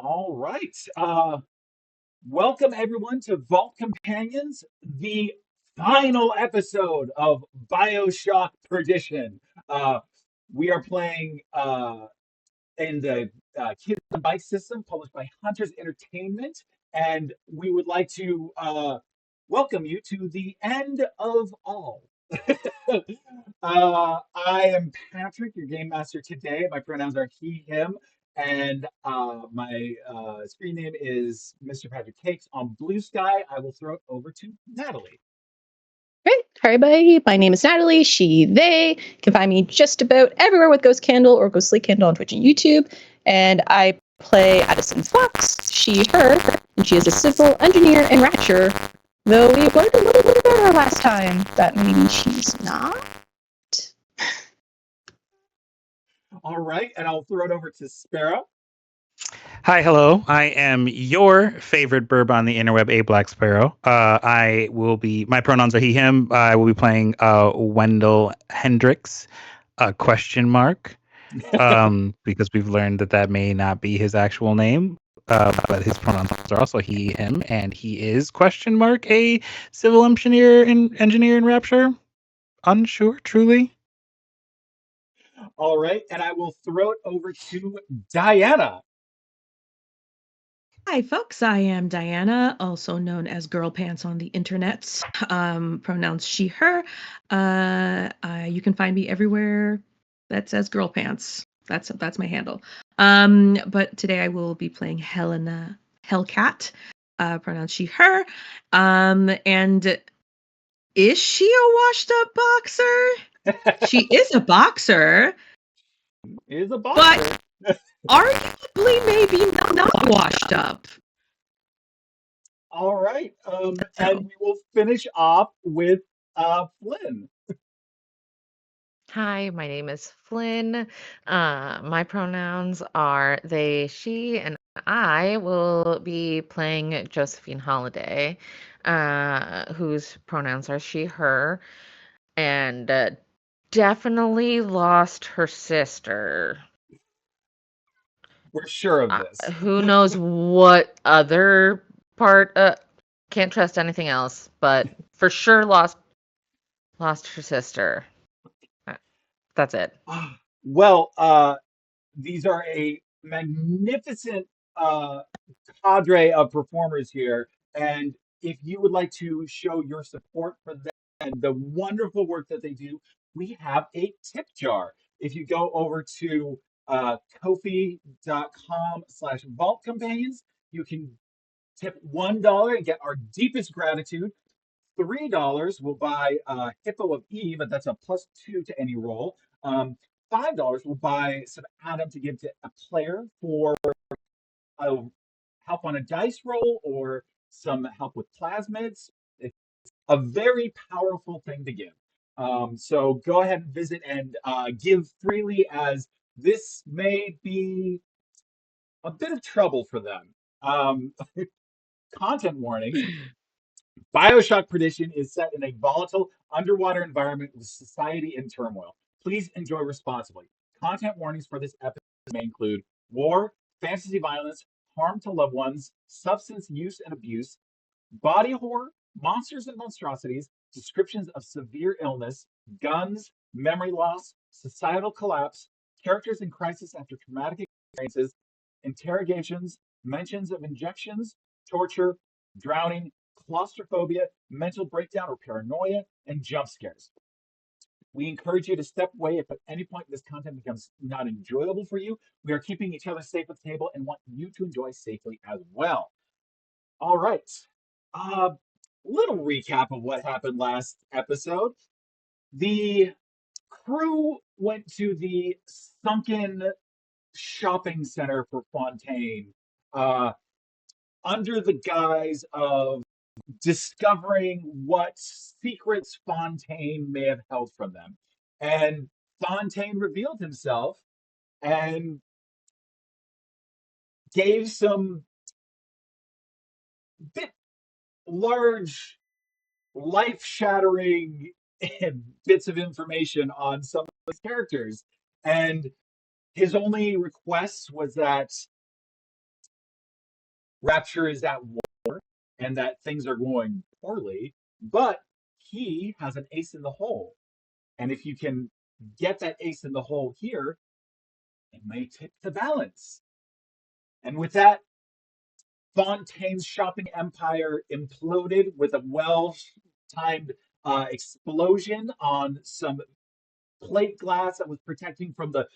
All right. Welcome everyone to Vault Companions, the final episode of Bioshock Perdition. Uh, we are playing in the Kids on Bike system published by Hunters Entertainment, and we would like to welcome you to the end of all. I am Patrick, your game master today. My pronouns are he, him, and my screen name is Mr. Patrick Cakes on Blue Sky. I will throw it over to Natalie. Great. Hi, everybody. My name is Natalie, she, they. You can find me just about everywhere with Ghost Candle or Ghostly Candle on Twitch and YouTube. And I play Addison's Fox, she, her, and she is a civil engineer in Rapture. Though we learned a little bit about her last time that maybe she's not. All right, and I'll throw it over to Sparrow. Hi, hello. I am your favorite burb on the interweb, A Black Sparrow. My pronouns are he, him. I will be playing Wendell Hendricks, question mark, because we've learned that may not be his actual name, but his pronouns are also he, him, and he is question mark a civil engineer in Rapture. Unsure, truly. All right, and I will throw it over to Dianna. Hi, folks. I am Dianna, also known as Girl Pants on the internets. Pronouns she, her. You can find me everywhere that says Girl Pants. That's my handle. But today I will be playing Hellcat. Pronouns she, her. And is she a washed-up boxer? She is a boxer. Is a boxer. But arguably maybe not washed up. All right, and we will finish off with Flynn. Hi, my name is Flynn. My pronouns are they, she, and I will be playing Josephine Holiday, whose pronouns are she, her, and definitely lost her sister. We're sure of this. Who knows what other part? Can't trust anything else, but for sure lost her sister. That's it. Well, these are a magnificent cadre of performers here, and if you would like to show your support for them and the wonderful work that they do, we have a tip jar. If you go over to kofi.com/vault companions, you can tip $1 and get our deepest gratitude. $3 will buy Hippo of Eve, and that's a +2 to any roll. $5 will buy some Adam to give to a player for help on a dice roll or some help with plasmids. It's a very powerful thing to give. So go ahead and visit and give freely, as this may be a bit of trouble for them. Content warning. Bioshock Perdition is set in a volatile underwater environment with society in turmoil. Please enjoy responsibly. Content warnings for this episode may include war, fantasy violence, harm to loved ones, substance use and abuse, body horror, monsters and monstrosities, descriptions of severe illness, guns, memory loss, societal collapse, characters in crisis after traumatic experiences, interrogations, mentions of injections, torture, drowning, claustrophobia, mental breakdown or paranoia, and jump scares. We encourage you to step away if at any point this content becomes not enjoyable for you. We are keeping each other safe at the table and want you to enjoy safely as well. All right. Little recap of what happened last episode. The crew went to the sunken shopping center for Fontaine under the guise of discovering what secrets Fontaine may have held from them. And Fontaine revealed himself and gave some bit large, life-shattering bits of information on some of his characters. And his only request was that Rapture is at war and that things are going poorly, but he has an ace in the hole. And if you can get that ace in the hole here, it may tip the balance. And with that, Fontaine's shopping empire imploded with a well-timed explosion on some plate glass that was protecting from the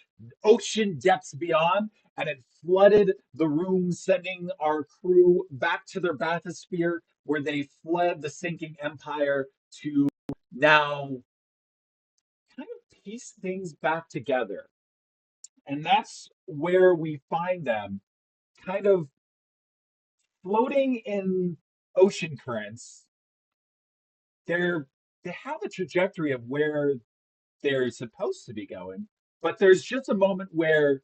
ocean depths beyond, and it flooded the room, sending our crew back to their bathysphere, where they fled the sinking empire to now kind of piece things back together. And that's where we find them kind of floating in ocean currents. They have a trajectory of where they're supposed to be going, but there's just a moment where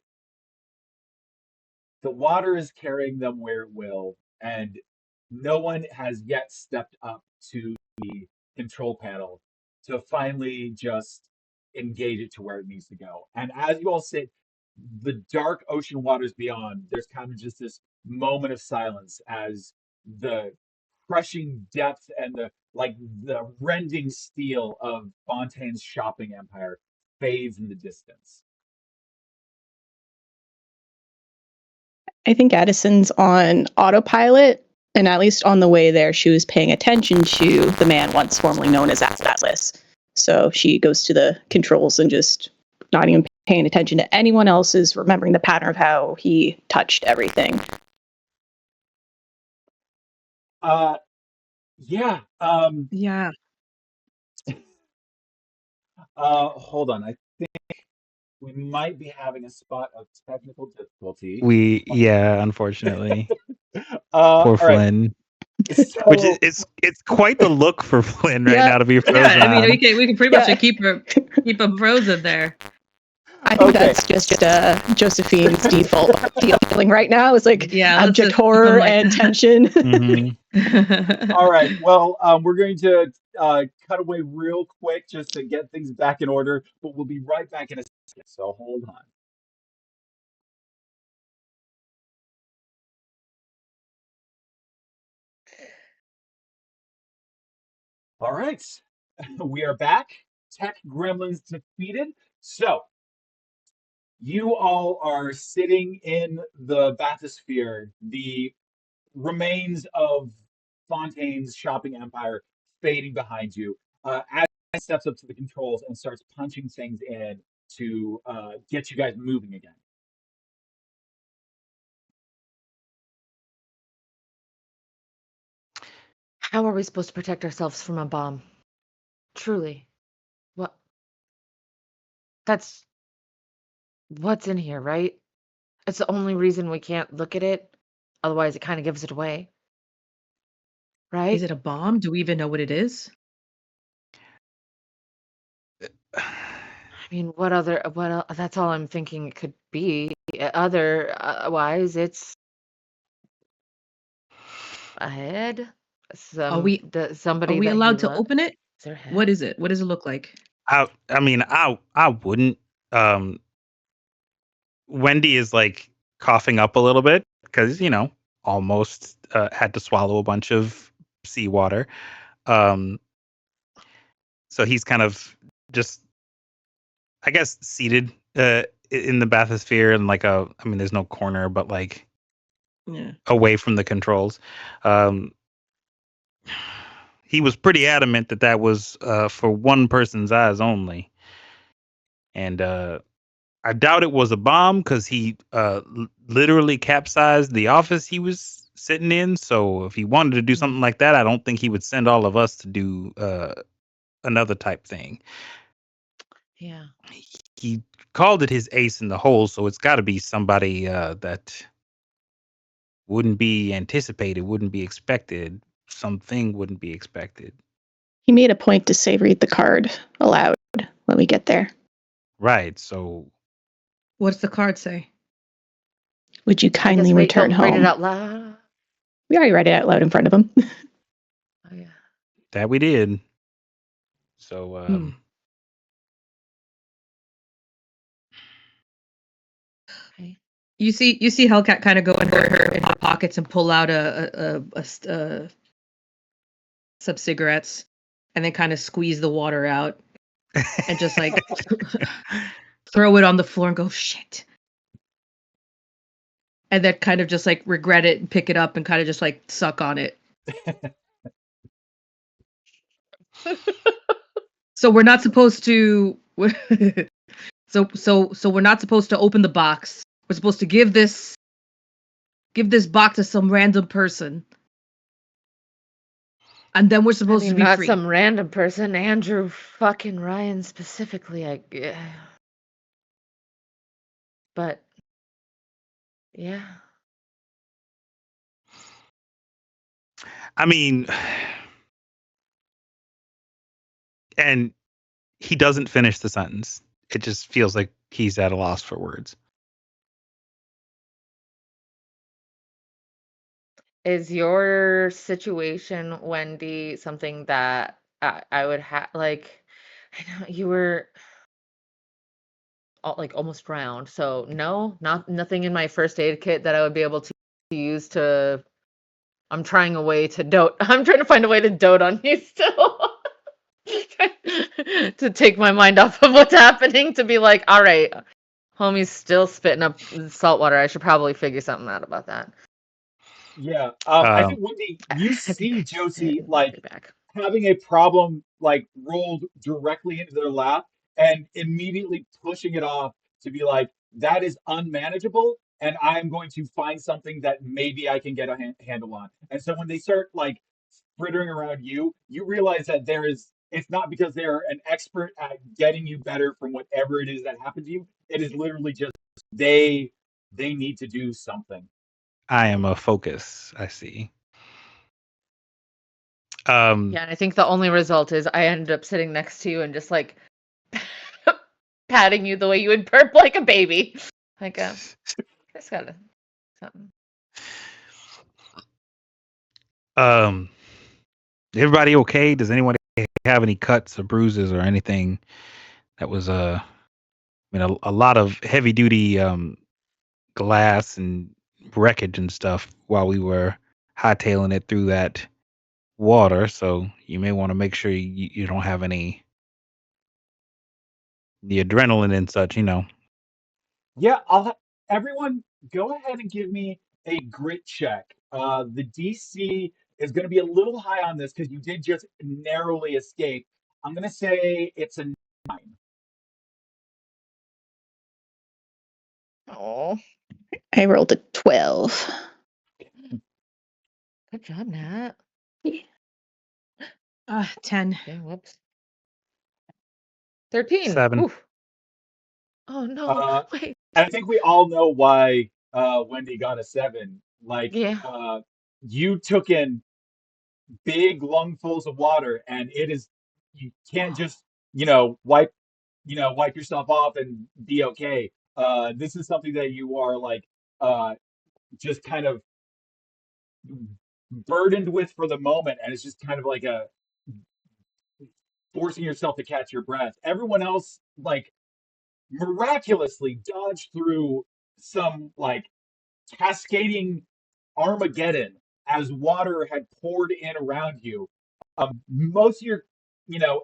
the water is carrying them where it will, and no one has yet stepped up to the control panel to finally just engage it to where it needs to go. And as you all sit, the dark ocean waters beyond, there's kind of just this moment of silence as the crushing depth and the rending steel of Fontaine's shopping empire fades in the distance. I think Addison's on autopilot, and at least on the way there, she was paying attention to the man once formerly known as Atlas. So she goes to the controls and just not even paying attention to anyone else's, remembering the pattern of how he touched everything. Yeah. Yeah. Hold on. I think we might be having a spot of technical difficulty. Unfortunately. Poor All right. Flynn. So, Which is it's quite the look for Flynn right now to be frozen. Yeah, I mean, on. we can pretty much keep him frozen there. I think that's just Josephine's default feeling right now. It's like abject horror and tension. Mm-hmm. All right. Well, we're going to cut away real quick just to get things back in order, but we'll be right back in a second. So hold on. All right. We are back. Tech Gremlins defeated. So you all are sitting in the bathysphere, the remains of Fontaine's shopping empire fading behind you. As he steps up to the controls and starts punching things in to get you guys moving again. How are we supposed to protect ourselves from a bomb? Truly. What? That's what's in here, right? It's the only reason we can't look at it. Otherwise, it kind of gives it away. Right? Is it a bomb? Do we even know what it is? I mean, that's all I'm thinking it could be. Otherwise, it's a head. Are we Somebody Are we that allowed you to love. open it? Is their head? What is it? What does it look like? I wouldn't. Wendy is like coughing up a little bit because almost had to swallow a bunch of seawater. So he's kind of just, I guess, seated in the bathysphere and there's no corner, but like away from the controls. He was pretty adamant that was for one person's eyes only. And I doubt it was a bomb because he literally capsized the office he was sitting in. So if he wanted to do something like that, I don't think he would send all of us to do another type thing. Yeah. He called it his ace in the hole, so it's got to be somebody that wouldn't be anticipated, wouldn't be expected. Something wouldn't be expected. He made a point to say read the card aloud when we get there. Right, so... What's the card say? Would you kindly return home? Read it out loud. We already read it out loud in front of him. Oh, yeah. That we did. So, Okay. You see Hellcat kind of go in her pockets and pull out some cigarettes, and then kind of squeeze the water out, and just like throw it on the floor and go shit, and then kind of just like regret it and pick it up and kind of just like suck on it. So we're not supposed to. So we're not supposed to open the box. We're supposed to give this box to some random person, and then we're supposed to be not free. some random person, Andrew fucking Ryan specifically. But yeah. I mean, and he doesn't finish the sentence. It just feels like he's at a loss for words. Is your situation, Wendy, something that I would have like? I know you were like almost drowned, so no, nothing in my first aid kit that I would be able to use to. I'm trying to find a way to dote on you still. To take my mind off of what's happening, to be like, all right, homie's still spitting up salt water. I should probably figure something out about that. Yeah. I think Um, Wendy, you I'd be see back. Josie I'll like be back. having a problem like rolled directly into their lap and immediately pushing it off to be like, that is unmanageable, and I'm going to find something that maybe I can get a handle on. And so when they start like frittering around you, you realize that it's not because they're an expert at getting you better from whatever it is that happened to you. It is literally just they they need to do something. I am a focus. I see. Yeah, and I think the only result is I ended up sitting next to you and just like patting you the way you would burp like a baby. Like, just got something. Everybody okay? Does anyone have any cuts or bruises or anything that was I mean, a lot of heavy duty glass and wreckage and stuff while we were hightailing it through that water, so you may want to make sure you don't have any the adrenaline and such, you know. Yeah, everyone go ahead and give me a grit check. The DC is going to be a little high on this because you did just narrowly escape. I'm going to say it's a 9. Oh, I rolled a 12. good job, Nat. 10. Okay, whoops. 13. 7. Oof. Oh no! Uh, Wait. and I think we all know why Wendy got a 7. Like, Yeah. you took in big lungfuls of water, and you can't just wipe yourself off and be okay. This is something that you are like just kind of burdened with for the moment, and it's just kind of like a forcing yourself to catch your breath. Everyone else like miraculously dodged through some like cascading Armageddon as water had poured in around you. Most of your,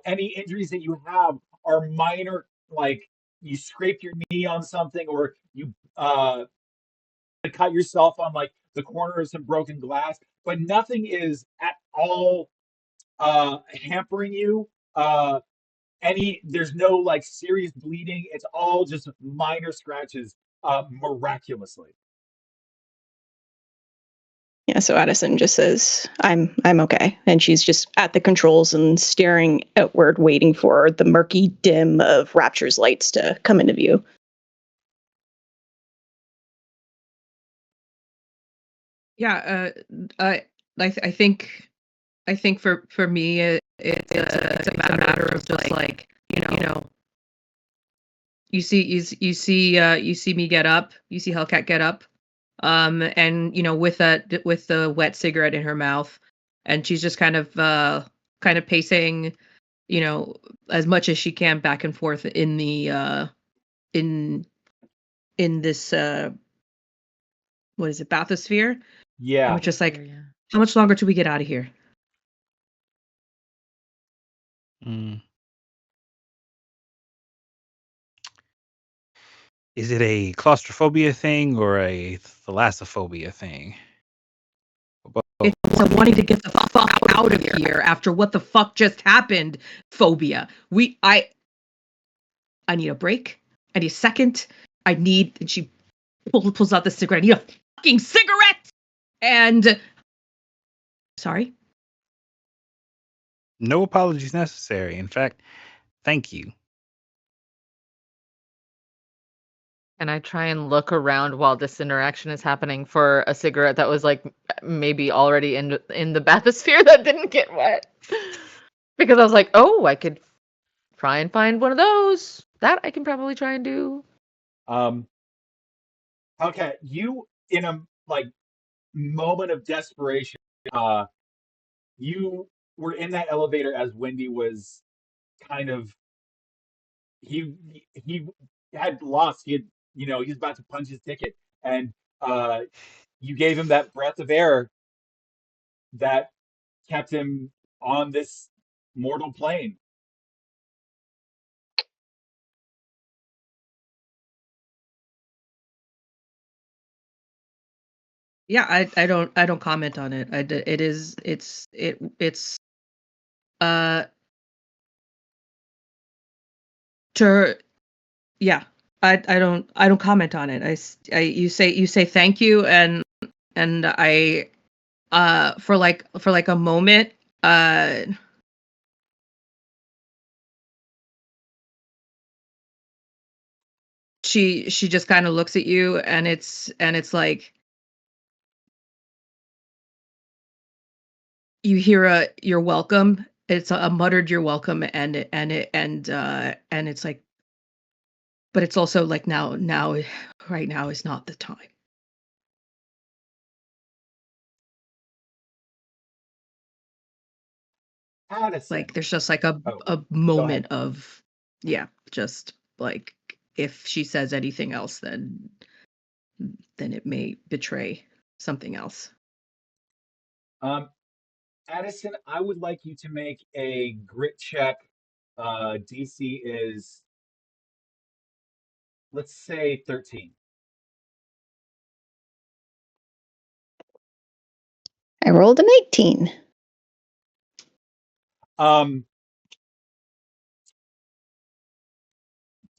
any injuries that you have are minor, like you scraped your knee on something, or you cut yourself on like the corner of some broken glass, but nothing is at all hampering you. There's no like serious bleeding. It's all just minor scratches, miraculously. Yeah, so Addison just says, I'm okay. And she's just at the controls and staring outward, waiting for the murky dim of Rapture's lights to come into view. Yeah, I think for me it's a matter of just like you see me get up, you see Hellcat get up, and with the wet cigarette in her mouth, and she's just kind of pacing, as much as she can back and forth in the in this what is it, bathysphere? And Yeah. we're just like, Yeah. how much longer till we get out of here? Mm. Is it a claustrophobia thing or a thalassophobia thing? It's a wanting to get the fuck out of here after what the fuck just happened phobia. I need a break. I need a second. And she pulls out the cigarette. I need a fucking cigarette! And, sorry? No apologies necessary. In fact, thank you. And I try and look around while this interaction is happening for a cigarette that was like maybe already in the bathysphere that didn't get wet. Because I was like, oh, I could try and find one of those. That I can probably try and do. Okay, you in a moment of desperation, you were in that elevator as Wendy was kind of he had lost. He was about to punch his ticket, and you gave him that breath of air that kept him on this mortal plane. Yeah, I don't comment on it. Uh to yeah. I don't comment on it. You say thank you, and I for like a moment she just kind of looks at you, and it's like you hear a "you're welcome." It's a muttered "you're welcome," and it's like, but it's also like now right now is not the time. Addison. Like there's just like a Oh, moment of just like if she says anything else, then it may betray something else. Addison, I would like you to make a grit check. DC is, let's say, 13. I rolled an 18.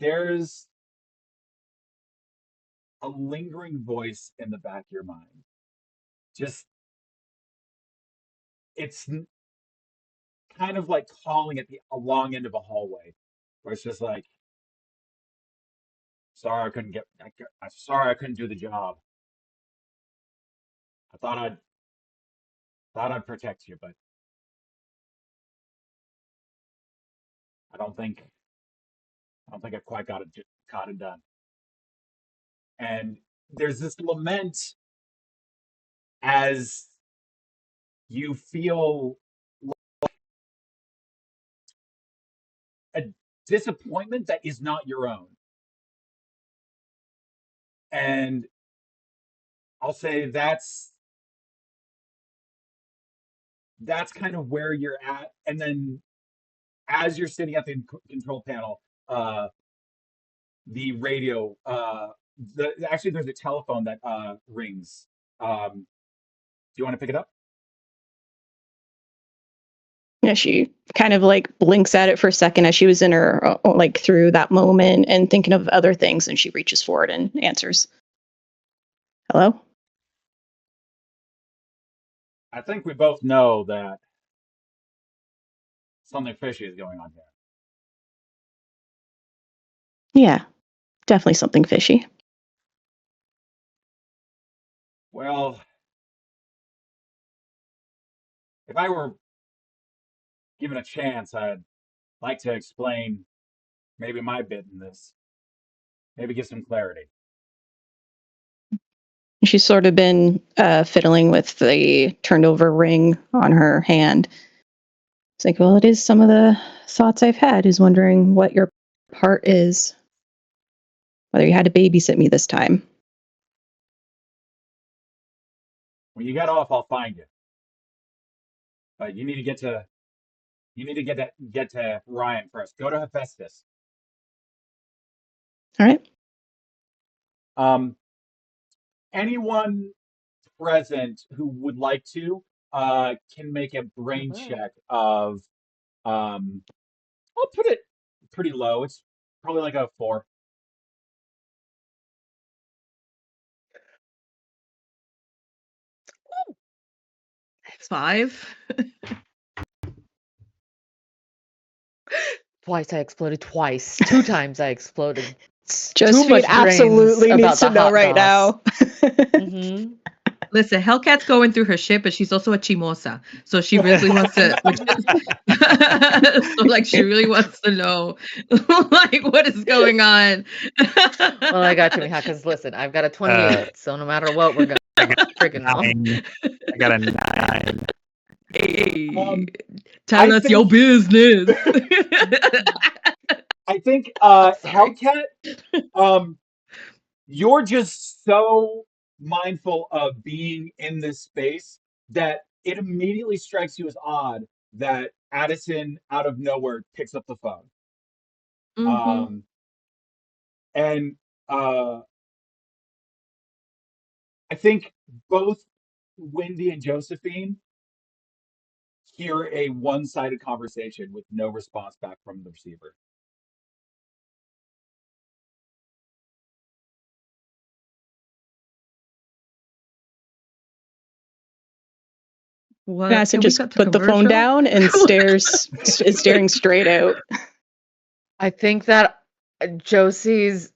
There's a lingering voice in the back of your mind. Just, it's kind of like calling at the long end of a hallway, where it's just like, sorry I couldn't I'm sorry I couldn't do the job. I thought I'd protect you, but I don't think I quite got it done. And there's this lament as you feel a disappointment that is not your own. And I'll say that's kind of where you're at. And then as you're sitting at the control panel, the radio, actually there's a telephone that rings. Do you want to pick it up? Yeah, she kind of like blinks at it for a second as she was in her like through that moment and thinking of other things, and she reaches forward and answers. Hello? I think we both know that something fishy is going on here. Yeah, definitely something fishy. Well, if I were given a chance, I'd like to explain maybe my bit in this. Maybe give some clarity. She's sort of been fiddling with the turned over ring on her hand. It's like, well, it is some of the thoughts I've had, is wondering what your part is. Whether you had to babysit me this time. When you get off, I'll find you. But you need to get to Ryan first. Go to Hephaestus. All right. Anyone present who would like to can make a brain check of I'll put it pretty low. It's probably like a 4. 5. Twice I exploded. Twice. 2 times I exploded. Josephine much absolutely brains needs about to the know hot right dogs. now. Hmm. Listen, Hellcat's going through her shit, but she's also a chimosa. So she really wants to, so like she really wants to know like what is going on. Well, I got you, Miha, because listen, I've got a 28, so no matter what, we're gonna freaking know. 9. I got a 9. Hey, I tell us think- your business. I think I'm sorry. Hellcat, you're just so mindful of being in this space that it immediately strikes you as odd that Addison out of nowhere picks up the phone. Mhm. And I think both Wendy and Josephine hear a one-sided conversation with no response back from the receiver. What? Madison Can we just cut to put the phone commercial? down and is staring straight out. I think that Josie's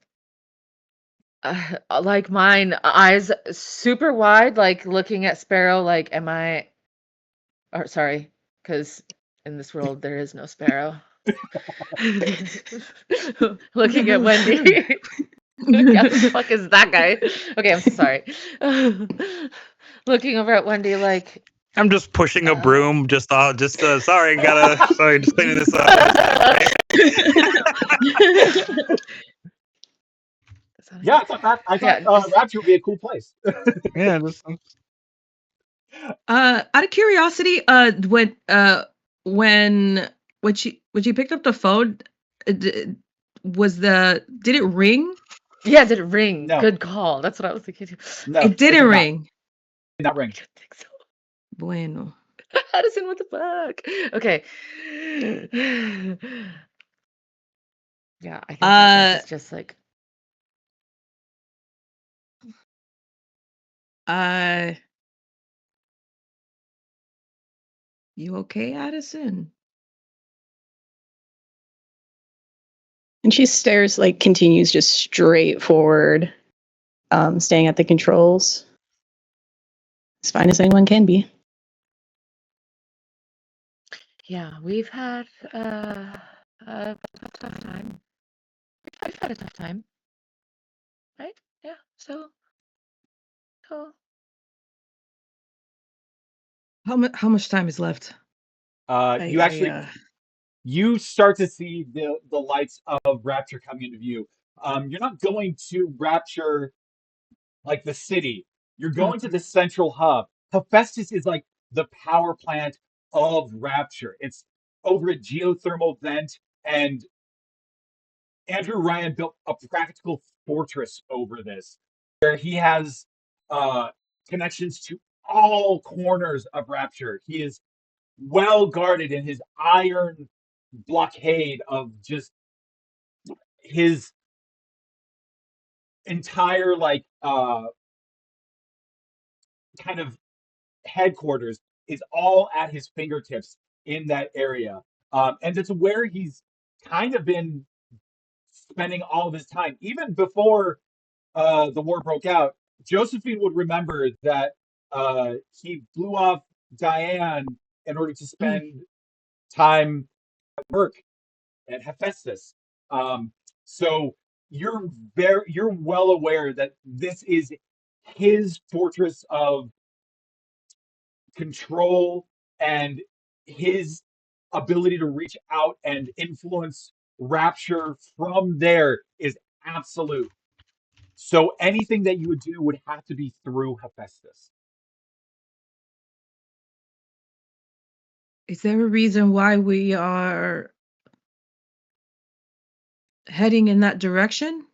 like mine, eyes super wide, like looking at Sparrow, like, am I? Or sorry, because in this world there is no Sparrow. Looking at Wendy. Yeah, the fuck is that guy? Okay, I'm so sorry. Looking over at Wendy, like, I'm just pushing a broom. Sorry, just cleaning this up. Yeah, I thought Rapture would be a cool place. Yeah. Out of curiosity, when she picked up the phone, did it ring? yeah, did it ring? No. Good call. That's what I was thinking too. No, It didn't did ring. Did not ring. I don't think so. Bueno. Addison, what the fuck? Okay. Yeah, I think that is just like. You okay, Addison? And she stares, like, continues just straight forward, staying at the controls. As fine as anyone can be. Yeah, we've had a tough time. We've had a tough time, right? Yeah. So How much time is left? You start to see the lights of Rapture coming into view. You're not going to Rapture like the city. You're going to the central hub. Hephaestus is like the power plant of Rapture. It's over a geothermal vent, and Andrew Ryan built a practical fortress over this, where he has connections to all corners of Rapture. He is well guarded in his iron blockade of just his entire kind of headquarters is all at his fingertips in that area. And it's where he's kind of been spending all of his time. Even before the war broke out, Josephine would remember that he blew off Diane in order to spend time at work at Hephaestus. So you're well aware that this is his fortress of control, and his ability to reach out and influence Rapture from there is absolute. So anything that you would do would have to be through Hephaestus. Is there a reason why we are heading in that direction?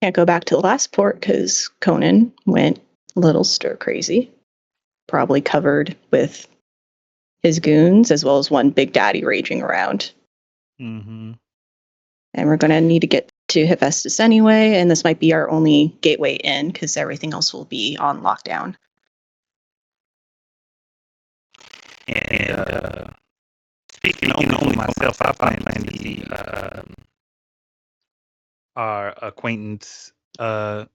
Can't go back to the last port because Conan went a little stir crazy. Probably covered with his goons as well as one Big Daddy raging around. Mm-hmm. And we're going to need to get to Hephaestus anyway, and this might be our only gateway in because everything else will be on lockdown. And speaking only myself, I plan to see our acquaintance not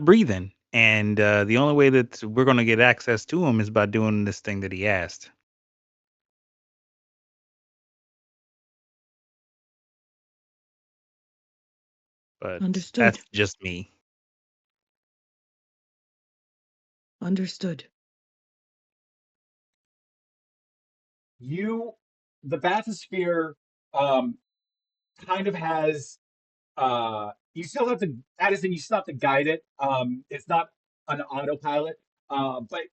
breathing. And the only way that we're going to get access to him is by doing this thing that he asked. But Understood. that's just me. Understood. The bathysphere kind of has you still have to, Addison, you still have to guide it. It's not an autopilot, but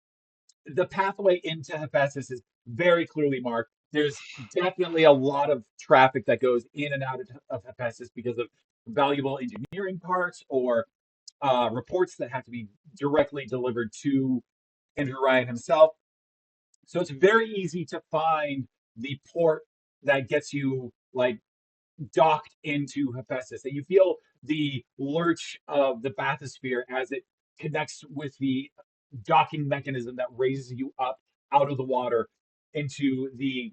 the pathway into Hephaestus is very clearly marked. There's definitely a lot of traffic that goes in and out of Hephaestus because of valuable engineering parts or reports that have to be directly delivered to Andrew Ryan himself. So it's very easy to find the port that gets you like docked into Hephaestus. And you feel the lurch of the bathysphere as it connects with the docking mechanism that raises you up out of the water into the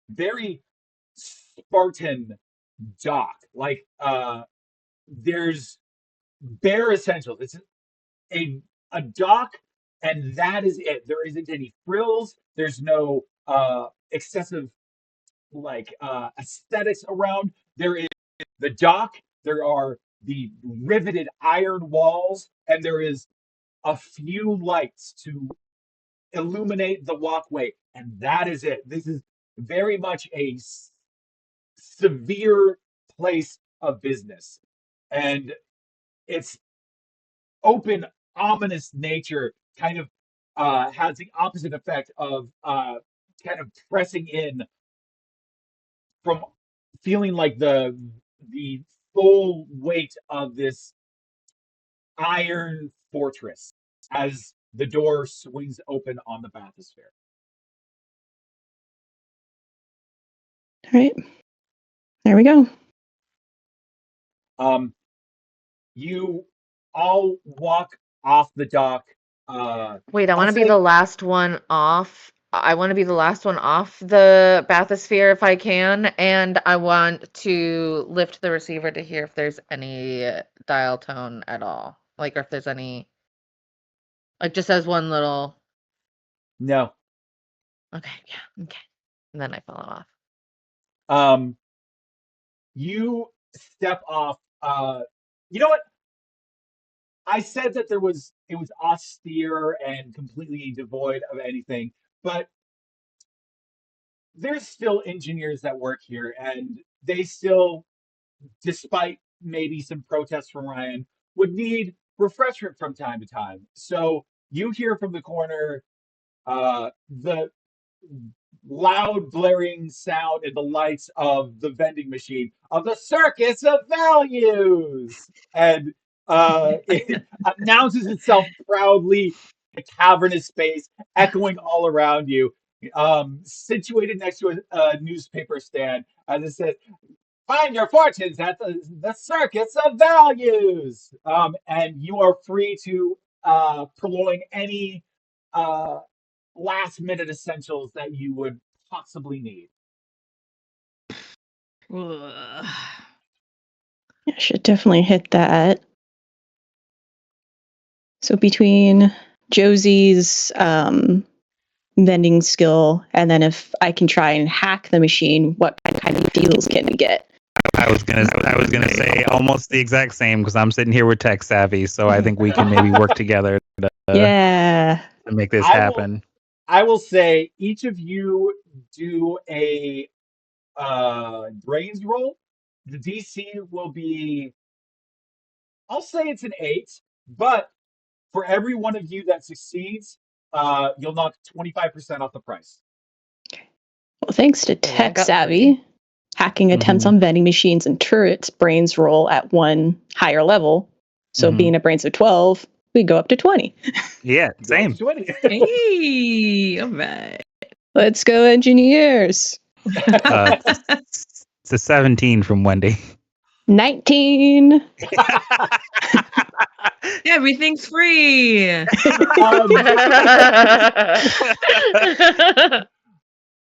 very Spartan dock. Like there's bare essentials. It's a dock, and that is it. There isn't any frills. There's no excessive aesthetics around. There is the dock. There are the riveted iron walls, and there is a few lights to illuminate the walkway, and that is it. This is very much a severe place of business, and its open, ominous nature kind of has the opposite effect of kind of pressing in from feeling like the full weight of this iron fortress as the door swings open on the bathysphere. All right. There we go. You all walk off the dock. Wait, I want to be say- the last one off. I want to be the last one off the bathysphere if I can, and I want to lift the receiver to hear if there's any dial tone at all. Like, or if there's any, like, just as one little. No. Okay, yeah, okay. And then I follow off. You step off. You know what? I said that it was austere and completely devoid of anything, but there's still engineers that work here, and they still, despite maybe some protests from Ryan, would need refreshment from time to time. So you hear from the corner the loud blaring sound and the lights of the vending machine of the circus of values, and it announces itself proudly, a cavernous space echoing all around you, situated next to a newspaper stand, as it says, find your fortunes at the circus of values, and you are free to purloin any uh, last minute essentials that you would possibly need. Ugh. I should definitely hit that. So between Josie's vending skill, and then if I can try and hack the machine, what kind of deals can we get? I was gonna say almost the exact same because I'm sitting here with tech savvy, so I think we can maybe work together Yeah. to make this happen. I will say each of you do a brains roll. The DC will be, I'll say it's an 8, but for every one of you that succeeds, you'll knock 25% off the price. Well, thanks to Hey, I Tech got Savvy, hacking attempts Mhm. on vending machines and turrets brains roll at one higher level. So Mhm. being at brains of 12, we go up to 20. Yeah, Go up same. to 20. Hey, all right. Let's go, engineers. It's a 17 from Wendy. 19. Everything's free.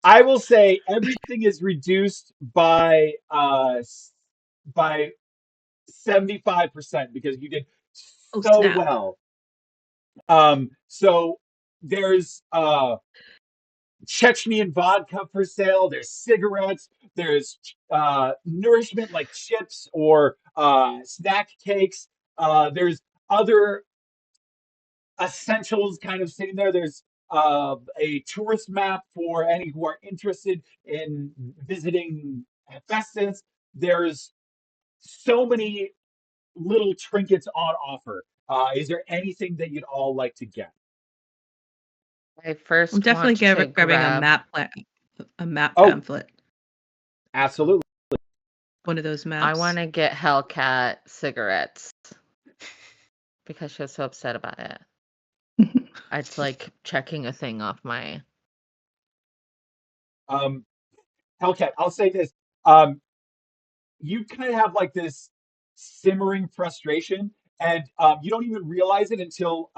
I will say everything is reduced by 75% because you did Oh, so snap. well. So there's Chechnyan vodka for sale. There's cigarettes. There's nourishment like chips or snack cakes. There's other essentials kind of sitting there. There's a tourist map for any who are interested in visiting Hephaestus. There's so many little trinkets on offer. Is there anything that you'd all like to get? I first I'm definitely want to grabbing grab. a map Oh, pamphlet. absolutely. One of those maps. I want to get Hellcat cigarettes because she was so upset about it. It's like checking a thing off my. Hellcat, I'll say this. Um, you kind of have like this simmering frustration, and you don't even realize it until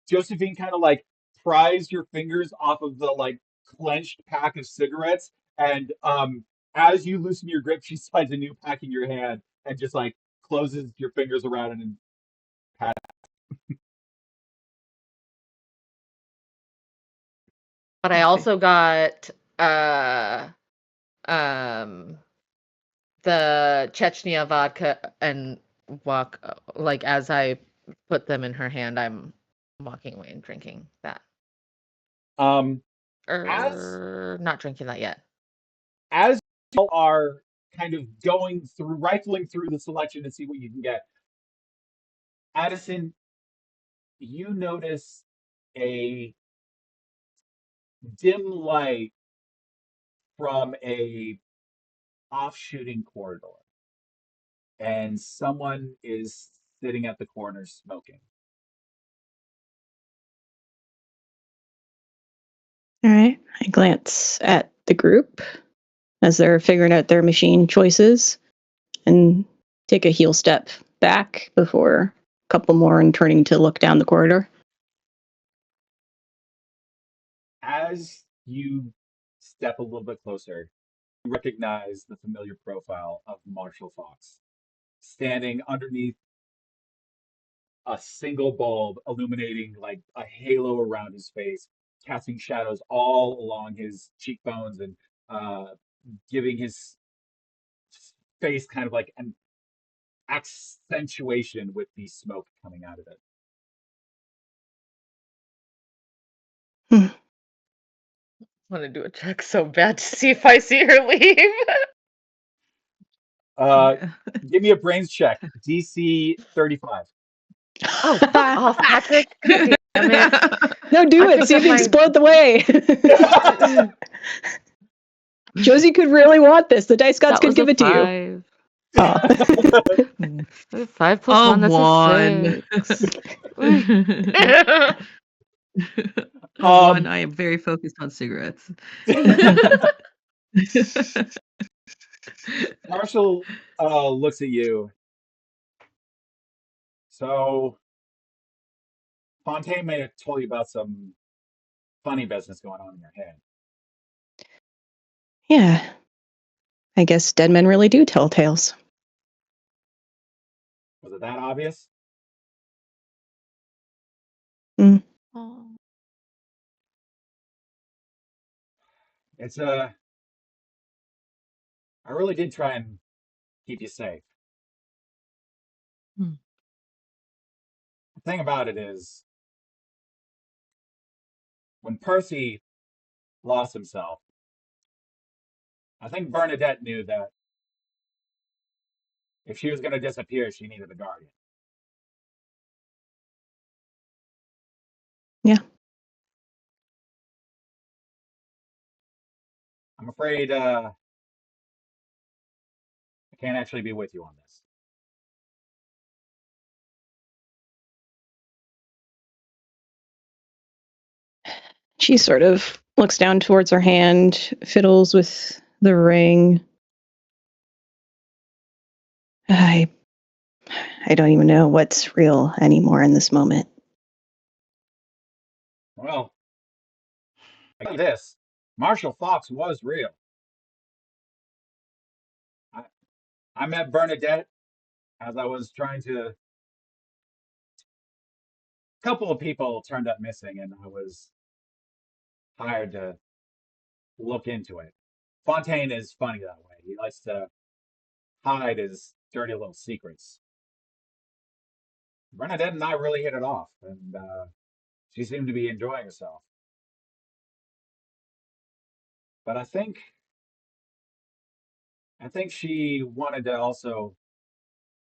Josephine kind of like pries your fingers off of the like clenched pack of cigarettes, and as you loosen your grip, she slides a new pack in your hand and just like closes your fingers around it and pat. But I Okay. also got um the Chechnya vodka and walk like as I put them in her hand, I'm walking away and drinking that. Um, as Or not drinking that yet. as you are kind of going through, rifling through the selection to see what you can get, Addison, you notice a dim light from a off-shooting corridor, and someone is sitting at the corner smoking. All right. I glance at the group as they're figuring out their machine choices and take a heel step back before a couple more and turning to look down the corridor. As you step a little bit closer, you recognize the familiar profile of Marshall Fox, standing underneath a single bulb, illuminating like a halo around his face, casting shadows all along his cheekbones and uh, giving his face kind of like an accentuation with the smoke coming out of it. Hmm. I want to do a check so bad to see if I see her leave. Give me a brains check. DC 35. Oh, fuck off, Patrick. God damn it. No, do I it. picked See up if you my. explode the way. Josie could really want this. The dice gods That could was a give it to you. 5. Oh. 5 plus A 1, that's one. a 6. A one. um, I am very focused on cigarettes. Marshall looks at you. So Fontaine may have told you about some funny business going on in your head. Yeah. I guess dead men really do tell tales. Was it that obvious? Mm. Oh. It's I really did try and keep you safe. Hmm. The thing about it is, when Percy lost himself, I think Bernadette knew that if she was going to disappear, she needed a guardian. Yeah. I'm afraid I can't actually be with you on this. She sort of looks down towards her hand, fiddles with the ring. I don't even know what's real anymore in this moment. Well, I got this. Marshall Fox was real. I met Bernadette as I was trying to. A couple of people turned up missing, and I was hired to look into it. Fontaine is funny that way. He likes to hide his dirty little secrets. Bernadette and I really hit it off, and she seemed to be enjoying herself. But I think she wanted to also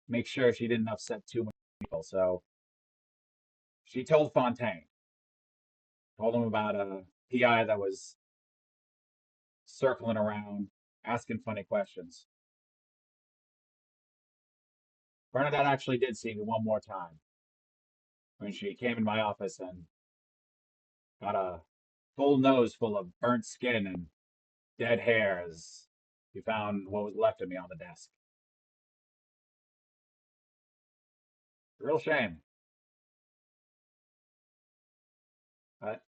make sure she didn't upset too many people. So she told Fontaine, told him about a PI that was circling around, asking funny questions. Bernadette actually did see me one more time when she came in my office and got a full nose full of burnt skin and dead hair as she found what was left of me on the desk. Real shame. But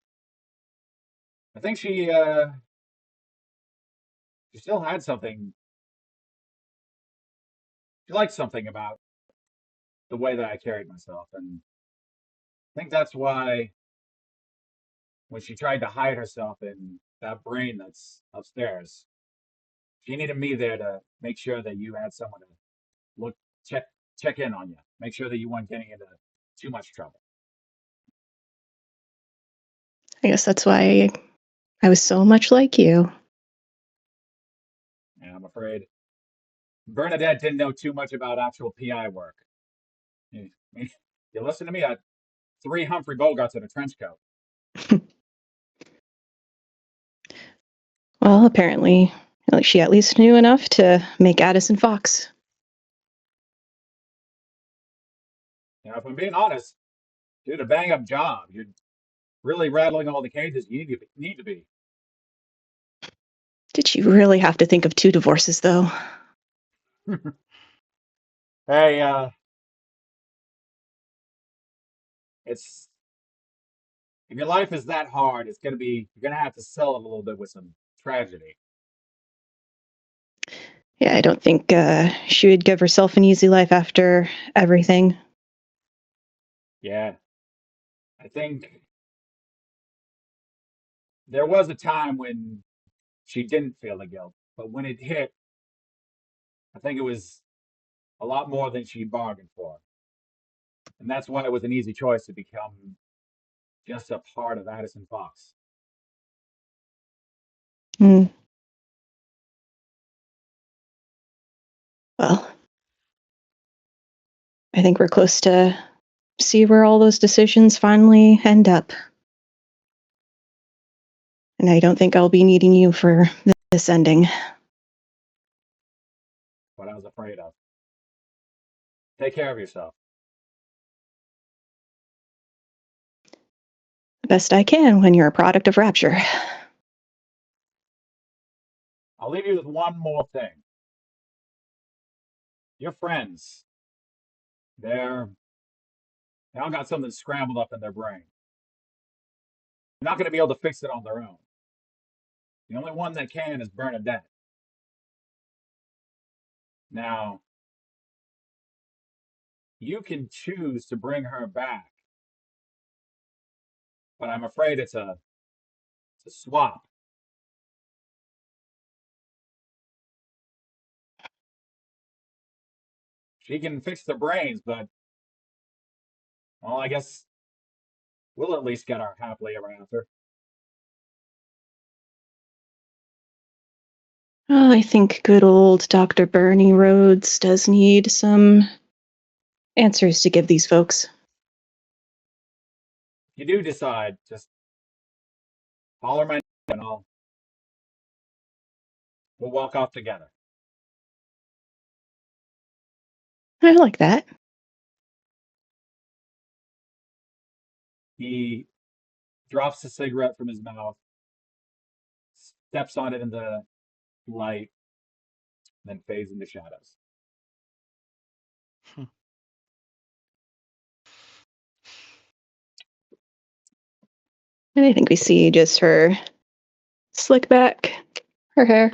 I think she still had something. She liked something about the way that I carried myself, and I think that's why when she tried to hide herself in that brain that's upstairs, she needed me there to make sure that you had someone to look check in on you, make sure that you weren't getting into too much trouble. I guess that's why I was so much like you. And I'm afraid Bernadette didn't know too much about actual PI work. You listen to me, I had 3 Humphrey Bogarts in a trench coat. Well, apparently, she at least knew enough to make Addison Fox. If I'm being honest, you did a bang up job. You're really rattling all the cages you need to be. Did you really have to think of 2 divorces, though? Hey, it's if your life is that hard, you're gonna have to sell it a little bit with some tragedy. Yeah, I don't think she would give herself an easy life after everything. Yeah, I think there was a time when she didn't feel the guilt, but when it hit, I think it was a lot more than she bargained for, and that's why it was an easy choice to become just a part of Addison Fox. Mm. Well, I think we're close to see where all those decisions finally end up. And I don't think I'll be needing you for this ending. What I was afraid of. Take care of yourself. The best I can when you're a product of Rapture. I'll leave you with one more thing. Your friends, they all got something scrambled up in their brain. They're not going to be able to fix it on their own. The only one that can is Bernadette. Now, you can choose to bring her back, but I'm afraid it's a swap. She can fix the brains, but, well, I guess we'll at least get our happily ever after. Well, I think good old Dr. Bernie Rhodes does need some answers to give these folks. If you do decide, just holler my name and We'll walk off together. I like that. He drops the cigarette from his mouth, steps on it in the light, then fades into shadows. And I think we see just her slick back, her hair.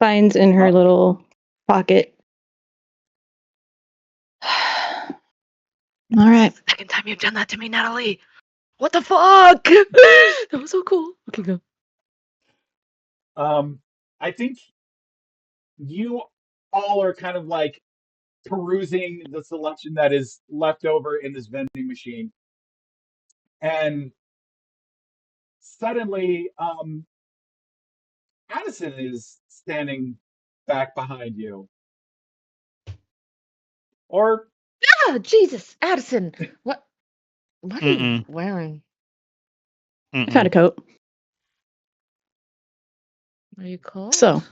Finds in her little pocket. All right. Second time you've done that to me, Natalie. What the fuck? That was so cool. Okay, go. I think you all are kind of like perusing the selection that is left over in this vending machine. And suddenly, Addison is standing back behind you. Or Ah, Jesus, Addison. What are you Mm-mm. wearing? I found a coat. Are you cold? So,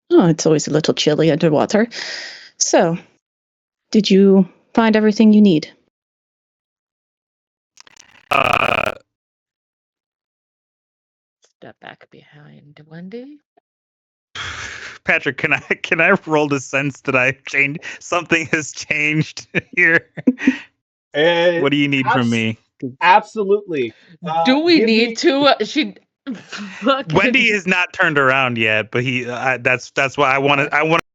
it's always a little chilly underwater. So, did you find everything you need? Step back behind Wendy. Patrick, can I roll to sense that I changed something has changed here? What do you need from me? Absolutely. Do we give need me- to? She. Fucking... Wendy has not turned around yet, but he that's why I want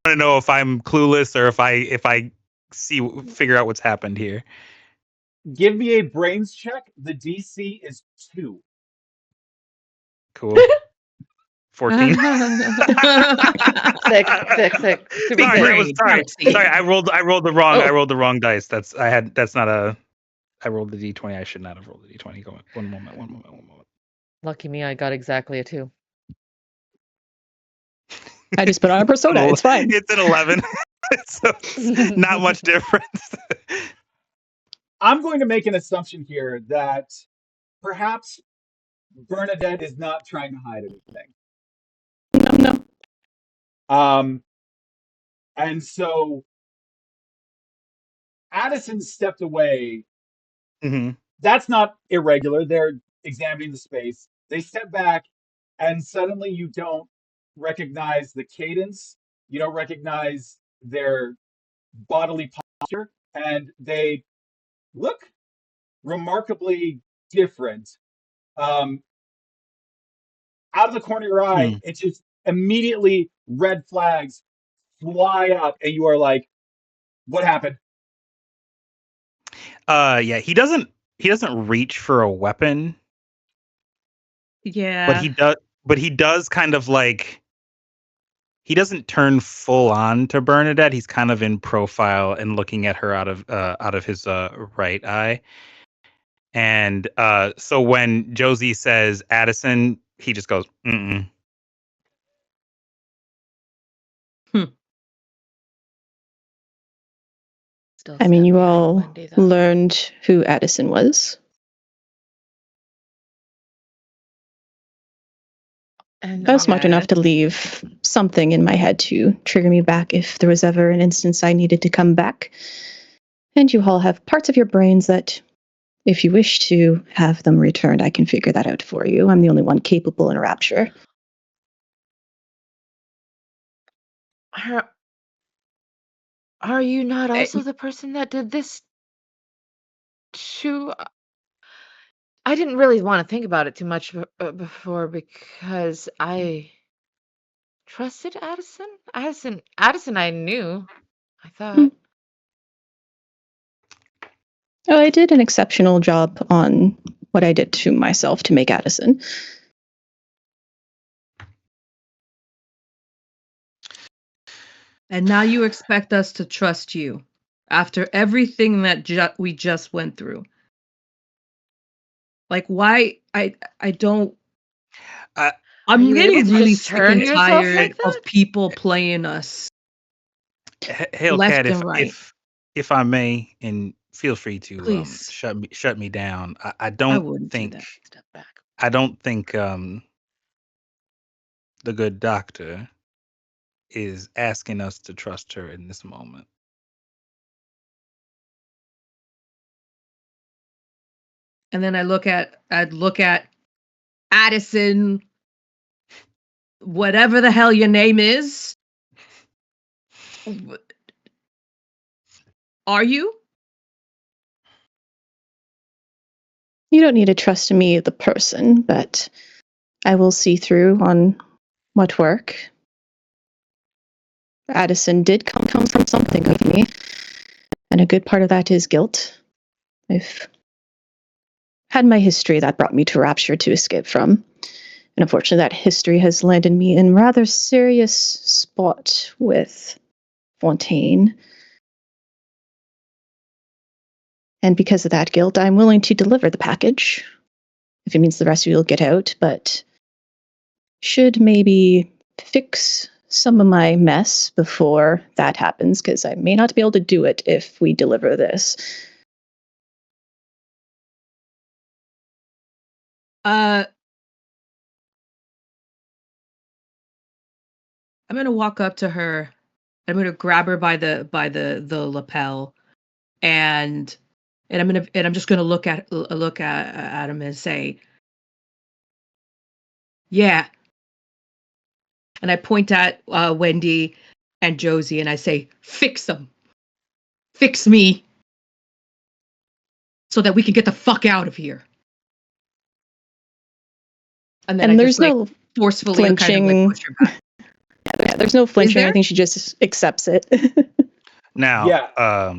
to know if I'm clueless or if I figure out what's happened here. Give me a brains check. The DC is 2. Cool. 14. Six. Super Sorry. I rolled the wrong. Oh. I rolled the wrong dice. That's not a. I rolled the d20. I should not have rolled the d20. Go on. One moment. Lucky me, I got exactly a 2. I just put on a persona. It's fine. It's an 11. So it's not much difference. I'm going to make an assumption here that perhaps Bernadette is not trying to hide anything. No. And so Addison stepped away. Mm-hmm. That's not irregular. They're examining the space. They step back, and suddenly you don't recognize the cadence. You don't recognize their bodily posture, and they look remarkably different. Out of the corner of your eye, it's just immediately red flags fly up, and you are like, "What happened?" Yeah, he doesn't reach for a weapon. Yeah. But he does kind of like, he doesn't turn full on to Bernadette. He's kind of in profile and looking at her out of his right eye. And so when Josie says Addison, he just goes, mm-mm. I mean, you all learned who Addison was. And I was smart enough to leave something in my head to trigger me back if there was ever an instance I needed to come back. And you all have parts of your brains that, if you wish to have them returned, I can figure that out for you. I'm the only one capable in a rapture. Are you not also the person that did this to... I didn't really want to think about it too much before because I trusted Addison. Addison I knew, I thought. Oh, I did an exceptional job on what I did to myself to make Addison. And now you expect us to trust you after everything that we just went through. Like, why? I don't. I'm getting really sick and tired of people playing us. Hellcat, if I may, and feel free to Please. shut me down. I I don't wouldn't do think that. Step back. I don't think the good doctor is asking us to trust her in this moment. And then I'd look at Addison, whatever the hell your name is. Are you? You don't need to trust me, the person, but I will see through on what work. Addison did come from something of me, and a good part of that is guilt. I've had my history that brought me to Rapture to escape from, and unfortunately that history has landed me in a rather serious spot with Fontaine. And because of that guilt, I'm willing to deliver the package, if it means the rest of you will get out, but should maybe fix some of my mess before that happens, because I may not be able to do it if we deliver this. I'm gonna walk up to her. I'm gonna grab her by the lapel, and I'm just gonna look at him and say, "Yeah." And I point at Wendy and Josie, and I say, "Fix them, fix me, so that we can get the fuck out of here." And then I there's just like no forcefully kind of flinching. like push her back. Yeah, there's no flinching or there? anything. She just accepts it. Now, Yeah.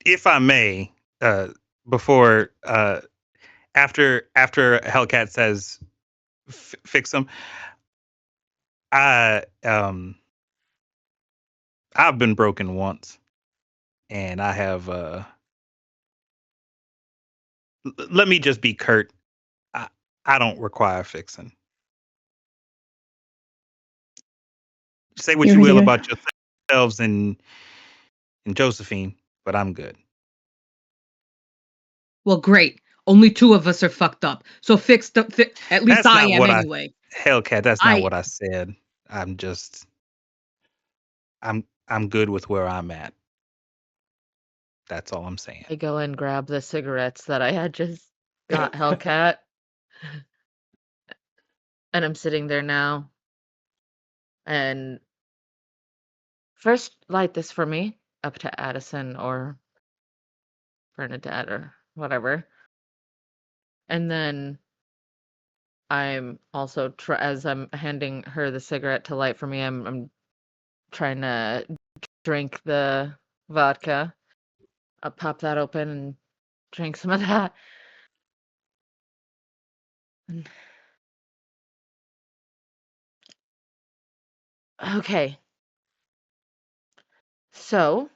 If I may, before after Hellcat says fix them, I've been broken once, and I have let me just be curt. I don't require fixing. Say what You're you will really about yourselves and Josephine, but I'm good. Well, great. Only two of us are fucked up. So at least That's I not am what anyway. Hellcat, that's not I what I said. I'm just I'm good with where I'm at. That's all I'm saying. I go and grab the cigarettes that I had just got Hellcat, and I'm sitting there now. And first, light this for me up to Addison or Bernadette or whatever. And then I'm also as I'm handing her the cigarette to light for me, I'm trying to drink the vodka. I'll pop that open and drink some of that. Okay. So,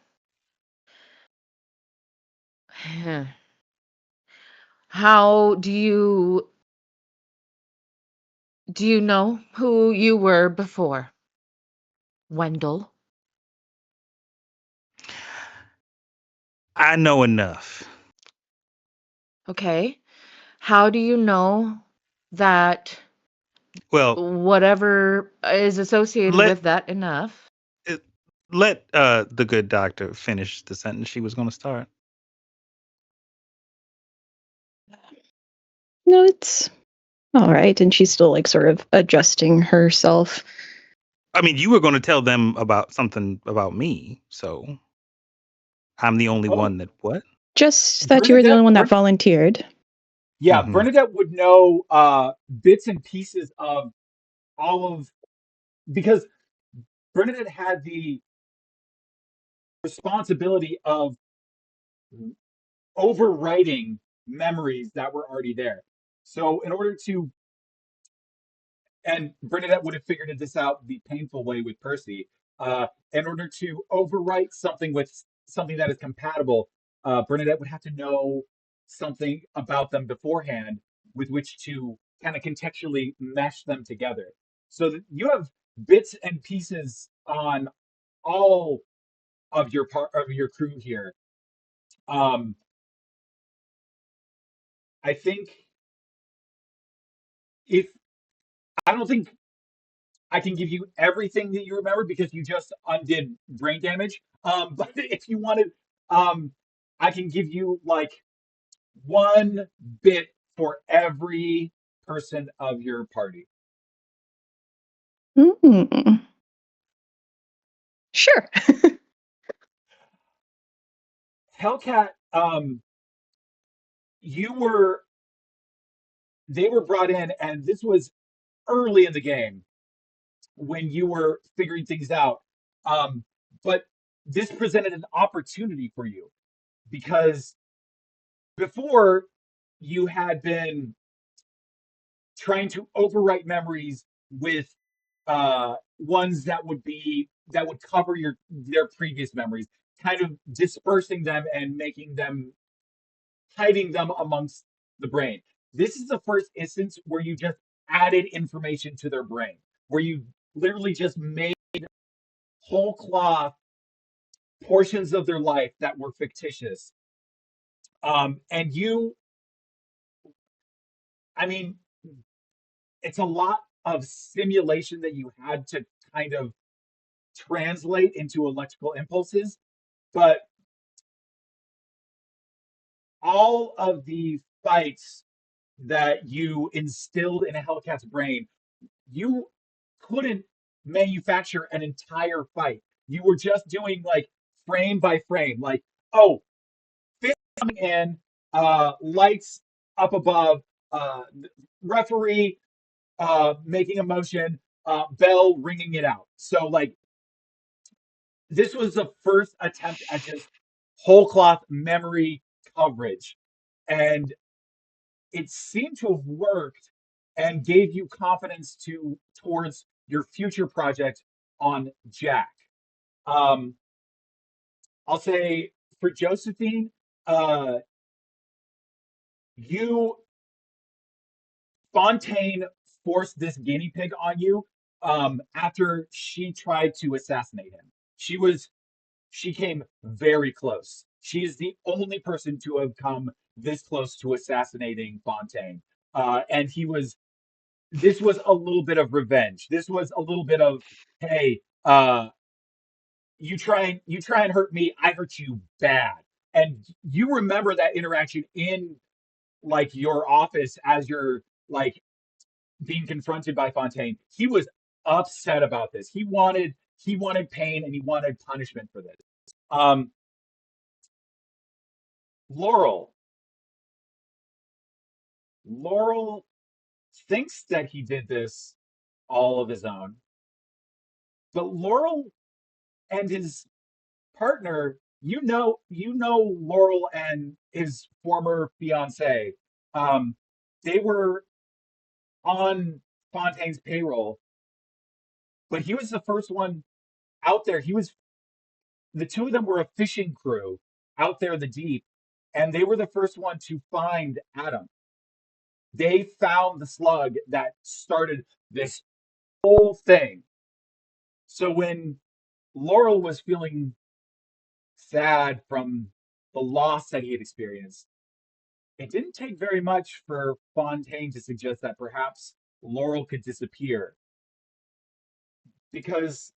how do you know who you were before? Wendell? I know enough. Okay. How do you know that Well, whatever is associated let with that enough? let the good doctor finish the sentence she was going to start. No, it's all right. And she's still like sort of adjusting herself. I mean, you were going to tell them about something about me, so I'm the only one that what? Just that you were the only one that Bernadette, volunteered. yeah, Mhm. Bernadette would know bits and pieces of all of, because Bernadette had the responsibility of overwriting memories that were already there. So in order to, and Bernadette would have figured this out the painful way with Percy, in order to overwrite something with something that is compatible, Bernadette would have to know something about them beforehand with which to kind of contextually mesh them together. So that you have bits and pieces on all of your part of your crew here, Um, I think if I don't think I can give you everything that you remember because you just undid brain damage. But if you wanted, um, I can give you like one bit for every person of your party. Mm. Sure. Hellcat, you were they were brought in, and this was early in the game when you were figuring things out. Um, but this presented an opportunity for you because before you had been trying to overwrite memories with ones that would cover their previous memories, kind of dispersing them and making them hiding them amongst the brain. This is the first instance where you just added information to their brain, where you literally just made whole cloth portions of their life that were fictitious. And you, I mean, it's a lot of simulation that you had to kind of translate into electrical impulses, but all of the fights that you instilled in a Hellcat's brain, you couldn't manufacture an entire fight. You were just doing like frame by frame, like, oh, fist coming in, lights up above, uh, referee making a motion, bell ringing it out. So like this was the first attempt at just whole cloth memory coverage, and it seemed to have worked and gave you confidence towards your future project on Jack. Um, I'll say for Josephine, uh, you Fontaine forced this guinea pig on you after she tried to assassinate him. She came very close. She is the only person to have come this close to assassinating Fontaine. And this was a little bit of revenge. This was a little bit of, hey, you try and hurt me, I hurt you bad. And you remember that interaction in like your office as you're like being confronted by Fontaine. He was upset about this. He wanted pain and he wanted punishment for this. Um, Laurel. Laurel thinks that he did this all of his own, but Laurel and his partner, you know Laurel and his former fiance. Um, they were on Fontaine's payroll, but he was the first one out there. He was the two of them were a fishing crew out there in the deep, and they were the first one to find Adam. They found the slug that started this whole thing. So when Laurel was feeling sad from the loss that he had experienced, it didn't take very much for Fontaine to suggest that perhaps Laurel could disappear because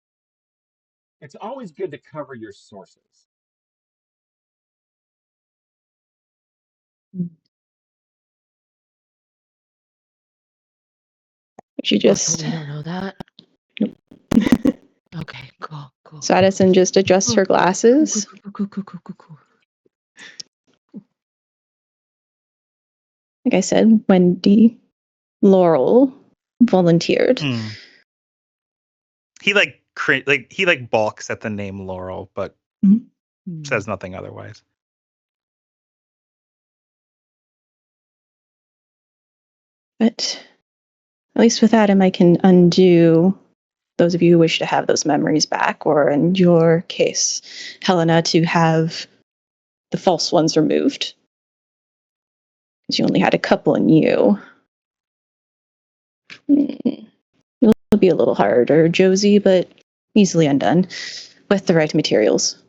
it's always good to cover your sources. She Oh, so just we don't know that? Nope. Okay, cool. So Addison just adjusts her glasses. Cool. Like I said, Wendy, Laurel volunteered. He he like balks at the name Laurel, but says nothing otherwise. But at least with Adam, I can undo those of you who wish to have those memories back, or in your case, Helena, to have the false ones removed. Because you only had a couple in you. It'll be a little harder, Josie, but easily undone with the right materials.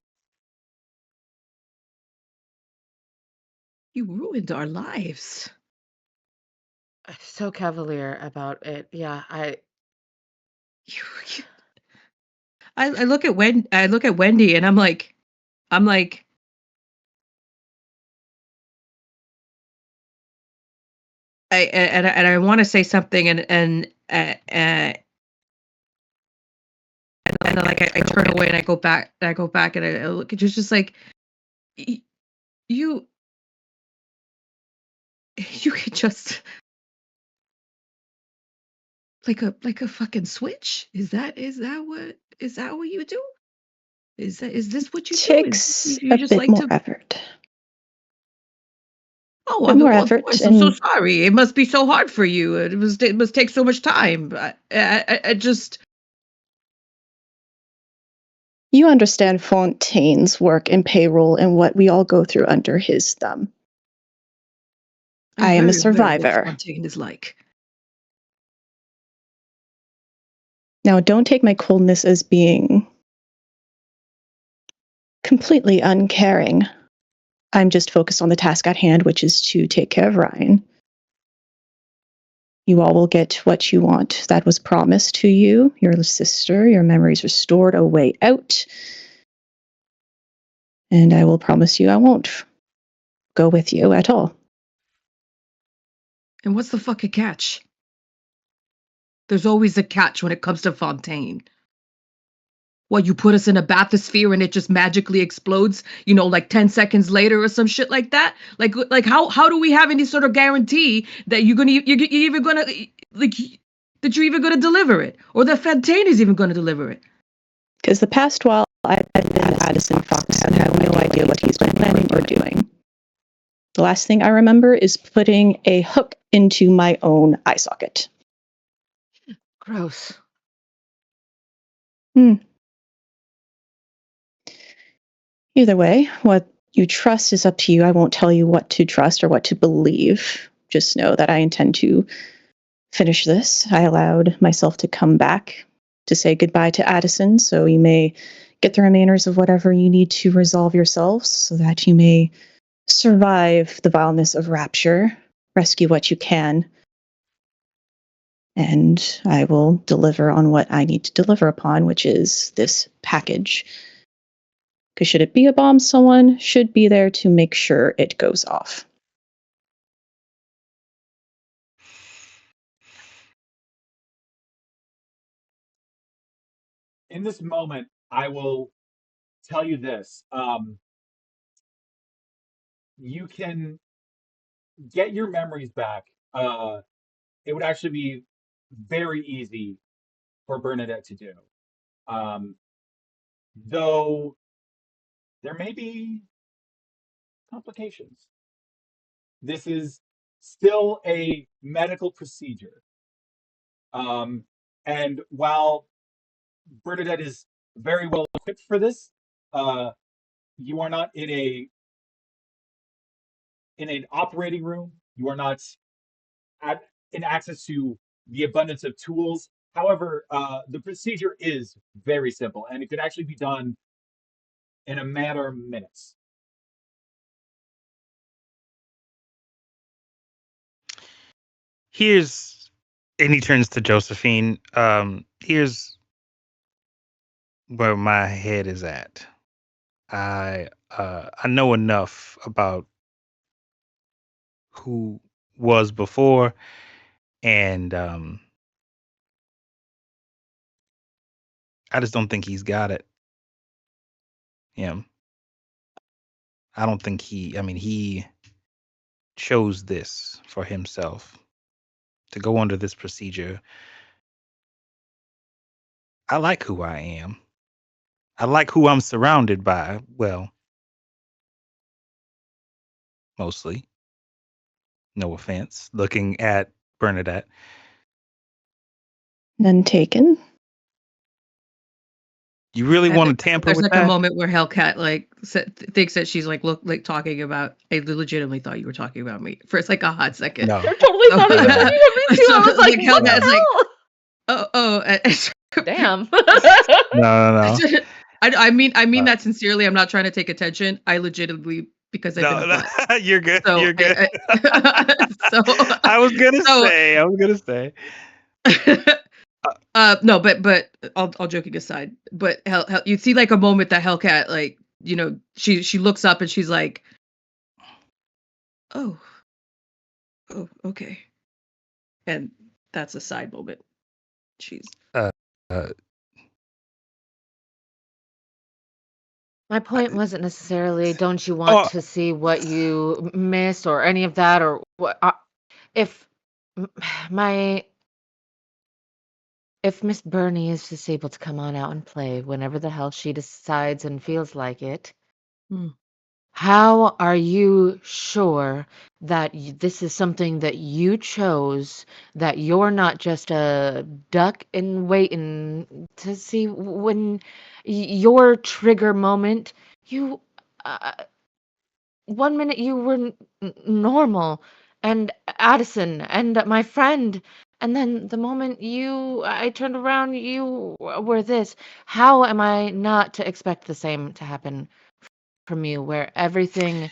You ruined our lives. So cavalier about it. Yeah, I look at Wendy and I'm like, I want to say something and like I turn away and I go back and I look at you, just like you could just like a fucking switch. Is that what you do? Is this what you do? Takes You a just bit like more to? effort. Oh, Bit more effort, I'm so and sorry. It must be so hard for you. It must take so much time. I just. you understand Fontaine's work in payroll and what we all go through under his thumb. I am a very aware what survivor. Fontaine is like. Now, don't take my coldness as being completely uncaring. I'm just focused on the task at hand, which is to take care of Ryan. You all will get what you want. That was promised to you, your sister, your memories restored, a way out. And I will promise you I won't go with you at all. And what's the fucking catch? There's always a catch when it comes to Fontaine. What, you put us in a bathysphere and it just magically explodes, like 10 seconds later or some shit like that? Like how do we have any sort of guarantee that you're even gonna like that you're even gonna deliver it, or that Fontaine is even gonna deliver it? Because the past while I've been Addison Fox and have no idea what he's been planning or doing. The last thing I remember is putting a hook into my own eye socket. gross. Either way, what you trust is up to you. I won't tell you what to trust or what to believe. Just know that I intend to finish this. I allowed myself to come back to say goodbye to Addison, so you may get the remainders of whatever you need to resolve yourselves so that you may survive the vileness of Rapture, rescue what you can, and I will deliver on what I need to deliver upon, which is this package. Because should it be a bomb, someone should be there to make sure it goes off. In this moment, I will tell you this. You can get your memories back. It would actually be very easy for Bernadette to do. Though there may be complications. This is still a medical procedure. And while Bernadette is very well equipped for this, you are not in an operating room. You are not in access to the abundance of tools. However, the procedure is very simple, and it could actually be done in a matter of minutes. And he turns to Josephine. Here's where my head is at. I know enough about who was before, and I just don't think he's got it. Him. I don't think he chose this for himself to go under this procedure. I like who I am. I like who I'm surrounded by. Well, mostly. No offense. Looking at Bernadette. None taken. You really want to tamper There's with like that? a moment where Hellcat thinks that she's like talking about. I legitimately thought you were talking about me for like a hot second. No. I totally thought it was No. you. Me too. I was like, what Hellcat's the like, hell? Damn. No. I mean that sincerely. I'm not trying to take attention. I legitimately because I've been a butt. You're good. So You're good. so I was gonna so- say. No, but all joking aside, but you see like a moment that Hellcat, like, you know, she looks up and she's like, oh, okay, and that's a side moment. She's Uh, My point wasn't necessarily don't you want to see what you miss or any of that or what if my if Miss Burney is just able to come on out and play whenever the hell she decides and feels like it, how are you sure that this is something that you chose, that you're not just a duck and waiting to see when your trigger moment, you, uh, 1 minute you were normal and Addison and my friend, and then the moment I turned around, you were this. How am I not to expect the same to happen from you, where everything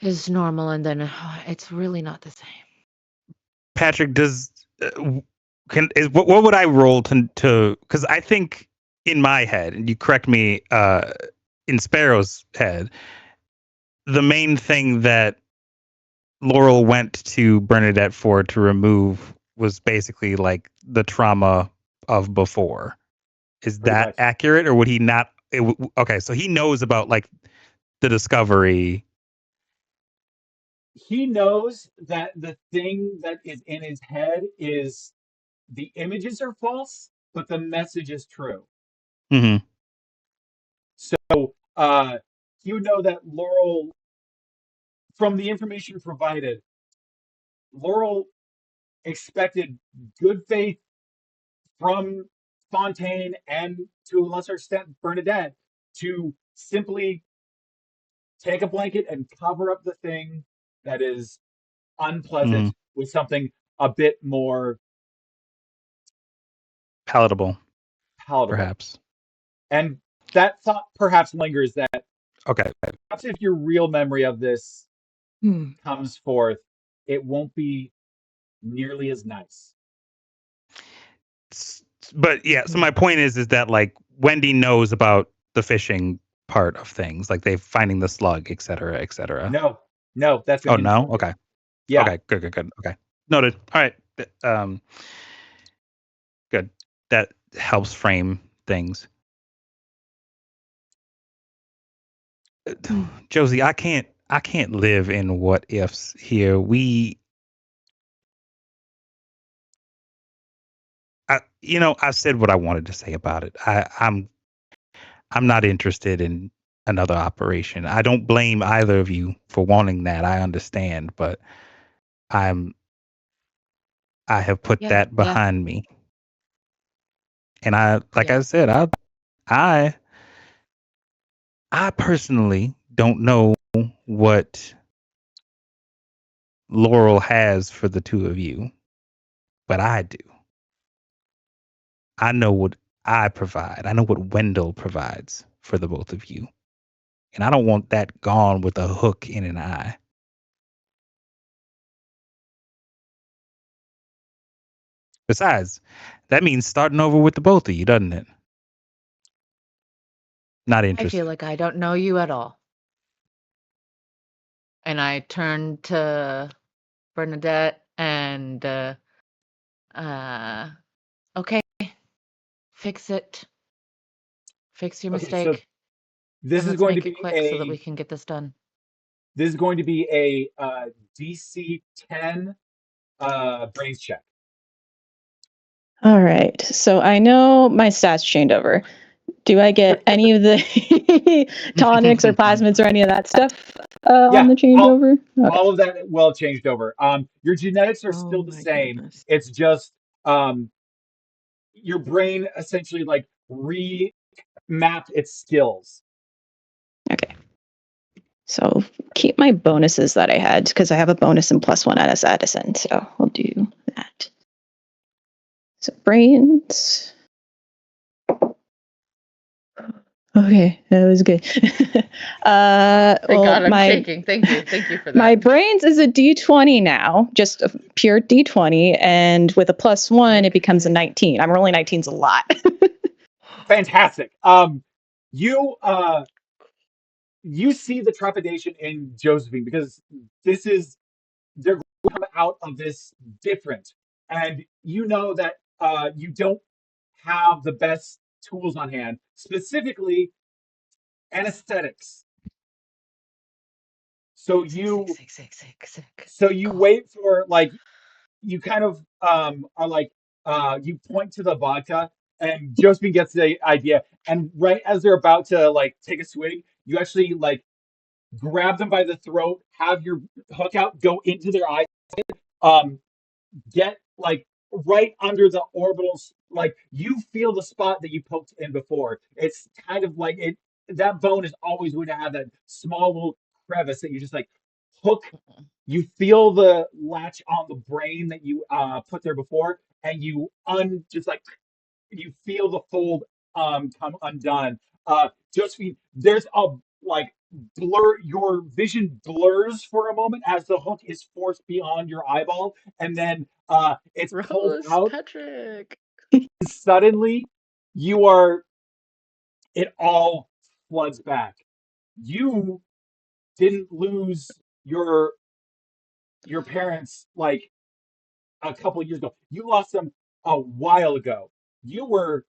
is normal and then it's really not the same? Patrick, what would I roll to? Because I think in my head, and you correct me, in Sparrow's head, the main thing that Laurel went to Bernadette for to remove was basically like the trauma of before. Is Pretty that much. accurate, or would he not? Okay, so he knows about like the discovery. He knows that the thing that is in his head is the images are false, but the message is true. Mm-hmm. So he would know that Laurel, from the information provided, Laurel expected good faith from Fontaine and to a lesser extent Bernadette to simply take a blanket and cover up the thing that is unpleasant with something a bit more Palatable, palatable. perhaps. And that thought perhaps lingers that Okay. perhaps if your real memory of this comes forth, it won't be nearly as nice. But yeah, so my point is that like Wendy knows about the fishing part of things, like they finding the slug, et cetera, et cetera. No, that's Oh no, okay, yeah, okay, good, okay, noted. All right, good. That helps frame things. Josie, I can't live in what ifs here. I said what I wanted to say about it. I'm not interested in another operation. I don't blame either of you for wanting that. I understand, but I have put that behind me. And I said, I personally don't know what Laurel has for the two of you, but I do. I know what I provide. I know what Wendell provides for the both of you. And I don't want that gone with a hook in an eye. Besides, that means starting over with the both of you, doesn't it? Not interested. I feel like I don't know you at all. And I turned to Bernadette and okay, fix it. Fix your mistake. So this and is let's going make to it be quick so that we can get this done. This is going to be a DC 10 brains check. All right. So I know my stats changed over. Do I get any of the tonics or plasmids or any of that stuff on the changeover? Okay. All of that well changed over. Your genetics are still the same. Goodness. It's just your brain essentially like remapped its skills. Okay. So keep my bonuses that I had because I have a bonus and +1 as Addison. So I'll do that. So brains. Okay, that was good. Thank Well, God I'm shaking. Thank you. Thank you for that. my brains is a D20 now, just a pure D20, and with a +1, it becomes a 19. I'm rolling 19s a lot. Fantastic. You you see the trepidation in Josephine because they're going to come out of this different, and you know that you don't have the best tools on hand, specifically anesthetics. So you wait for like you kind of are like you point to the vodka and Josephine gets the idea and right as they're about to like take a swig, you actually like grab them by the throat, have your hook out, go into their eyes, um, get like right under the orbitals, like you feel the spot that you poked in before. It's kind of like it that bone is always going to have that small little crevice that you just like hook. You feel the latch on the brain that you put there before, and you just like you feel the fold come undone. Josephine, there's a like blur, your vision blurs for a moment as the hook is forced beyond your eyeball, and then it's pulled Rose out. Patrick. Suddenly, you are it all floods back. You didn't lose your your parents like a couple of years ago. You lost them a while ago. You were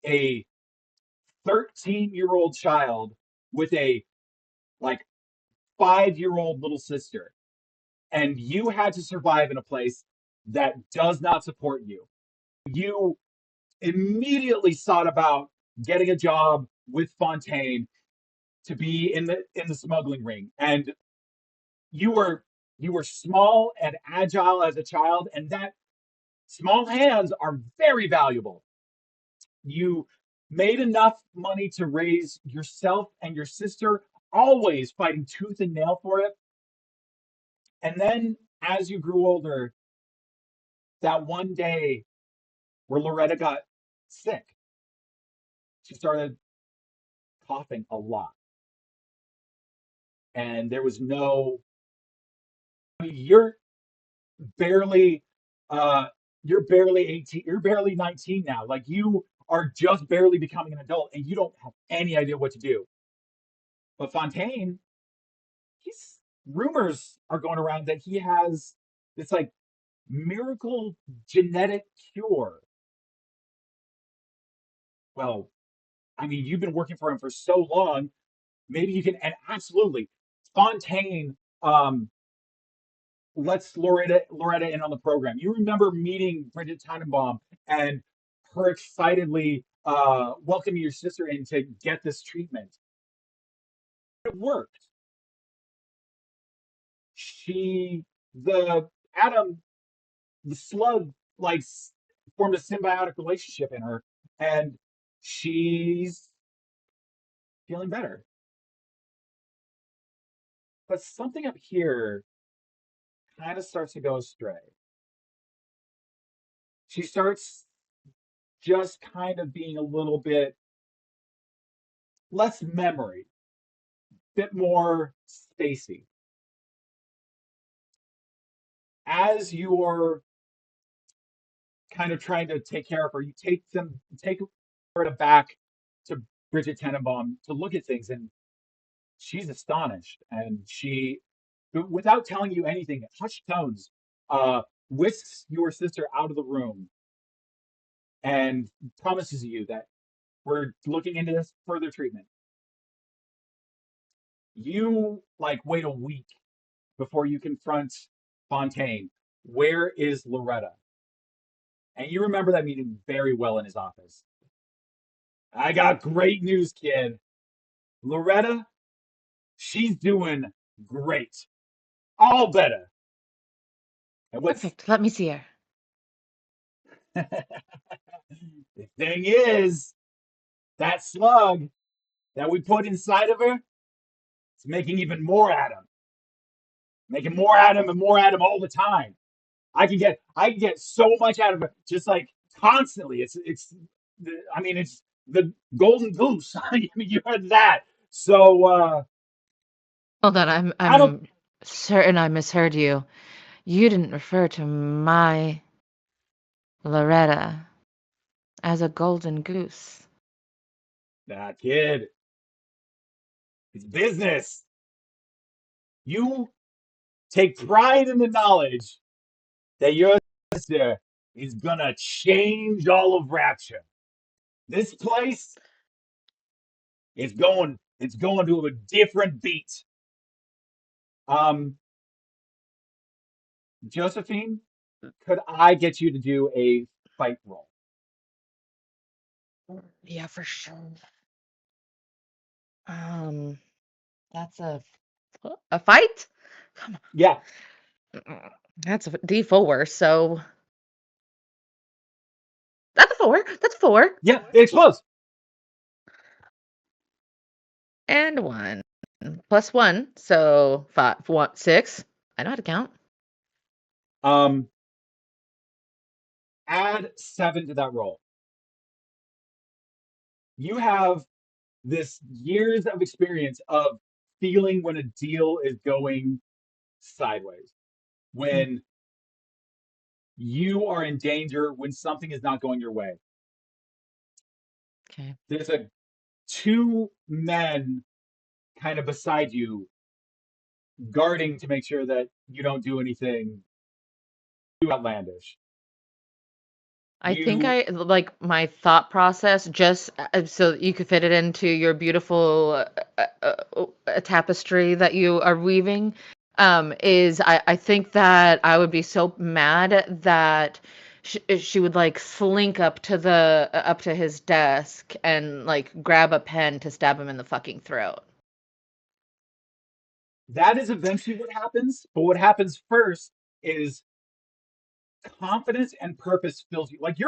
a 13-year-old child with a like 5-year-old little sister, and you had to survive in a place that does not support you. You immediately sought about getting a job with Fontaine to be in the smuggling ring, and you were you were small and agile as a child, and that small hands are very valuable. You made enough money to raise yourself and your sister, always fighting tooth and nail for it. And then as you grew older, that one day where Loretta got sick, she started coughing a lot. And there was no, I mean, barely, uh, you're barely 18, you're barely 19 now. Like you are just barely becoming an adult and you don't have any idea what to do. But Fontaine, he's rumors are going around that he has this like miracle genetic cure. Well, I mean, you've been working for him for so long. Maybe you can, and absolutely, Fontaine lets Loretta in on the program. You remember meeting Bridget Tannenbaum and her excitedly welcoming your sister in to get this treatment. It worked. She, the Adam, the slug, like formed a symbiotic relationship in her, and she's feeling better. But something up here kind of starts to go astray. She starts just kind of being a little bit less memory, bit more spacey. As you're kind of trying to take care of her, you take her back to Bridget Tenenbaum to look at things, and she's astonished, and she, without telling you anything, hushed tones, whisks your sister out of the room and promises you that we're looking into this further treatment. You like wait a week before you confront Fontaine. Where is Loretta? And you remember that meeting very well in his office. I got great news, kid. Loretta, she's doing great. All better. And what's Perfect. Let me see her. the thing is, that slug that we put inside of her, it's making even more Adam. Making more Adam and more Adam all the time. I can get so much out of it, just like constantly. I mean, it's the golden goose. I mean, you heard that. So Hold on, I don't. I'm certain I misheard you. You didn't refer to my Loretta as a golden goose. Nah, kid, it's business. You take pride in the knowledge that your sister is gonna change all of Rapture. This place it's going to a different beat. Um, Josephine, could I get you to do a fight roll? Yeah, for sure. Um, that's a fight? Come Yeah, on. That's a D4, so that's a 4. That's 4. yeah, it explodes. And 1. Plus 1, so 5, 1, 6. I know how to count. Um, add 7 to that roll. You have this years of experience of feeling when a deal is going sideways, Mm, when you are in danger, when something is not going your way. Okay. There's a 2 men kind of beside you guarding to make sure that you don't do anything too outlandish. I think You I like my thought process just so that you could fit it into your beautiful tapestry that you are weaving. Is I think that I would be so mad that she would like slink up to the up to his desk and like grab a pen to stab him in the fucking throat. that is eventually what happens, but what happens first is confidence and purpose fills you. Like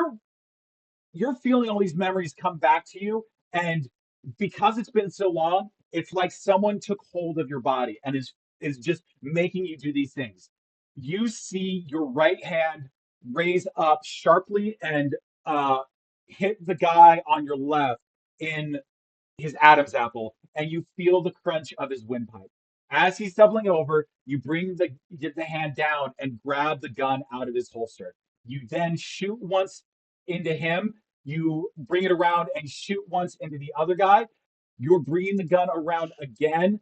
you're feeling all these memories come back to you, and because it's been so long, it's like someone took hold of your body and is just making you do these things. You see your right hand raise up sharply and uh hit the guy on your left in his Adam's apple, and you feel the crunch of his windpipe. As he's doubling over, you bring the get the hand down and grab the gun out of his holster. You then shoot once into him. You bring it around and shoot once into the other guy. You're bringing the gun around again.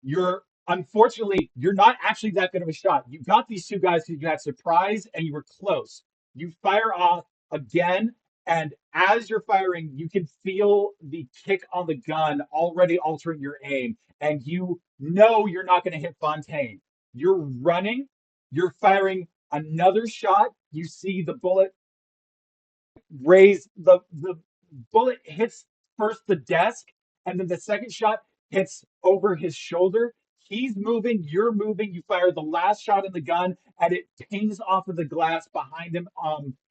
You're unfortunately you're not actually that good of a shot. You got these 2 guys because you had surprise and you were close. You fire off again, and as you're firing, you can feel the kick on the gun already altering your aim, and you know you're not going to hit Fontaine. You're running, you're firing another shot. You see the bullet raise the bullet hits first the desk, and then the second shot hits over his shoulder. He's moving, you're moving. You fire the last shot in the gun, and it pings off of the glass behind him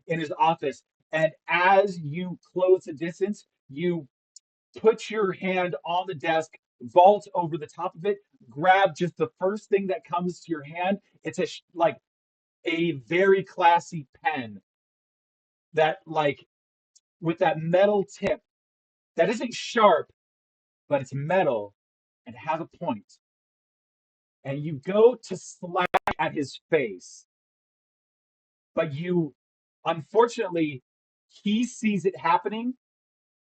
in his office. And as you close the distance, you put your hand on the desk, vault over the top of it, grab just the first thing that comes to your hand. It's like a very classy pen that like with that metal tip that isn't sharp, but it's metal and has a point. And you go to slash at his face, but you, unfortunately, he sees it happening,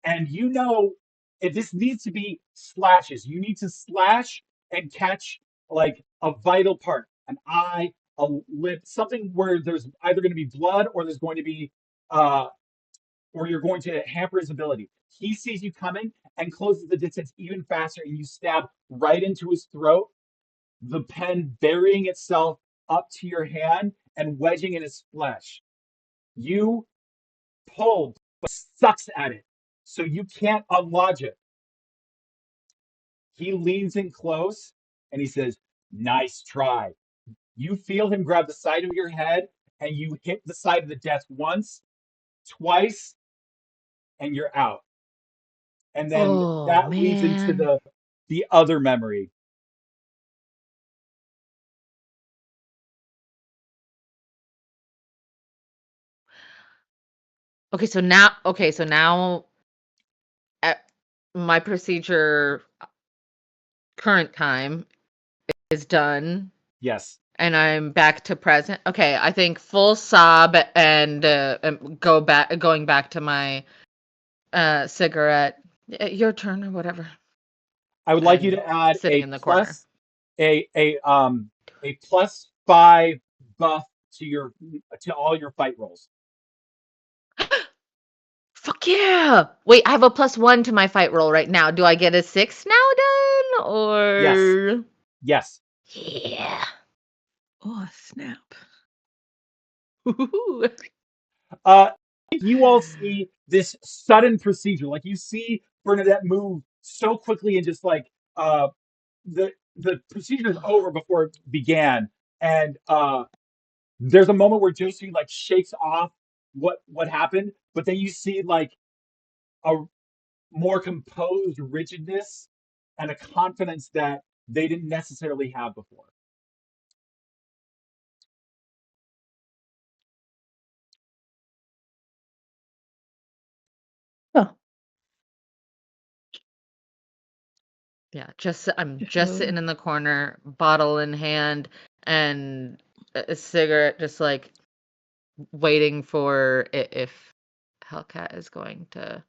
and you know if this needs to be slashes. You need to slash and catch like a vital part, an eye, a lip, something where there's either going to be blood or there's going to be uh, or you're going to hamper his ability. He sees you coming and closes the distance even faster, and you stab right into his throat, the pen burying itself up to your hand and wedging in his flesh. You pull, but sucks at it, so you can't unlodge it. He leans in close and he says, "Nice try." You feel him grab the side of your head, and you hit the side of the desk once, twice, and you're out. And then Oh that leads into man. the other memory. Okay, so now my procedure current time is done. Yes. And I'm back to present. Okay, I think full sob and going back to my cigarette. Your turn or whatever. I would like you And to add sitting in the corner. a +5 buff to all your fight rolls. Fuck yeah! Wait, I have a +1 to my fight roll right now. Do I get a 6 now then? Yes. Or Yes. yeah. Oh, snap. Woohoo. You all see this sudden procedure. Like, you see Bernadette move so quickly, and just like the procedure is over before it began. And there's a moment where Josephine like shakes off what happened, but then you see like a more composed rigidness and a confidence that they didn't necessarily have before. Oh, Yeah, I'm just sitting in the corner, bottle in hand, and a cigarette, just like waiting for if Hellcat is going to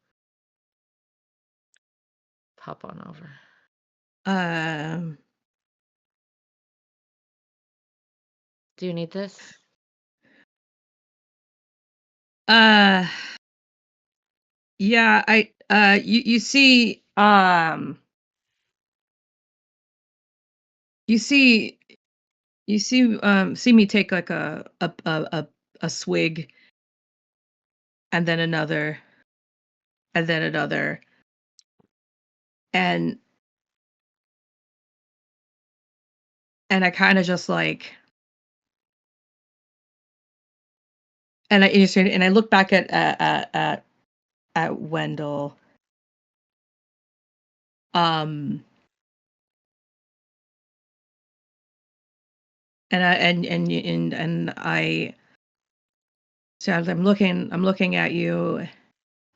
pop on over. Do you need this? Yeah, you see see me take like a swig, and then another, and then another, and I kind of just like, and I look back at Wendell, and I, so I'm looking at you,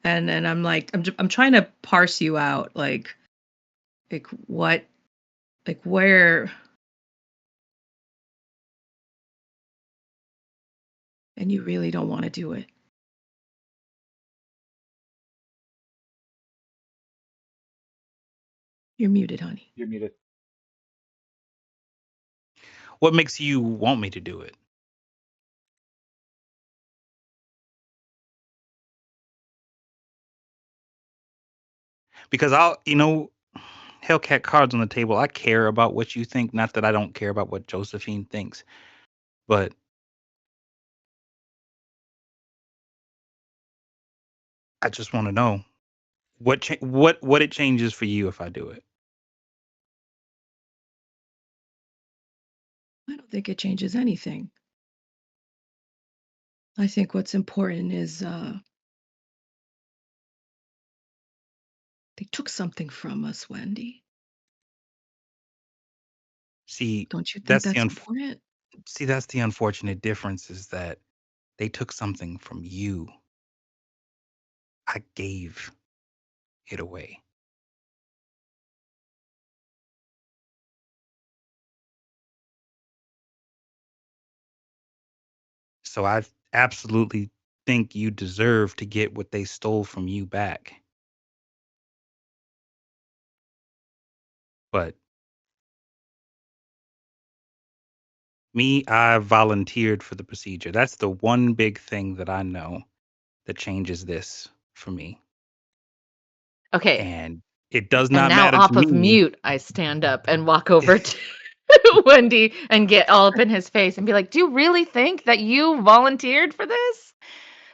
and I'm like, I'm trying to parse you out, like what, like where, and you really don't want to do it. You're muted, honey. You're muted. What makes you want me to do it? Because Hellcat cards on the table. I care about what you think. Not that I don't care about what Josephine thinks, but I just want to know what it changes for you if I do it. I don't think it changes anything. I think what's important is they took something from us, Wendy. See, Don't you think that's that's important? that's the unfortunate difference, is that they took something from you. I gave it away. So I absolutely think you deserve to get what they stole from you back. But me, I volunteered for the procedure. That's the one big thing that I know that changes this for me. Okay. And it does And not now matter off to of me. mute, I stand up and walk over to Wendy and get all up in his face and be like, "Do you really think that you volunteered for this?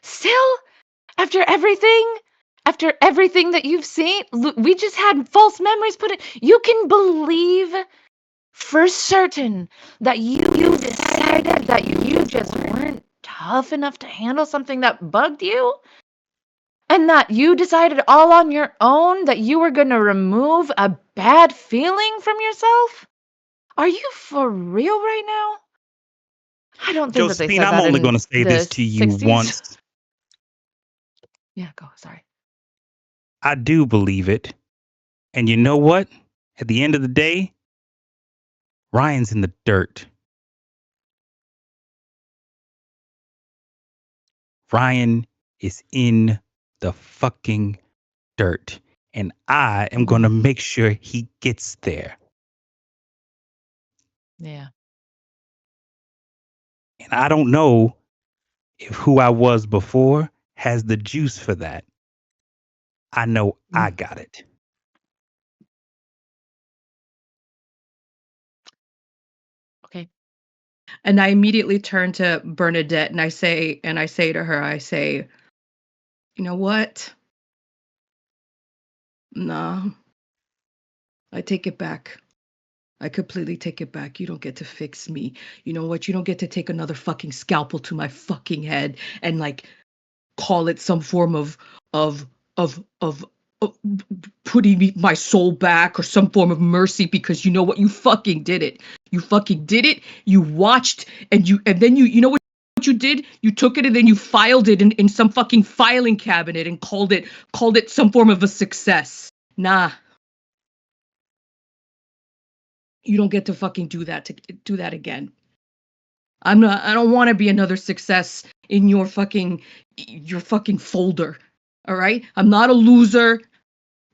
Still, after everything that you've seen, we just had false memories put in. You can believe for certain that you decided that you just weren't tough enough to handle something that bugged you? And that you decided all on your own that you were going to remove a bad feeling from yourself? Are you for real right now? I don't think that they Josephine, said I'm that only in going to say the this to you 60s. once. Yeah, go. Sorry. I do believe it, And you know what? At the end of the day, Ryan's in the dirt. Ryan is in the fucking dirt. And I am going to make sure he gets there. Yeah. And I don't know if who I was before has the juice for that. I know I got it. Okay. And I immediately turn to Bernadette and I say to her, you know what? No, I take it back. I completely take it back. You don't get to fix me. You know what? You don't get to take another fucking scalpel to my fucking head and like call it some form of of putting my soul back or some form of mercy, because you know what? You fucking did it. You fucking did it. You watched and then you know what you did? You took it and then you filed it in some fucking filing cabinet and called it some form of a success. Nah. You don't get to fucking do that again. I don't want to be another success in your fucking folder. All right? I'm not a loser.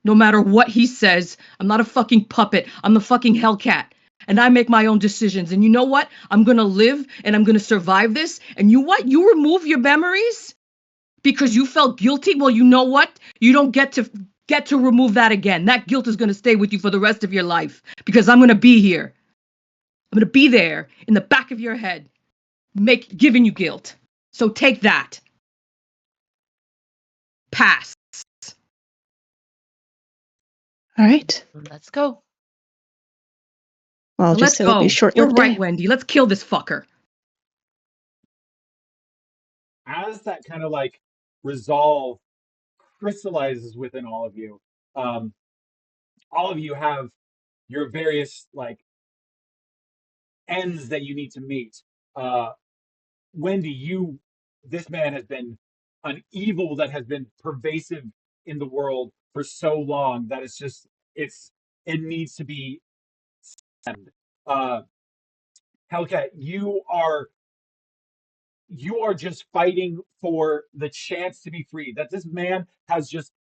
No matter what he says, I'm not a fucking puppet. I'm the fucking Hellcat. And I make my own decisions. And you know what? I'm going to live and I'm going to survive this. And you what? You remove your memories because you felt guilty? Well, you know what? You don't get to remove that again. That guilt is going to stay with you for the rest of your life because I'm going to be here. I'm going to be there in the back of your head, giving you guilt. So take that. Pass. All right. Let's go. Well, I'll just Let's say it'll go. be a You're short-lived right, day. Wendy. Let's kill this fucker. As that kind of like resolve crystallizes within all of you, all of you have your various like ends that you need to meet. Wendy, this man has been an evil that has been pervasive in the world for so long that it needs to be stemmed. Uh, Hellcat, you are just fighting for the chance to be free. That this man has just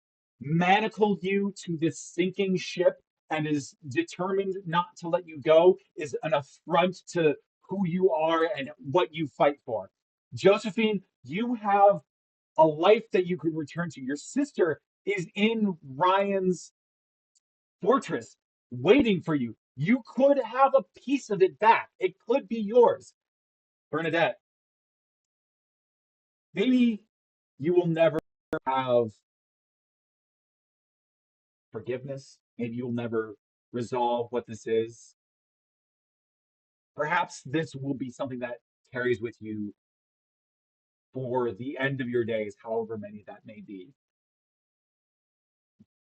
manacled you to this sinking ship and is determined not to let you go is an affront to who you are and what you fight for. Josephine, you have a life that you could return to. Your sister is in Ryan's fortress waiting for you. You could have a piece of it back. It could be yours. Bernadette, maybe you will never have forgiveness. Maybe you'll never resolve what this is. Perhaps this will be something that carries with you for the end of your days, however many that may be.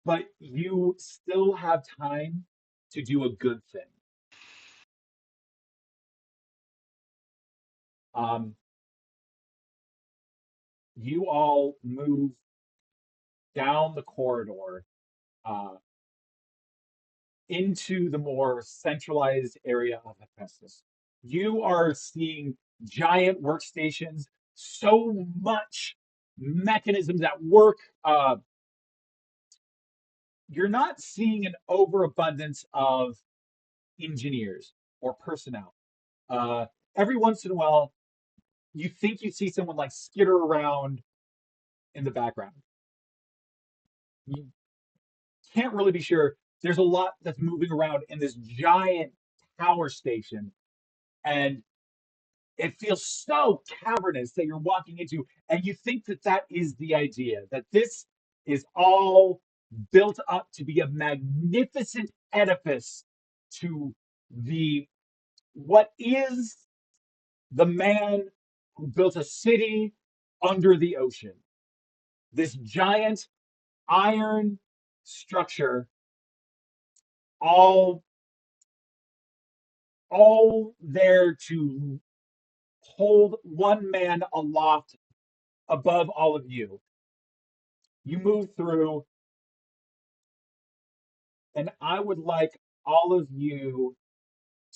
But you still have time to do a good thing. Um, you all move down the corridor uh, into the more centralized area of Hephaestus. You are seeing giant workstations, so much mechanisms at work. You're not seeing an overabundance of engineers or personnel. Every once in a while, you think you see someone like skitter around in the background. You can't really be sure. There's a lot that's moving around in this giant power station, and it feels so cavernous that you're walking into, and you think that that is the idea, that this is all built up to be a magnificent edifice to the what is the man who built a city under the ocean. This giant iron structure, all all there to hold one man aloft above all of you. You move through. And I would like all of you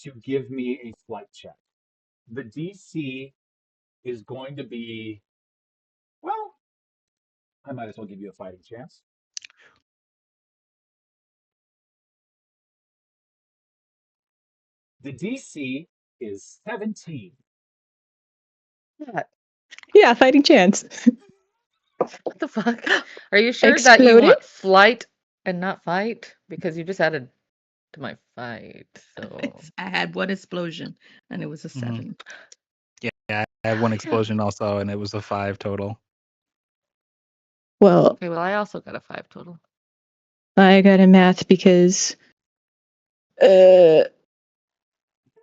to give me a flight check. The DC is going to be, well, I might as well give you a fighting chance. The DC is 17. Yeah, fighting chance. What the fuck? Are you sure that you Exploded? want flight and not fight? Because you just added to my fight. So I had one explosion, and it was a 7. Yeah, I had one explosion also, and it was a 5 total. Well, okay, well I also got a 5 total. I got a math because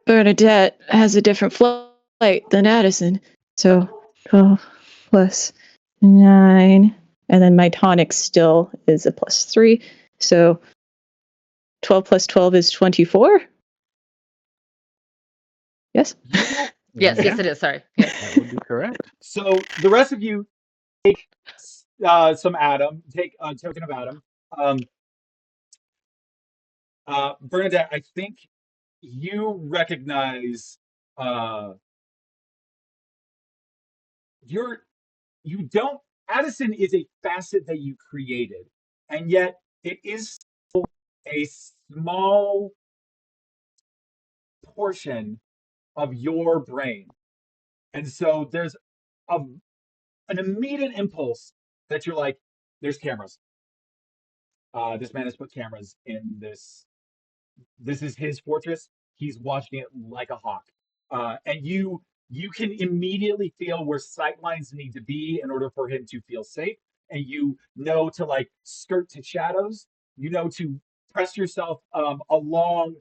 Bernadette has a different flight than Addison. So 12 plus 9. And then my tonic still is a +3. So 12 plus 12 is 24? Yes? Yes, Yeah. yes it is. Sorry. Yes. That would be correct. So the rest of you take some Adam, take a token of Adam. Bernadette, I think you recognize you don't Addison is a facet that you created, and yet it is still a small portion of your brain. And so there's a, an immediate impulse that you're like, there's cameras. This man has put cameras in this. This is his fortress. He's watching it like a hawk. And you can immediately feel where sight lines need to be in order for him to feel safe. And you know to like skirt to shadows. You know to press yourself along.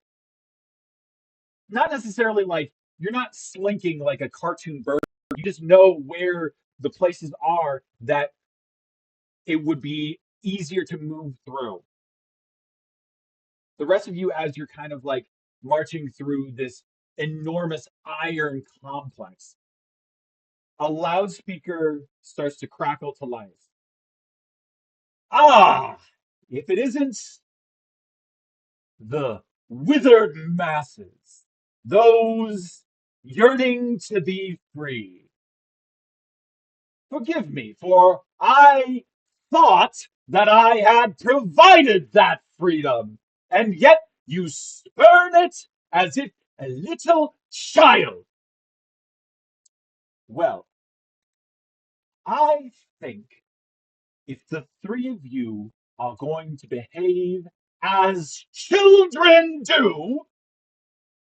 Not necessarily like you're not slinking like a cartoon bird. You just know where the places are that it would be easier to move through. The rest of you, as you're kind of like marching through this enormous iron complex, a loudspeaker starts to crackle to life. Ah, if it isn't the withered masses, those yearning to be free. Forgive me, for I thought that I had provided that freedom, and yet you spurn it as if a little child. Well, I think if the three of you are going to behave as children do,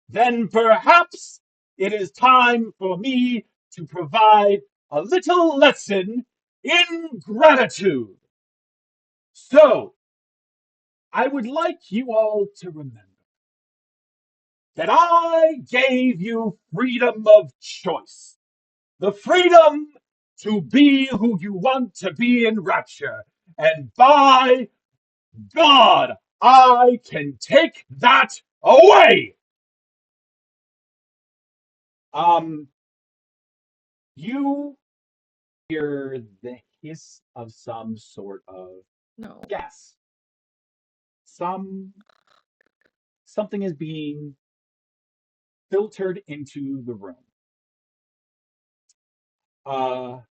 then perhaps it is time for me to provide a little lesson in gratitude. So, I would like you all to remember that I gave you freedom of choice, the freedom to be who you want to be in Rapture. And by God, I can take that away. You hear the hiss of some sort of No. gas. Something is being filtered into the room. I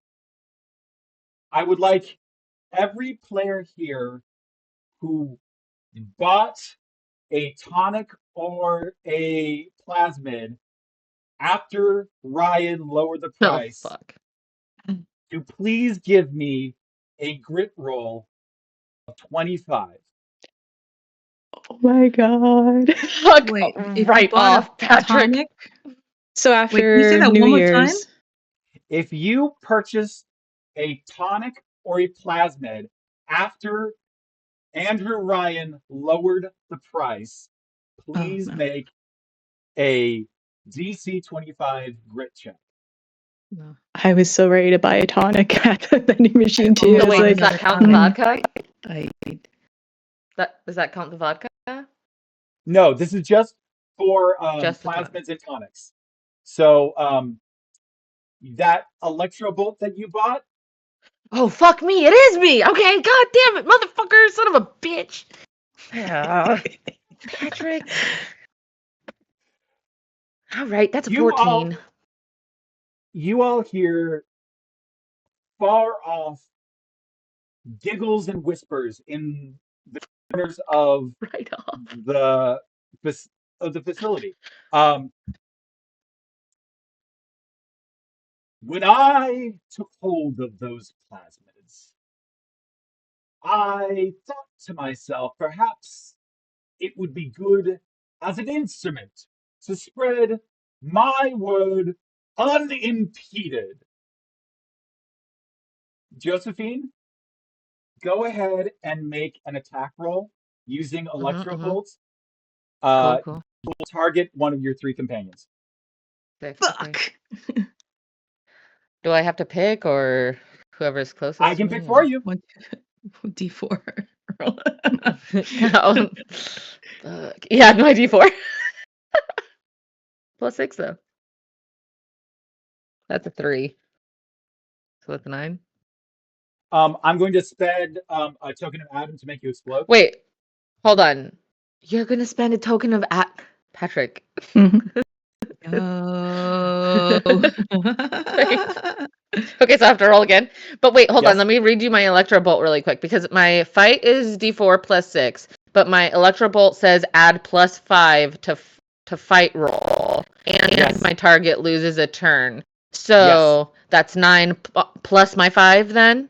would like every player here who bought a tonic or a plasmid after Ryan lowered the Oh price fuck. to please give me a grit roll of 25. Oh my god. Fuck Wait, if right you bought off, a Patrick. tonic, So wait, can you say after that New one more time? Year's, If you purchase a tonic or a plasmid after Andrew Ryan lowered the price, please no. make a DC 25 grit check. No. I was so ready to buy a tonic at the vending machine too. almost So It's wait, bought like, does that another count the tonic. vodka? I Does that count the vodka? No, this is just for Just the tonic. plasmids and tonics. So that electro bolt that you bought, Oh fuck me, it is me! Okay, god damn it, motherfucker, son of a bitch! Yeah. Patrick. All right, that's a You all 14. you all hear far off giggles and whispers in the corners of Right off. the of the facility. Um, when I took hold of those plasmids, I thought to myself, perhaps it would be good as an instrument to spread my word unimpeded. Josephine, go ahead and make an attack roll using electro Mm-hmm. bolts. Cool, Uh, cool. will target one of your three companions. Sick. Okay. Fuck. Do I have to pick or whoever's closest I to can pick me? for you. One, D4. Roll. Oh, fuck. Yeah, no D4. +6 though. That's a 3. So that's a 9. I'm going to spend a token of Adam to make you explode. Wait, hold on. You're gonna spend a token of Patrick. Oh. Wait. Okay, so I have to roll again. But wait, hold on. Yes. Let me read you my Electro Bolt really quick because my fight is D4 +6, but my Electro Bolt says add +5 to fight roll, and Yes. my target loses a turn. Yes. So that's 9 plus my 5 then,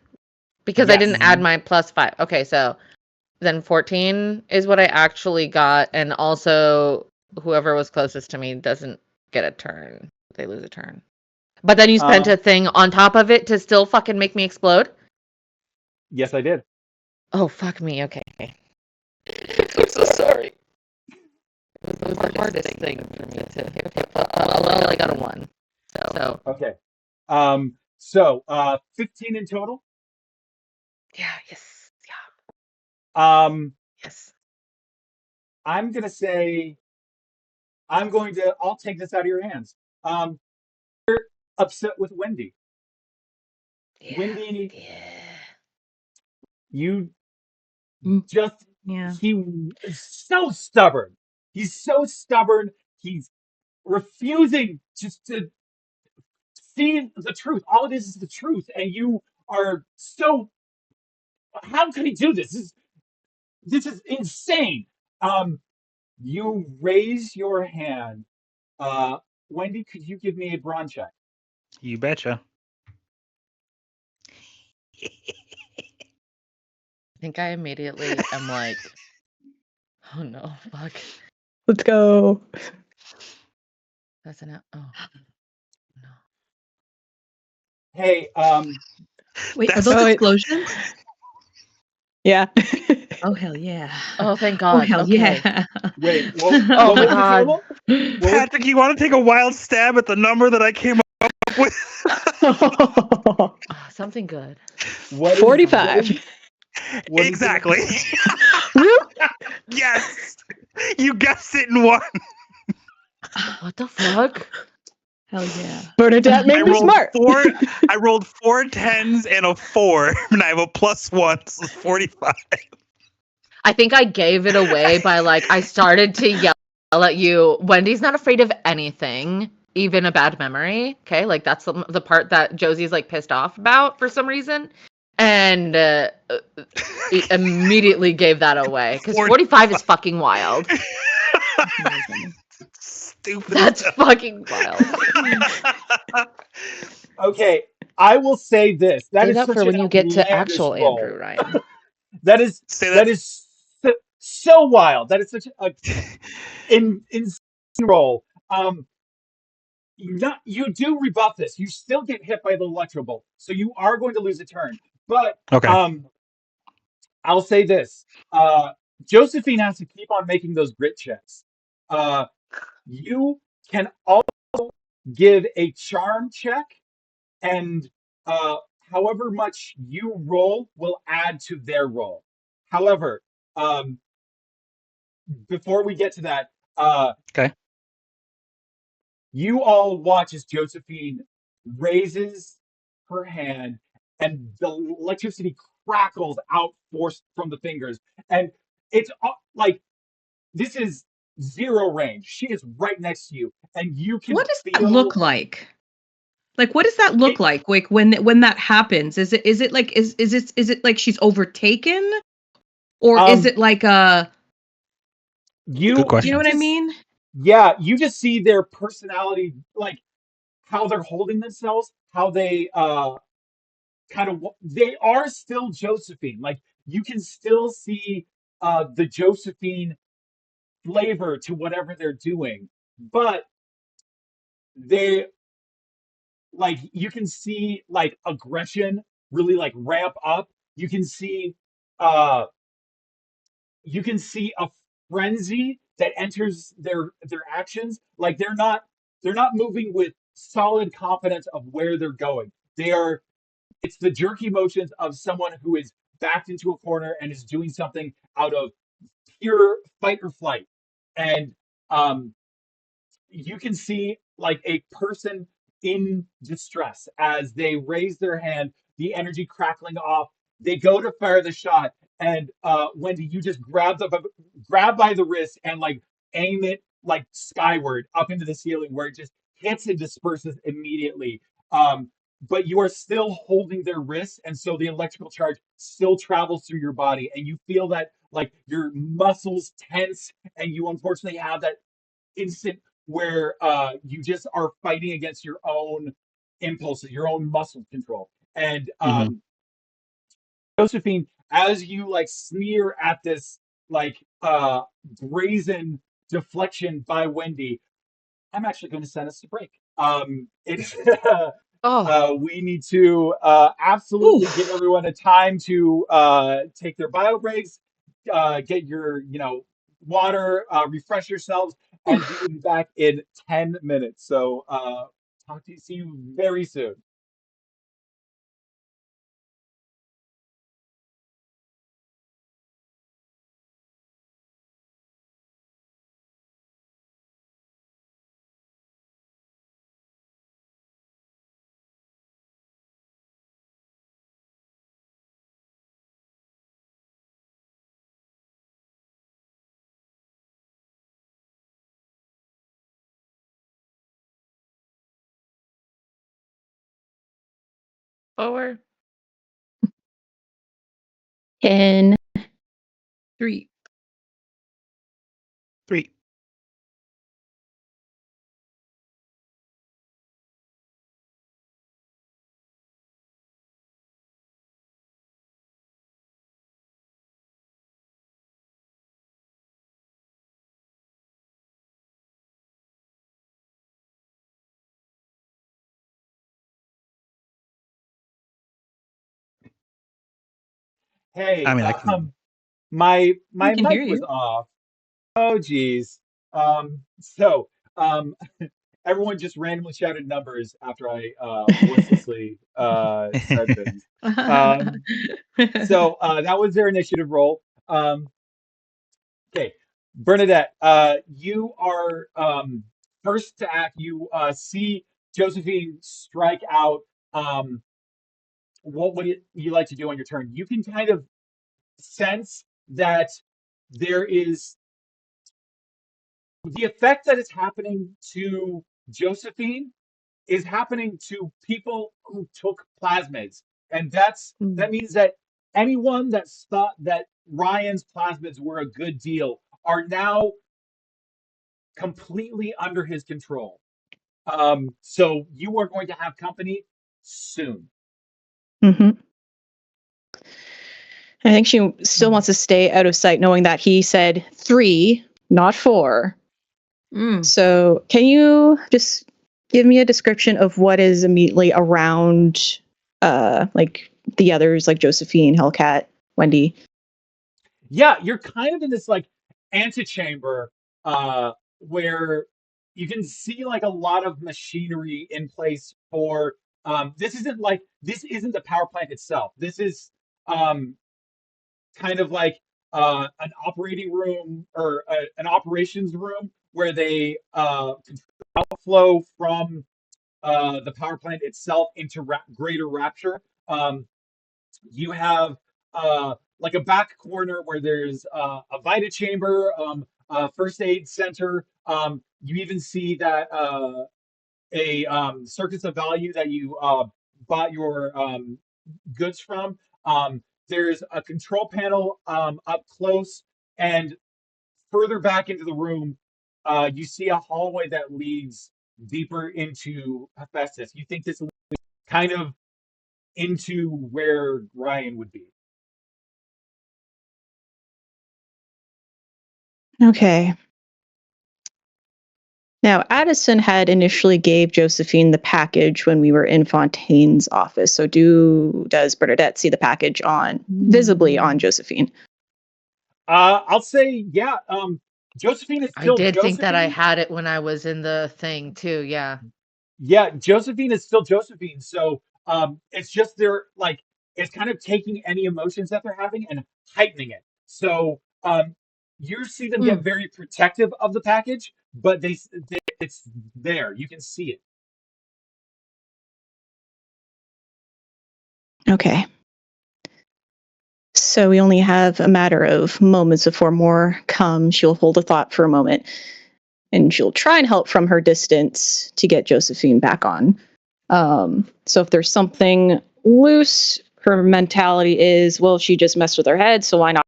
because I Yes. didn't add my +5. Okay, so then 14 is what I actually got, and also whoever was closest to me doesn't get a turn. They lose a turn. But then you spent a thing on top of it to still fucking make me explode? Yes, I did. Oh, fuck me. Okay. I'm so sorry. It was the hardest thing for me to hit. Well, I got a 1. So. Okay. 15 in total. Yeah, yes. Yeah. Um, Yes. I'm gonna say I'll take this out of your hands. You're upset with Wendy. Yeah. Wendy, Yeah. you Mm. just Yeah. he is so stubborn. He's so stubborn. He's refusing just to see the truth. All it is the truth, and you are so. How could he do this? This is insane. Um, you raise your hand. Wendy, could you give me a brawn check? You betcha. I think I immediately am like, oh no, fuck. Let's go. That's an oh no. Hey, Wait, are That's- those Oh, explosions? Yeah. Oh, hell yeah. Oh, thank Oh, God. hell Okay. yeah. wait. Oh What my was the God. total? What was, Patrick, you want to take a wild stab at the number that I came up with? Oh, something good. what is 45. what is the Exactly. Yes. You guessed it in one. What the fuck? Hell yeah. Bernadette made me smart. I rolled 4 10s and a 4, and I have a +1, so it's 45. I think I gave it away by like I started to yell at you. Wendy's not afraid of anything, even a bad memory. Okay, like that's the part that Josie's like pissed off about for some reason, and immediately gave that away because 45 is fucking wild. Stupid. That's stuff. fucking wild. Okay, I will say this. That Save is that such for an when you get to outlandish actual roll. Andrew Ryan. That is Say that that. is so wild. That is such a insane roll. You do rebuff this. You still get hit by the electro bolt, so you are going to lose a turn. But Okay. I'll say this: Josephine has to keep on making those grit checks. You can also give a charm check, and however much you roll will add to their roll. However, um, before we get to that, Okay. you all watch as Josephine raises her hand and the electricity crackles out forced from the fingers. And it's like this is zero range. She is right next to you, and you can What does feel that look like? Like, what does that look it. like? Like when that happens, is it like is it like she's overtaken, or is Um, it like a Good you know question. what I just mean? yeah, you just see their personality, like how they're holding themselves, how they kind of they are still Josephine. Like you can still see the Josephine flavor to whatever they're doing, but they like you can see like aggression really like ramp up. You can see uh you can see a frenzy that enters their actions. Like they're not moving with solid confidence of where they're going. They are it's the jerky motions of someone who is backed into a corner and is doing something out of pure fight or flight. And um you can see like a person in distress as they raise their hand, the energy crackling off. They go to fire the shot, and Wendy, you just grab by the wrist and like aim it like skyward up into the ceiling, where it just hits and disperses immediately. But you are still holding their wrists, and so the electrical charge still travels through your body, and you feel that like your muscles tense, and you unfortunately have that instant where you just are fighting against your own impulses, your own muscle control. And Hmm. Josephine, as you like sneer at this like brazen deflection by Wendy, I'm actually going to send us to break. It's Oh, we need to absolutely give Oof. everyone a time to take their bio breaks, get your water, refresh yourselves, and we will Oof. be back in 10 minutes. So see you very soon. forward. 10. 3. 3. I Hey, mean, I can. my We can hear mic was you. off. Oh geez. So um everyone just randomly shouted numbers after I voicelessly said things. Um so that was their initiative roll. Okay, Bernadette, you are first to act. You see Josephine strike out. Um, what would you like to do on your turn? You can kind of sense that there is the effect that is happening to Josephine is happening to people who took plasmids. And that Mm. means that anyone that thought that Ryan's plasmids were a good deal are now completely under his control. So you are going to have company soon. Hmm. I think she still wants to stay out of sight, knowing that he said 3, not 4. Mm. So, can you just give me a description of what is immediately around, like the others, like Josephine, Hellcat, Wendy? Yeah, you're kind of in this like antechamber where you can see like a lot of machinery in place for this isn't the power plant itself. This is um kind of like an operating room or an operations room where they outflow from the power plant itself into greater Rapture. You have like a back corner where there's a Vita chamber, a first aid center. You even see that a circus of value that you bought your goods from. There's a control panel up close, and further back into the room, you see a hallway that leads deeper into Hephaestus. You think this leads kind of into where Ryan would be. Okay. Now, Addison had initially gave Josephine the package when we were in Fontaine's office. So does Bernadette see the package visibly on Josephine? I'll say, yeah. Josephine is I still did think that I Josephine. had it when I was in the thing too. Yeah. Yeah, Josephine is still Josephine. So it's just it's kind of taking any emotions that they're having and heightening it. So you see them get very protective of the package, but it's there. You can see it. Okay. So we only have a matter of moments before more come. She'll hold a thought for a moment, and she'll try and help from her distance to get Josephine back on. So if there's something loose, her mentality is, well, she just messed with her head, so why not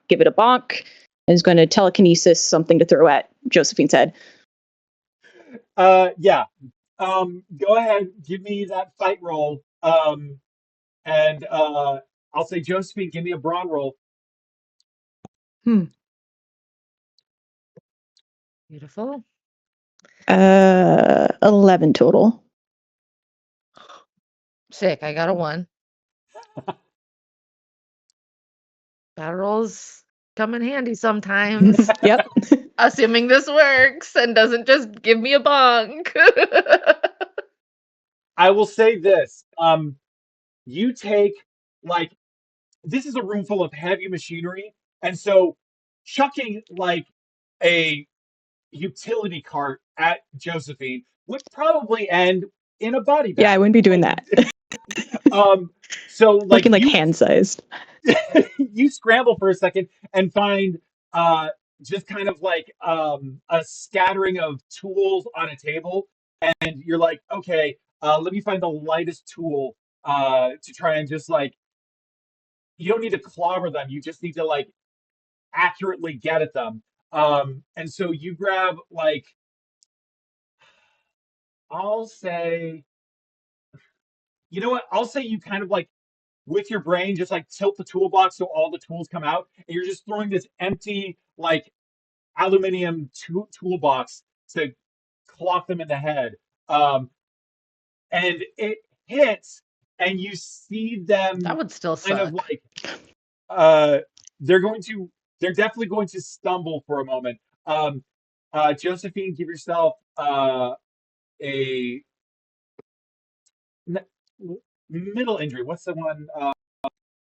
give it a bonk? And is going to telekinesis something to throw at Josephine's head. Yeah. Go ahead, give me that fight roll. And I'll say, Josephine, give me a brawn roll. Beautiful. 11 total. Sick. I got a 1. Battle rolls come in handy sometimes. Yep. Assuming this works and doesn't just give me a bonk. I will say this. You take, like, this is a room full of heavy machinery, and so chucking like a utility cart at Josephine would probably end in a body bag. Yeah, I wouldn't be doing that. So like Looking like hand-sized. you scramble for a second and find just kind of like a scattering of tools on a table, and you're like, okay, let me find the lightest tool to try and just like, you don't need to clobber them, you just need to like accurately get at them. And so you grab like, I'll say, you know what? I'll say you kind of like with your brain just like tilt the toolbox so all the tools come out, and you're just throwing this empty like aluminum toolbox to clock them in the head. And it hits, and you see them That would still kind of suck. like they're definitely going to stumble for a moment. Josephine, give yourself a middle injury. What's the one?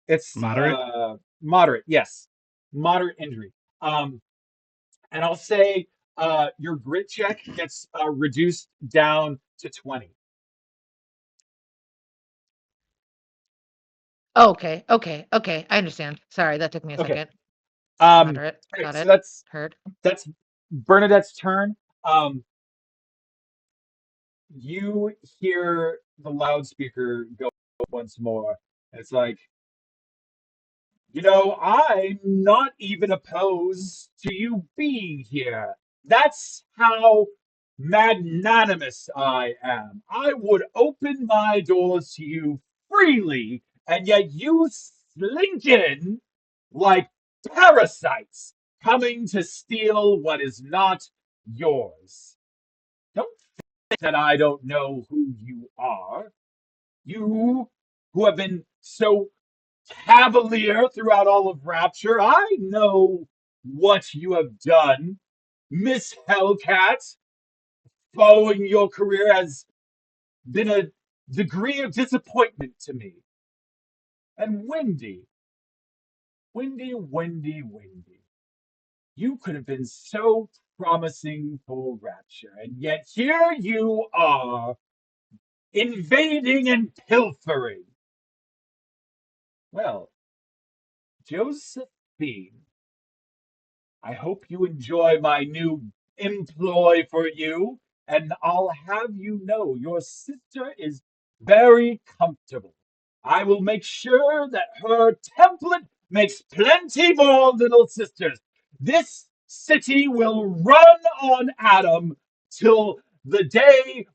It's Moderate? Moderate. Yes, moderate injury. And I'll say your grit check gets reduced down to 20. Okay. I understand. Sorry, that took me a Okay. second. Um, Moderate. okay, Got so it. Heard. that's Bernadette's turn. You hear the loudspeaker go once more. It's like, I'm not even opposed to you being here. That's how magnanimous I am. I would open my doors to you freely, and yet you slink in like parasites coming to steal what is not yours. Don't think that I don't know who you are. You who have been so cavalier throughout all of Rapture. I know what you have done. Miss Hellcat, following your career has been a degree of disappointment to me. And Wendy, you could have been so promising for Rapture, and yet here you are, invading and pilfering. Well, Josephine, I hope you enjoy my new employ for you, and I'll have you know your sister is very comfortable. I will make sure that her template makes plenty more little sisters. This city will run on Adam till the day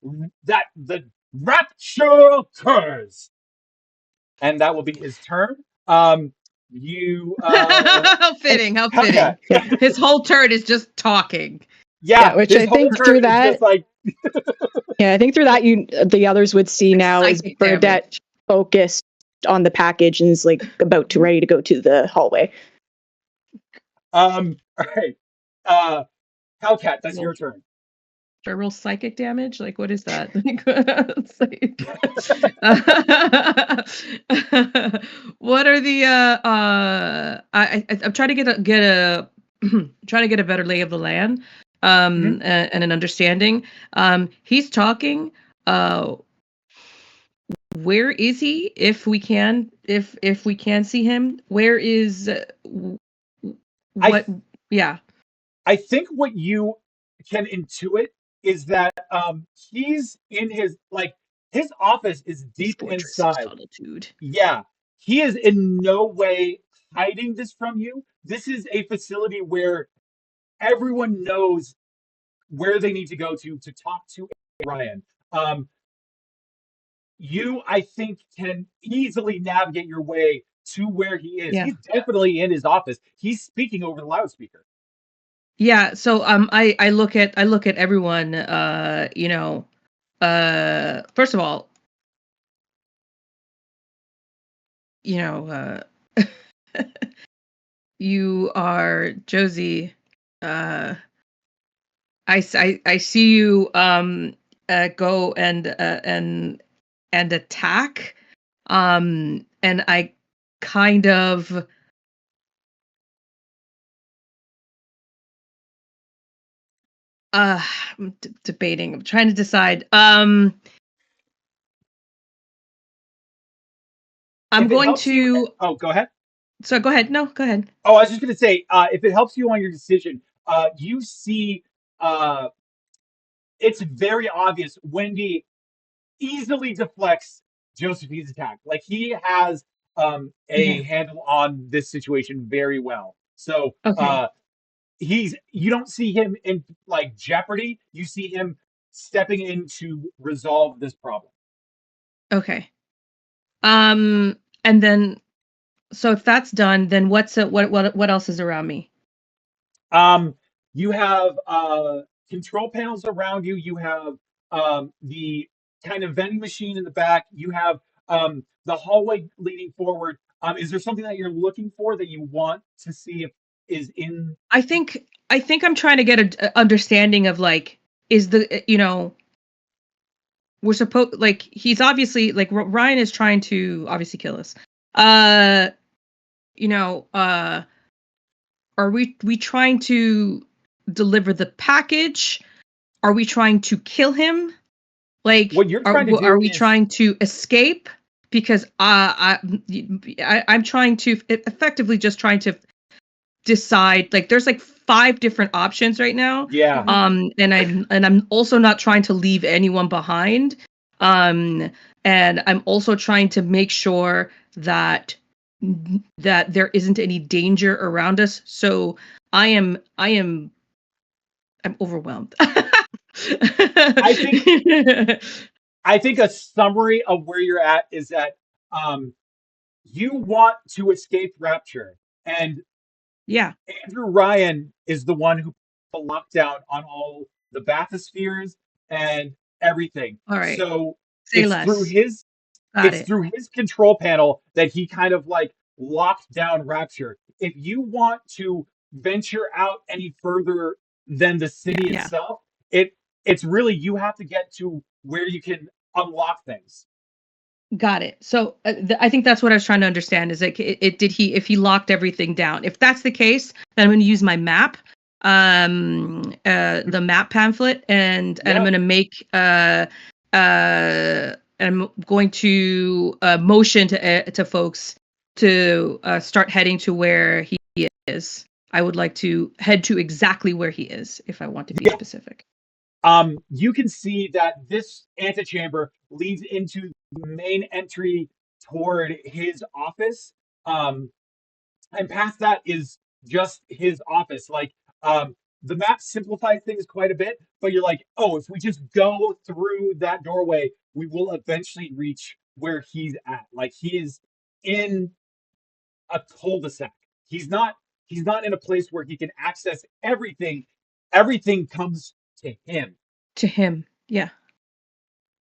that the rapture occurs. And that will be his turn. You How fitting, how fitting. Hellcat. His whole turn is just talking. Yeah, which his I whole think through turn is just that, like I think through that the others would see now is Psychic Burdette damage. focused on the package and is like about to ready to go to the hallway. all right. Hellcat, that's Roll, your turn. should I roll psychic damage? Like, what is that? It's like, what are the I'm trying to get a trying to get a better lay of the land, and an understanding. He's talking. Where is he? If we can see him, where is what? I Yeah. I think what you can intuit is that he's in his office is His deep fortress of inside. solitude. Yeah, he is in no way hiding this from you. This is a facility where everyone knows where they need to go to talk to Ryan. Um, you, I think, can easily navigate your way to where he is. Yeah. He's definitely in his office. He's speaking over the loudspeaker. Yeah, so I look at everyone, first of all, you know, you are Josie. I see you go and attack, and I kind of I'm debating. I'm trying to decide. I'm If it going helps you, to. oh, go ahead. So go ahead. No, go ahead. Oh, I was just going to say, if it helps you on your decision, you see, uh, it's very obvious. Wendy easily deflects Josephine's attack. Like he has a Okay. handle on this situation very well. So Okay. you don't see him in like jeopardy. You see him stepping in to resolve this problem. Okay. And then, so if that's done, then what else is around me? Um, you have control panels around you. You have the kind of vending machine in the back. You have the hallway leading forward. Is there something that you're looking for that you want to see if is in? I think I'm trying to get a understanding of like, is the we're supposed, like, he's obviously like Ryan is trying to obviously kill us. Uh, you know, are we trying to deliver the package? Are we trying to kill him? Like, What you're trying to are do we is trying to escape? Because I'm trying to effectively just trying to decide. Like, there's like 5 different options right now. yeah. And I'm also not trying to leave anyone behind. Um, and I'm also trying to make sure that there isn't any danger around us. So I'm overwhelmed. I think I think a summary of where you're at is that um, you want to escape Rapture, and Yeah. Andrew Ryan is the one who put the lockdown on all the bathyspheres and everything. All right. So Say it's through less. his Got it's it. through his control panel that he kind of like locked down Rapture. If you want to venture out any further than the city Yeah. itself, it's really you have to get to where you can unlock things. Got it. So I think that's what I was trying to understand is like if he locked everything down. If that's the case, then I'm going to use my map, the map pamphlet, and I'm Yeah. going to make I'm going to motion to folks to start heading to where he is. I would like to head to exactly where he is, if I want to be specific. You can see that this antechamber leads into the main entry toward his office. And past that is just his office. Like, the map simplifies things quite a bit, but you're like, oh, if we just go through that doorway, we will eventually reach where he's at. Like, he is in a cul-de-sac. He's not in a place where he can access everything. Everything comes to him. To him, yeah.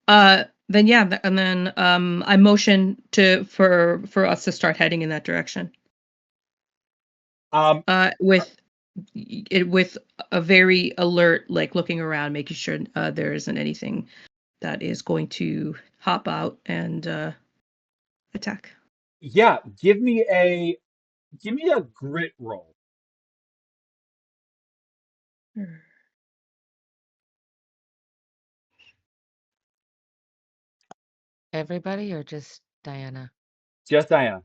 Then yeah, and then I motion for us to start heading in that direction. With a very alert, like looking around, making sure there isn't anything that is going to hop out and attack. Yeah, give me a grit roll. Everybody or just Diana? Just Diana.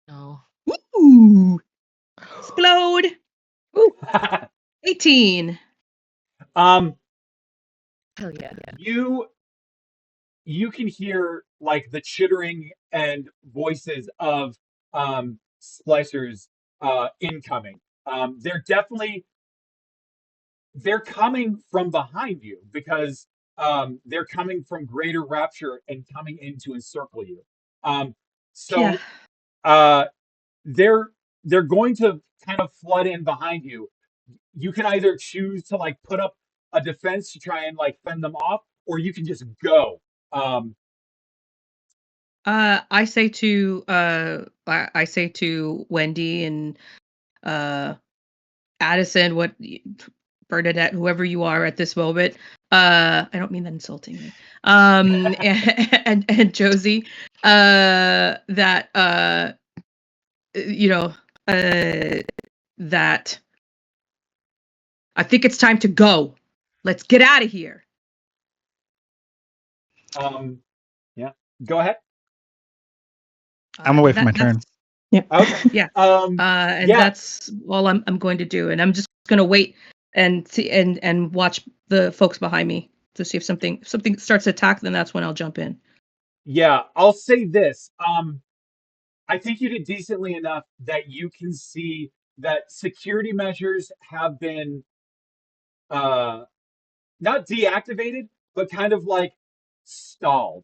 No. Ooh, explode! Ooh, 18. Hell yeah. You can hear like the chittering and voices of splicers incoming. They're coming from behind you because they're coming from greater Rapture and coming in to encircle you. So they're going to kind of flood in behind you. You can either choose to like put up a defense to try and like fend them off, or you can just go. I say to Wendy and Addison, Bernadette, whoever you are at this moment. I don't mean that insultingly. And Josie, that that I think it's time to go. Let's get out of here. Yeah. Go ahead. I'm away from my turn. Yeah. Okay. Yeah. And that's all I'm going to do, and I'm just going to wait and see and watch the folks behind me to see if something starts to attack. Then that's when I'll jump in. Yeah, I'll say this. I think you did decently enough that you can see that security measures have been not deactivated, but kind of like stalled.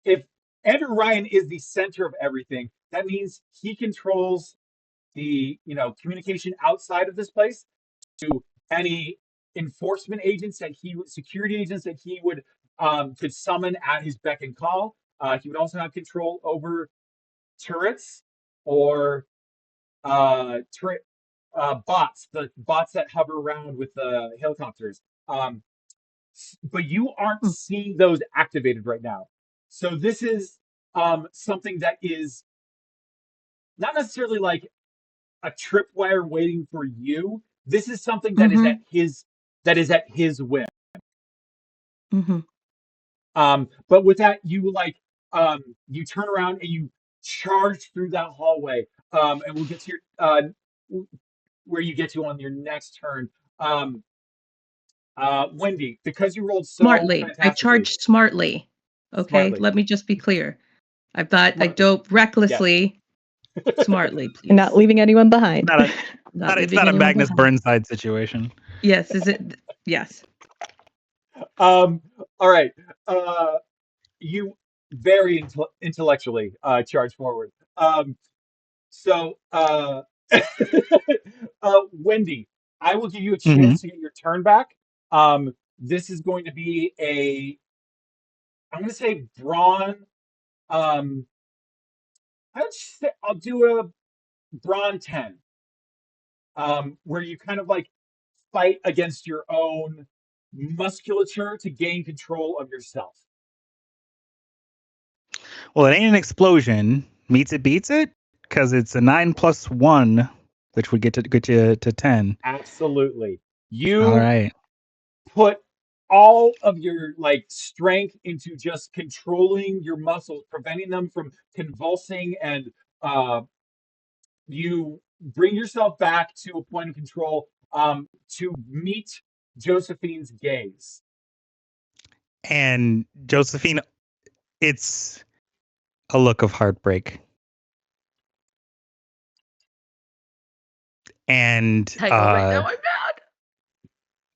If Andrew Ryan is the center of everything, that means he controls the communication outside of this place to any enforcement agents security agents that he would could summon at his beck and call. He would also have control over turrets or bots, the bots that hover around with the helicopters. But you aren't seeing those activated right now. So this is something that is not necessarily like a tripwire waiting for you. This is something that is at his whim. But with that, you you turn around and you charge through that hallway. And we'll get to your where you get to on your next turn. Wendy, because you rolled so smartly, I fantastically, charged smartly. Okay, Smartly. let me just be clear. I dope recklessly, smartly, please. And not leaving anyone behind. It's not a Magnus Burnside situation. Yes, is it? Yes. All right. You very intellectually charge forward. Wendy, I will give you a chance to get your turn back. This is going to be I'm going to say brawn. I'll do a brawn 10. Where you kind of like fight against your own musculature to gain control of yourself. Well, it ain't an explosion. Meets it, beats it, because it's a 9 + 1, which would get you to 10. Absolutely. You All right. put all of your like strength into just controlling your muscles, preventing them from convulsing, and uh, you bring yourself back to a point of control to meet Josephine's gaze. And Josephine, it's a look of heartbreak. And I go right now. I'm mad.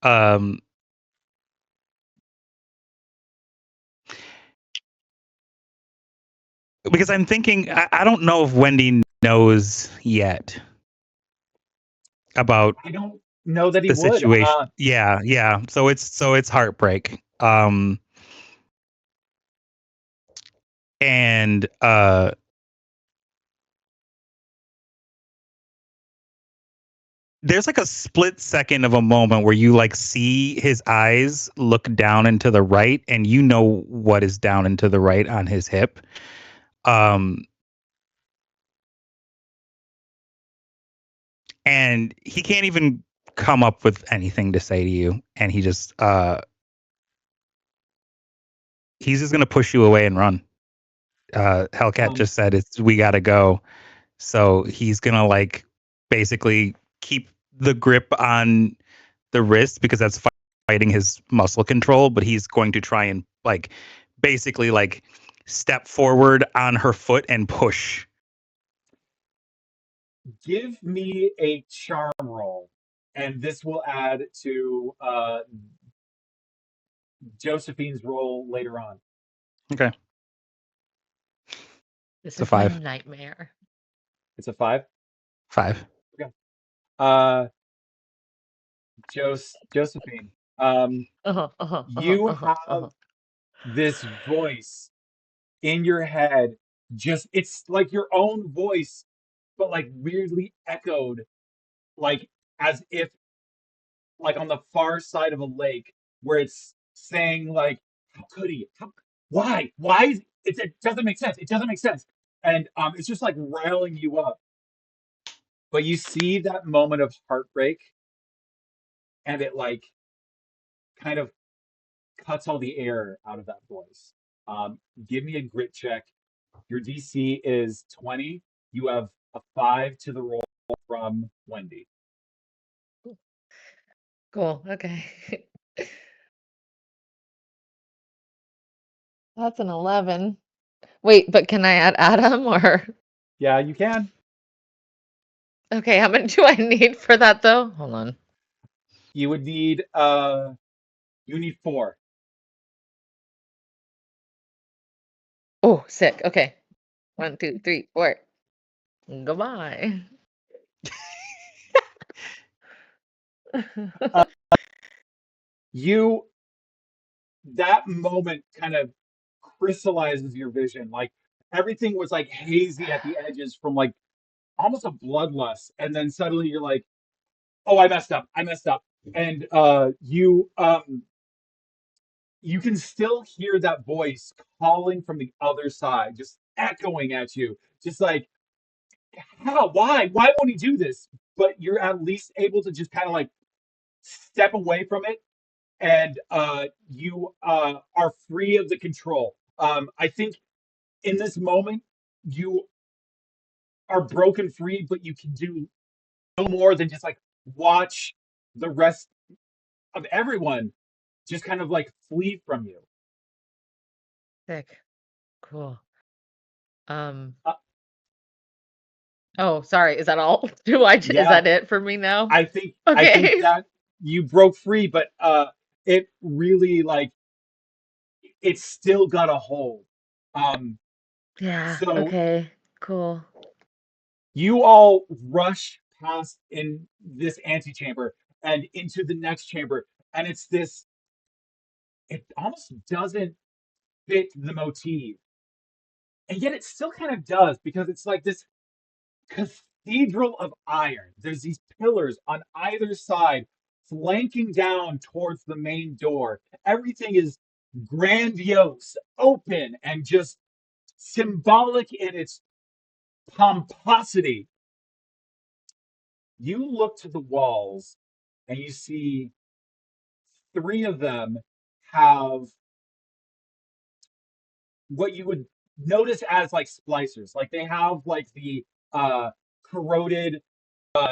um because I'm thinking I don't know if Wendy knows yet about I don't know that he the would. situation. Yeah. So it's heartbreak. And there's like a split second of a moment where you like see his eyes look down into the right, and you know what is down into the right on his hip. And he can't even come up with anything to say to you, and he's just gonna push you away and run. Hellcat just said we gotta go. So he's gonna like basically keep the grip on the wrist because that's fighting his muscle control, but he's going to try and like basically like step forward on her foot and push. Give me a charm roll, and this will add to Josephine's roll later on. Okay. This It's a is my 5. nightmare. It's a 5. 5. Josephine, Uh-huh. you have this voice in your head. Just it's like your own voice, but like weirdly echoed, like as if like on the far side of a lake, where it's saying like, "How could he? Why? Why? It doesn't make sense. It doesn't make sense." And it's just like riling you up. But you see that moment of heartbreak, and it like kind of cuts all the air out of that voice. Give me a grit check. Your DC is 20. You have a 5 to the roll from Wendy. Cool. Okay. That's an 11. Wait, but can I add Adam or? Yeah, you can. Okay, how many do I need for that though? Hold on. You would need 4. Oh, sick. Okay. 1, 2, 3, 4. Goodbye. You that moment kind of crystallizes your vision. Like everything was like hazy at the edges from like almost a bloodlust, and then suddenly you're like, "Oh, I messed up. I messed up." And you can still hear that voice calling from the other side, just echoing at you, just like, "How? Why won't he do this?" But you're at least able to just kind of like step away from it, and you are free of the control. I think in this moment you are broken free, but you can do no more than just like watch the rest of everyone just kind of like flee from you. Sick. Cool. Uh, Oh, sorry. Is that all? Is yeah, that it for me now? I think Okay. that you broke free, but it really like it still got a hold. Um, Yeah. so Okay. Cool. you all rush past in this antechamber and into the next chamber, and it's this. It almost doesn't fit the motif, and yet it still kind of does because it's like this cathedral of iron. There's these pillars on either side, flanking down towards the main door. Everything is grandiose, open, and just symbolic in its pomposity. You look to the walls and you see 3 of them have what you would notice as like splicers. Like they have like the corroded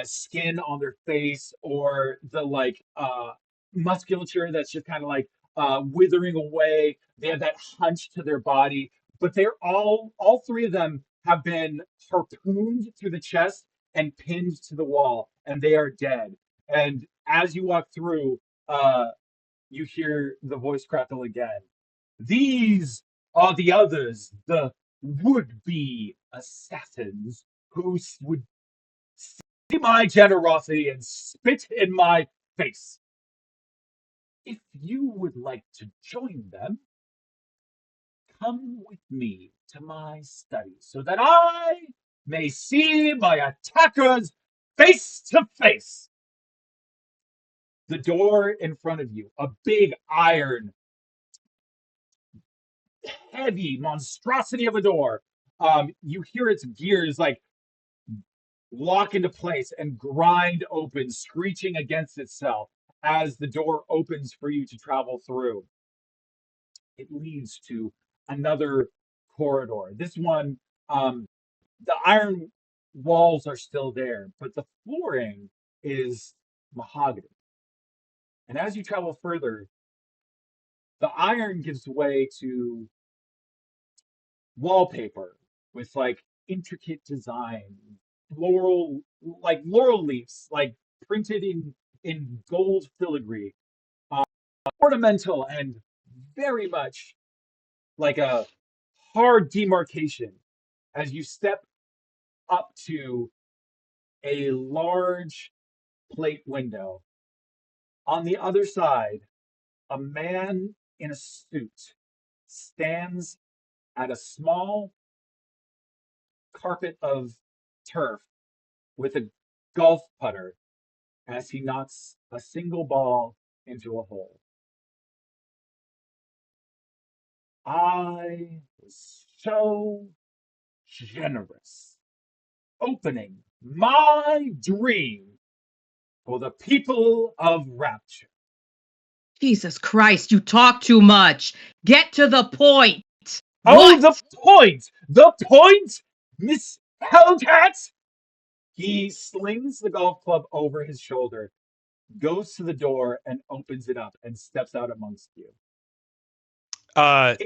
skin on their face, or the like musculature that's just kind of like withering away. They have that hunch to their body, but they're all three of them have been harpooned through the chest and pinned to the wall, and they are dead. And as you walk through, you hear the voice crackle again. These are the others, the would-be assassins who would see my generosity and spit in my face. If you would like to join them, come with me to my study so that I may see my attackers face to face. The door in front of you, a big iron, heavy monstrosity of a door. You hear its gears like lock into place and grind open, screeching against itself as the door opens for you to travel through. It leads to another corridor. This one, the iron walls are still there, but the flooring is mahogany. And as you travel further, the iron gives way to wallpaper with like intricate design, laurel leaves, like printed in gold filigree, uh, ornamental and very much like a hard demarcation as you step up to a large plate window. On the other side, a man in a suit stands at a small carpet of turf with a golf putter as he knocks a single ball into a hole. I was so generous, opening my dream for the people of Rapture. Jesus Christ, you talk too much. Get to the point. Oh, What? the point! The point, Miss Hellcat! He slings the golf club over his shoulder, goes to the door and opens it up and steps out amongst you. Uh,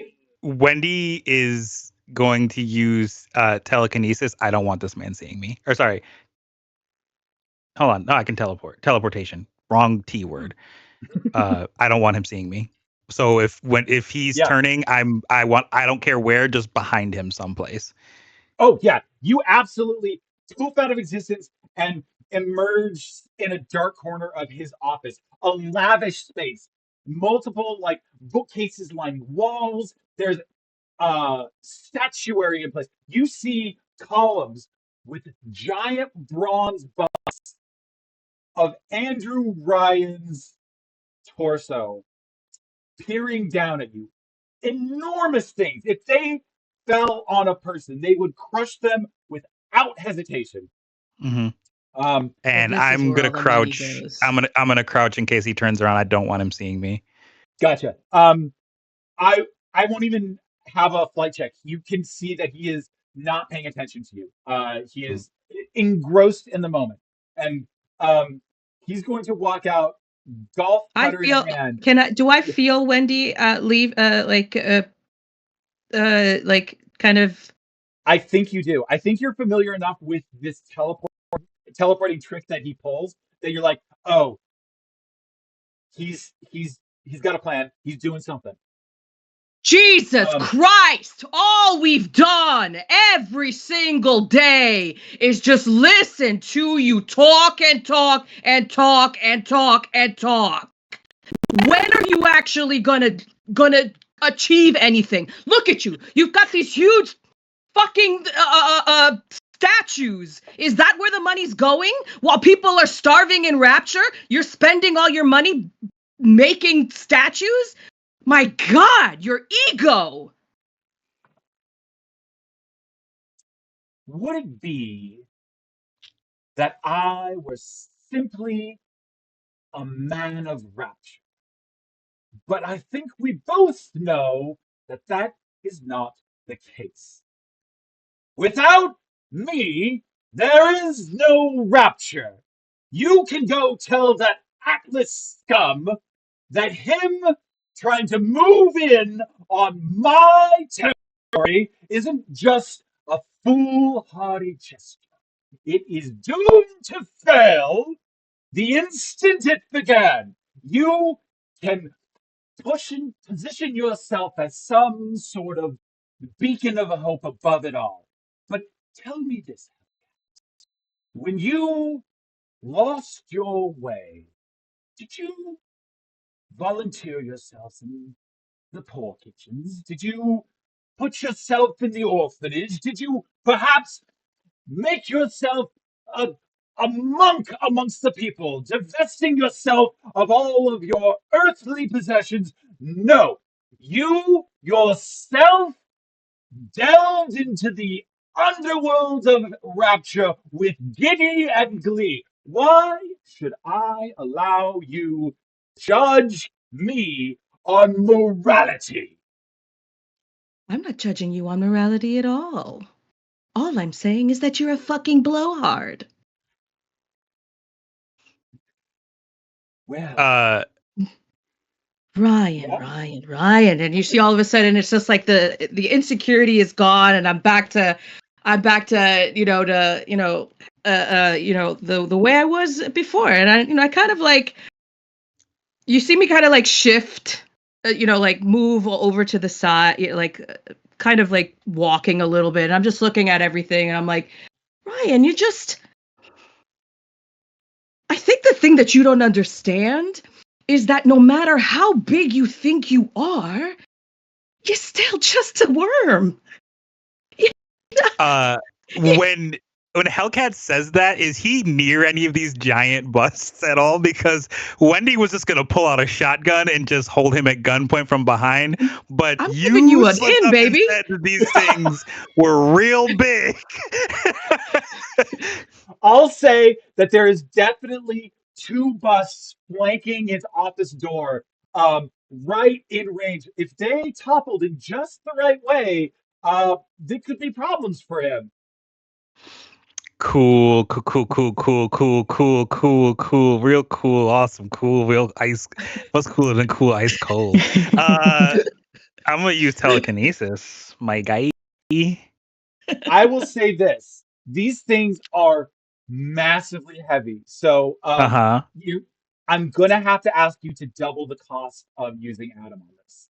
Wendy is going to use telekinesis. I don't want this man seeing me. Or sorry. Hold on. No, I can teleport. Teleportation. Wrong T word. I don't want him seeing me. So if he's Yeah. turning, I don't care where, just behind him someplace. Oh, yeah. You absolutely poof out of existence and emerge in a dark corner of his office, a lavish space, multiple like bookcases lining walls. There's statuary in place. You see columns with giant bronze busts of Andrew Ryan's torso peering down at you. Enormous things. If they fell on a person, they would crush them without hesitation. Mm-hmm. And this is I'm where gonna all the money crouch. goes. I'm gonna crouch in case he turns around. I don't want him seeing me. Gotcha. I won't even have a flight check. You can see that he is not paying attention to you. He is engrossed in the moment, and he's going to walk out, golf I putter in feel. hand. Do I feel Wendy leave? Like kind of. I think you do. I think you're familiar enough with this teleporting trick that he pulls that you're like, oh, he's got a plan. He's doing something. Jesus Christ! All we've done every single day is just listen to you talk and talk and talk and talk and talk. When are you actually gonna achieve anything? Look at you. You've got these huge fucking statues. Is that where the money's going? While people are starving in Rapture, you're spending all your money making statues? My God, your ego! Would it be that I was simply a man of rapture? But I think we both know that that is not the case. Without me, there is no Rapture. You can go tell that Atlas scum that him trying to move in on my territory isn't just a foolhardy gesture. It is doomed to fail the instant it began. You can position yourself as some sort of beacon of hope above it all. But tell me this: when you lost your way, did you volunteer yourself in the poor kitchens? Did you put yourself in the orphanage? Did you perhaps make yourself a, a monk amongst the people, divesting yourself of all of your earthly possessions? No, you yourself delved into the underworld of Rapture with giddy and glee. Why should I allow you judge me on morality? I'm not judging you on morality at all. All I'm saying is that you're a fucking blowhard. Well, Ryan, yeah. Ryan, and you see all of a sudden it's just like the insecurity is gone, and I'm back to the way I was before, and I kind of like, you see me kind of like shift, like move over to the side, kind of like walking a little bit. And I'm just looking at everything, and I'm like, Ryan, I think the thing that you don't understand is that no matter how big you think you are, you're still just a worm. When Hellcat says that, is he near any of these giant busts at all? Because Wendy was just gonna pull out a shotgun and just hold him at gunpoint from behind. But I'm giving you an slipped in, up baby. and said that these things were real big. I'll say that there is definitely two busts flanking his office door, right in range. If they toppled in just the right way, there could be problems for him. Cool, real cool, awesome, cool, real ice. What's cooler than cool ice cold? I'm gonna use telekinesis, my guy. I will say this: these things are massively heavy, so Uh-huh. I'm gonna have to ask you to double the cost of using Adam on this.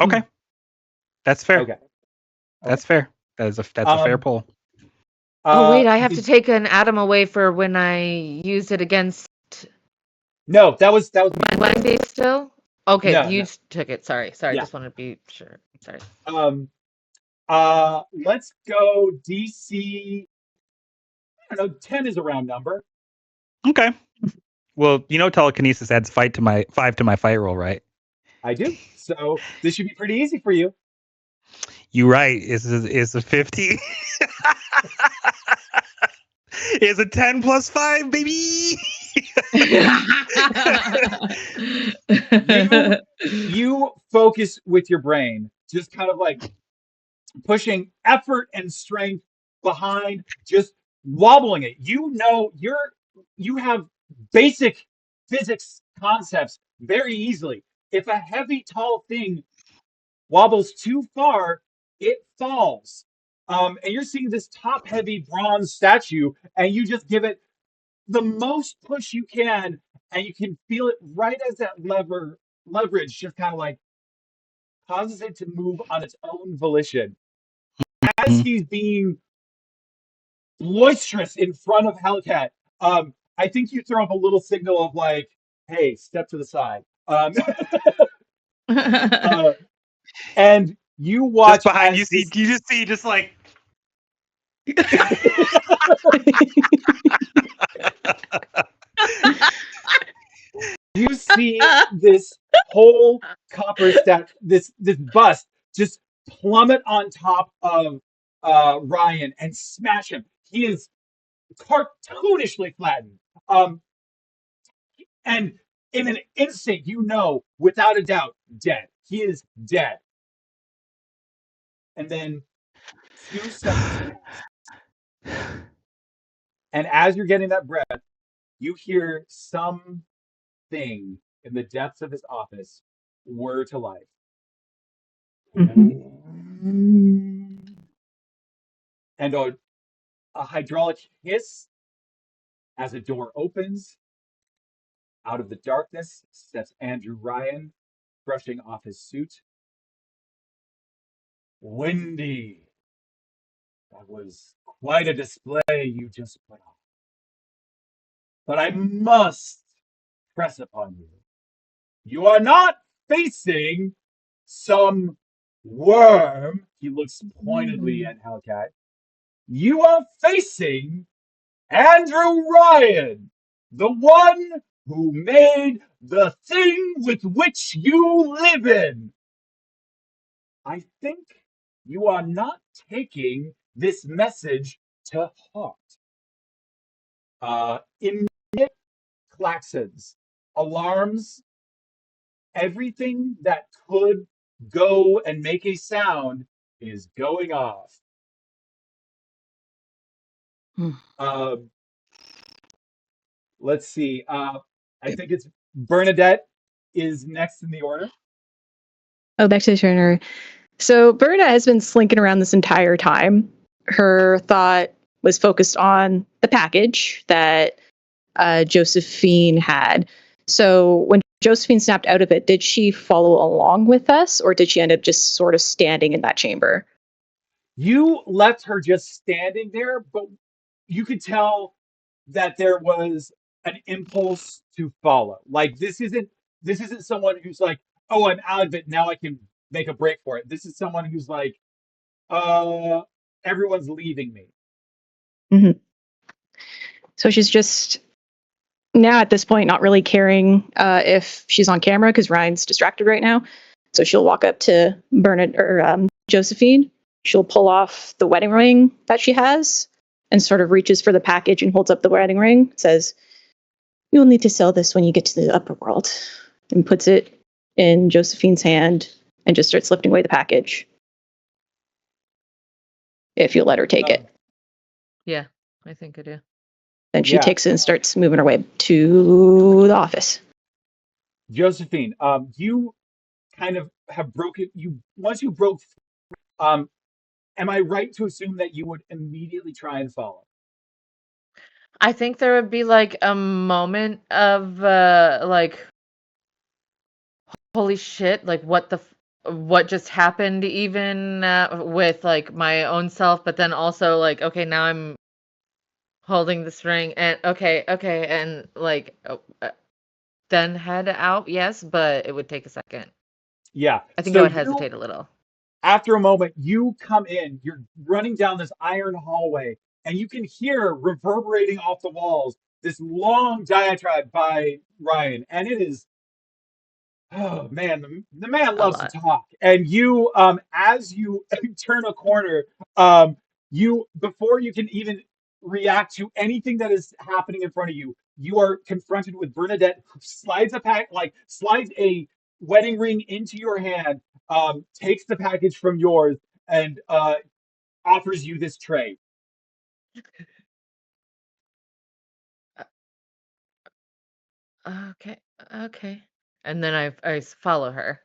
Okay. That's fair. Okay. That's fair. That's a fair Um. pull. Oh, wait, I have to Did, take an atom away for when I use it against no, that was Wendy still? Okay, no, you no. took it. Sorry. Yeah. Just want to be sure. Sorry. Um. Let's go DC. I don't know. 10 is a round number. Okay. Well, telekinesis adds 5 to my fight roll, right? I do. So this should be pretty easy for you. You right. Is a 50. Is a 10 plus 5, baby. You focus with your brain, just kind of like pushing effort and strength behind, just wobbling it. You have basic physics concepts very easily. If a heavy, tall thing wobbles too far, it falls. And you're seeing this top heavy bronze statue, and you just give it the most push you can, and you can feel it right as that leverage just kind of like causes it to move on its own volition. As he's being boisterous in front of Hellcat, I think you throw up a little signal of like, "Hey, step to the side." Uh, and you Just watch behind as you just see just like you see this whole copper stack, this bust just plummet on top of Ryan and smash him. He is cartoonishly flattened. And in an instant, you know, without a doubt, dead. He is dead. And then 2 seconds pass. And as you're getting that breath, you hear something in the depths of his office whir to life. And a hydraulic hiss as a door opens. Out of the darkness steps Andrew Ryan, brushing off his suit. Wendy, that was quite a display you just put on. But I must press upon you. You are not facing some worm. He looks pointedly at Hellcat. You are facing Andrew Ryan, the one who made the thing with which you live in. I think you are not taking this message to heart. Immediate klaxons, alarms, everything that could go and make a sound is going off. Let's see. I think it's Bernadette is next in the order. Oh, back to the turner. So Bernadette has been slinking around this entire time. Her thought was focused on the package that Josephine had. So when Josephine snapped out of it, did she follow along with us, or did she end up just sort of standing in that chamber? You left her just standing there, but you could tell that there was an impulse to follow. Like this isn't someone who's like, oh, I'm out of it, now I can make a break for it. This is someone who's like, everyone's leaving me. Mm-hmm. So she's just now at this point not really caring if she's on camera because Ryan's distracted right now. So she'll walk up to Bernadette or Josephine. She'll pull off the wedding ring that she has and sort of reaches for the package and holds up the wedding ring. Says, "You'll need to sell this when you get to the upper world," and puts it in Josephine's hand and just starts lifting away the package. If you'll let her take it. Yeah, I think I do. Then she takes it and starts moving her way to the office. Josephine, you kind of have broken. Once you broke. Am I right to assume that you would immediately try and follow? I think there would be like a moment of like, holy shit, like what just happened, even with like my own self, but then also like, okay, now I'm holding this ring and okay, and like then head out, yes, but it would take a second. Yeah. I think I would hesitate a little. After a moment, you come in, you're running down this iron hallway, and you can hear reverberating off the walls this long diatribe by Ryan. And it is, oh man, the man loves to talk. And you, as you turn a corner, before you can even react to anything that is happening in front of you, you are confronted with Bernadette, who slides a wedding ring into your hand, takes the package from yours, and offers you this tray. Okay. And then I follow her,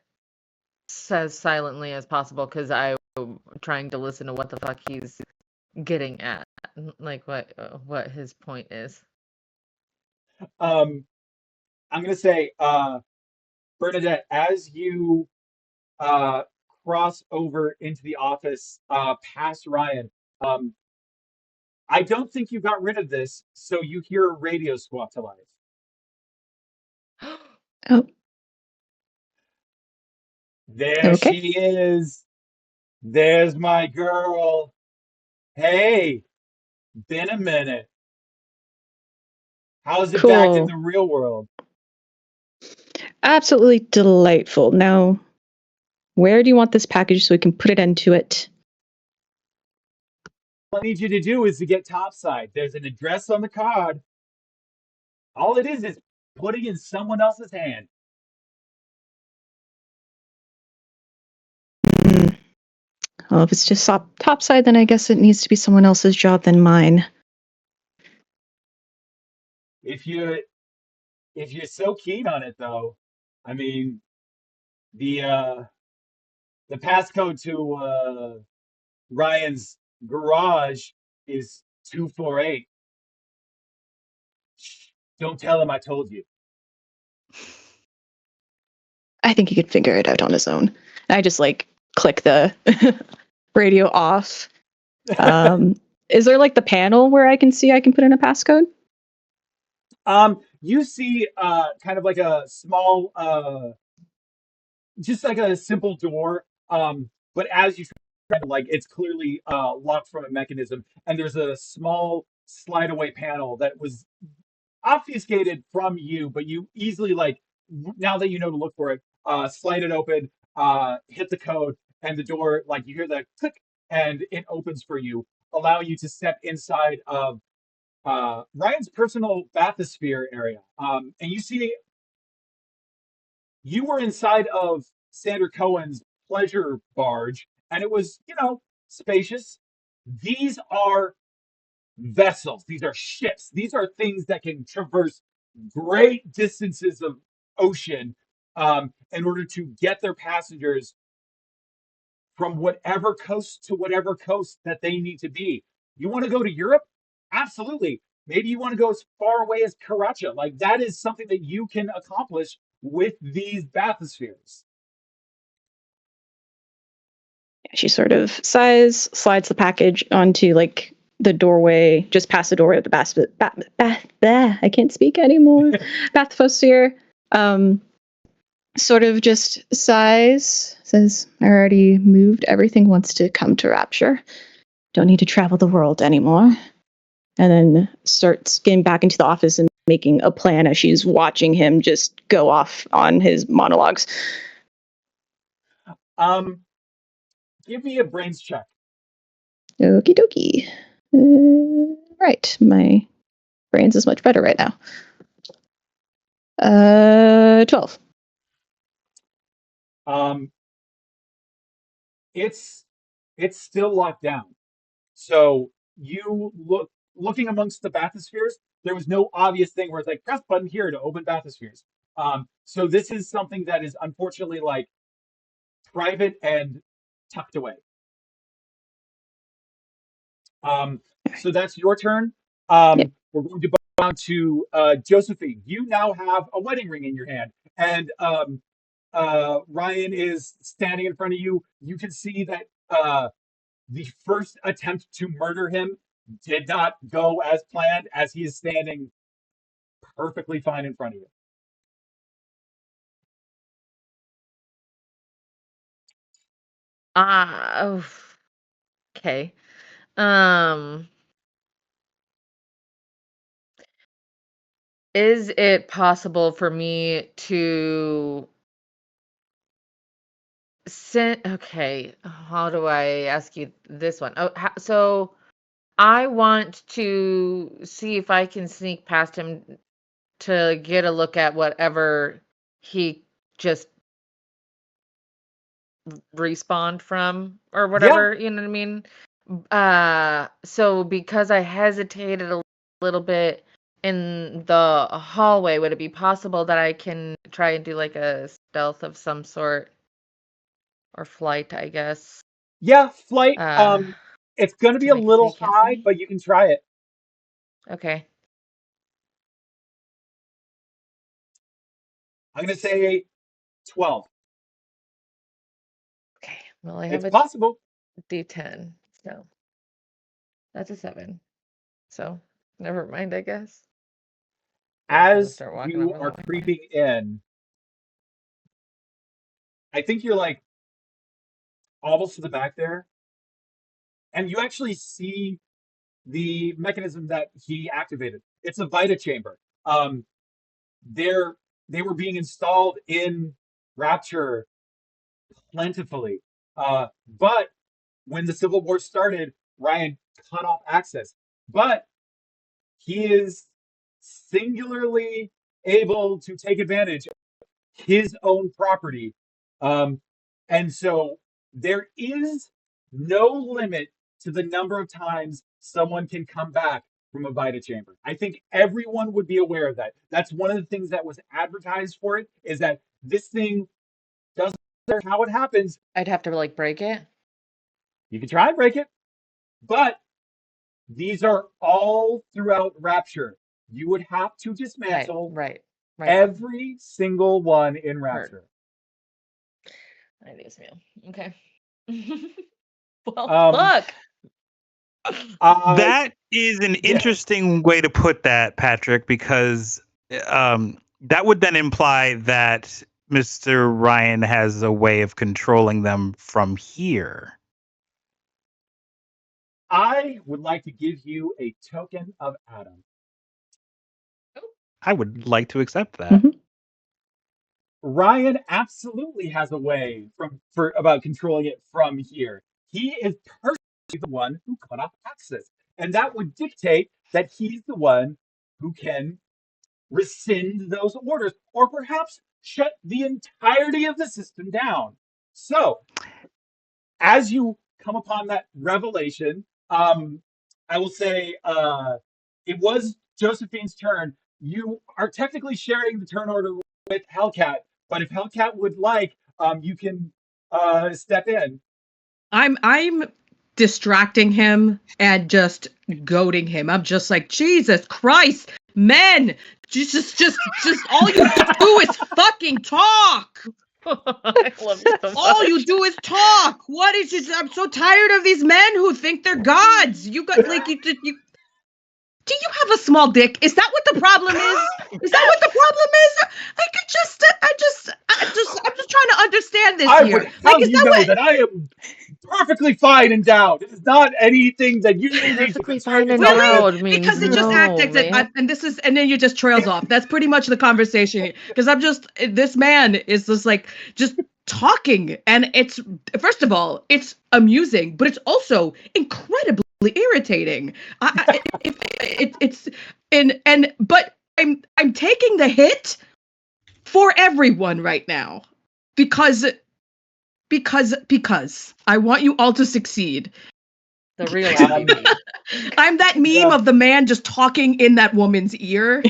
as silently as possible, because I'm trying to listen to what the fuck he's getting at, like what his point is. I'm gonna say, Bernadette, as you cross over into the office past Ryan, I don't think you got rid of this, so you hear a radio squawk to life. Oh. There she is. There's my girl. Hey, been a minute. How's it back in the real world? Absolutely delightful. Now, where do you want this package so we can put it into it? All I need you to do is to get topside. There's an address on the card. All it is putting in someone else's hand. Hmm. Well, if it's just topside, then I guess it needs to be someone else's job than mine. If you're so keen on it, though, I mean, the passcode to Ryan's garage is 248. Shh, don't tell him I told you. I think he could figure it out on his own. I just like click the radio off. Is there like the panel where I can put in a passcode? You see kind of like a small just like a simple door. But as you try to, like, it's clearly locked from a mechanism, and there's a small slide away panel that was obfuscated from you, but you easily, like, now that you know to look for it, slide it open, hit the code, and the door, like, you hear the click, and it opens for you, allowing you to step inside of Ryan's personal bathysphere area. And you see you were inside of Sandra Cohen's pleasure barge, and it was, spacious. These are vessels. These are ships. These are things that can traverse great distances of ocean in order to get their passengers from whatever coast to whatever coast that they need to be. You want to go to Europe? Absolutely. Maybe you want to go as far away as Karacha. Like, that is something that you can accomplish with these bathyspheres. She sort of sighs, slides the package onto like the doorway, just past the doorway of the I can't speak anymore. Bathysphere. Sort of just sighs, says, I already moved everything wants to come to Rapture. Don't need to travel the world anymore. And then starts getting back into the office and making a plan as she's watching him just go off on his monologues. Give me a brains check. Okie dokie. Right, my brains is much better right now. 12. It's still locked down. So you looking amongst the bathyspheres, there was no obvious thing where it's like press button here to open bathyspheres. So this is something that is unfortunately like private and tucked away. So that's your turn. Yep. We're going to go down to Josephine. You now have a wedding ring in your hand, and Ryan is standing in front of you. You can see that the first attempt to murder him did not go as planned, as he is standing perfectly fine in front of you. Okay. Is it possible for me to send? Okay, how do I ask you this one? Oh, so I want to see if I can sneak past him to get a look at whatever he just respawned from or Yeah, whatever, you know what I mean? So because I hesitated a little bit in the hallway, would it be possible that I can try and do like a stealth of some sort or flight, I guess, yeah, flight. uh, It's going to be to a make it so little you can't see high, me? but you can try it. Okay. I'm going to say 12. Okay. Well, I have It's a possible. D10, so that's a 7. So never mind, I guess. I'm just gonna As start walking you over are that way. creeping in, I think you're like almost to the back there, and you actually see the mechanism that he activated. It's a Vita chamber. They're they were being installed in Rapture plentifully, but when the Civil War started, Ryan cut off access. But he is singularly able to take advantage of his own property. And so there is no limit to the number of times someone can come back from a Vita chamber. I think everyone would be aware of that. That's one of the things that was advertised for it, is that this thing doesn't matter how it happens. I'd have to like break it. You can try and break it, but these are all throughout Rapture. You would have to dismantle Right. every single one in Rapture. I Dios mío. Okay. Well, look. That is an interesting way to put that, Patrick, because that would then imply that Mr. Ryan has a way of controlling them from here. I would like to give you a token of Adam. I would like to accept that. Ryan absolutely has a way about controlling it from here. He is personally the one who cut off access, and that would dictate that he's the one who can rescind those orders, or perhaps shut the entirety of the system down. So, as you come upon that revelation, I will say it was Josephine's turn. You are technically sharing the turn order with Hellcat, but if Hellcat would like, you can step in. I'm distracting him and just goading him. I'm just like, Jesus Christ, men, just all you do is fucking talk. I love you so much. All you do is talk. What is this? I'm so tired of these men who think they're gods. You got like you. Do you have a small dick? Is that what the problem is? Is that what the problem is? I'm just trying to understand this I here. would have you know that I am perfectly fine and down. It is not anything that you need to Perfectly concern fine and yourself with. down means Because it just no, acts man. and then you just trails off. That's pretty much the conversation. Because this man is just talking, and it's, first of all, it's amusing, but it's also incredibly irritating. But I'm taking the hit for everyone right now because I want you all to succeed. The real MVP. I'm that meme of the man just talking in that woman's ear.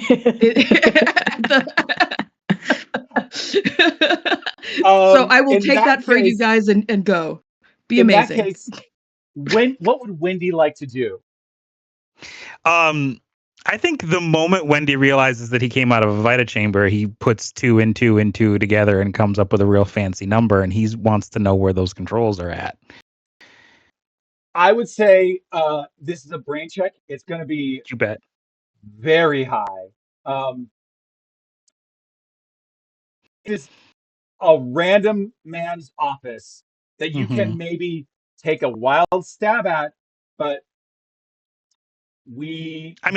So I will take that for you guys and go. Be amazing. In that case, what would Wendy like to do? I think the moment Wendy realizes that he came out of a Vita chamber, he puts two and two and two together and comes up with a real fancy number, and he wants to know where those controls are at. I would say this is a brain check. It's going to be, you bet, very high. It is a random man's office that you can maybe take a wild stab at, but okay, I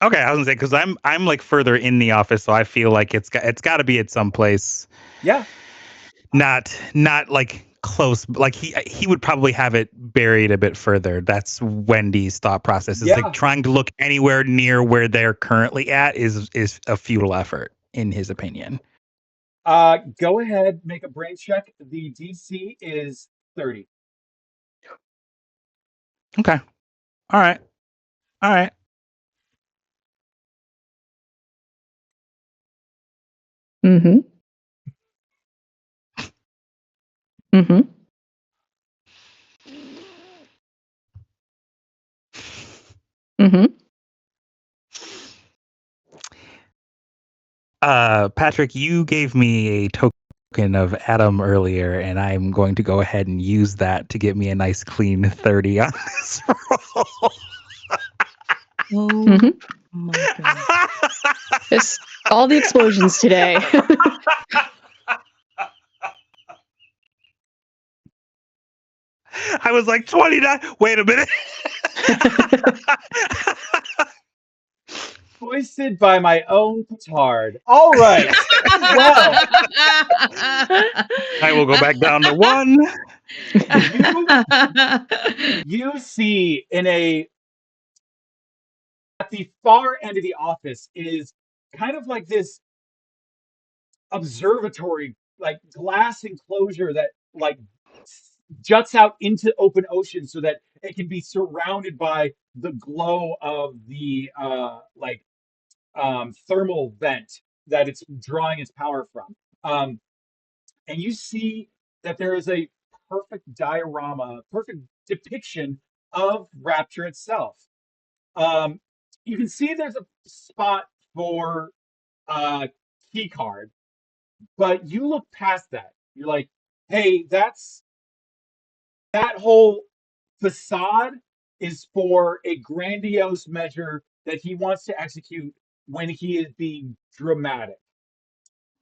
was gonna say, because I'm like further in the office, so I feel like it's got to be at some place. Yeah. Not like close, like he would probably have it buried a bit further. That's Wendy's thought process. Is like trying to look anywhere near where they're currently at is a futile effort, in his opinion. Go ahead, make a brain check. The DC is 30. Okay. All right. Mm-hmm. Mm-hmm. Mm-hmm. Patrick, you gave me a token of Adam earlier, and I'm going to go ahead and use that to get me a nice clean 30 on this roll. Oh my God. Just all the explosions today. I was like 29. Wait a minute. Foisted by my own petard. All right. Well, I will go back down to 1. You see in a the far end of the office is kind of like this observatory, like glass enclosure that like juts out into open ocean so that it can be surrounded by the glow of the thermal vent that it's drawing its power from. And you see that there is a perfect diorama, perfect depiction of Rapture itself. You can see there's a spot for a key card, but you look past that. You're like, hey, that whole facade is for a grandiose measure that he wants to execute when he is being dramatic.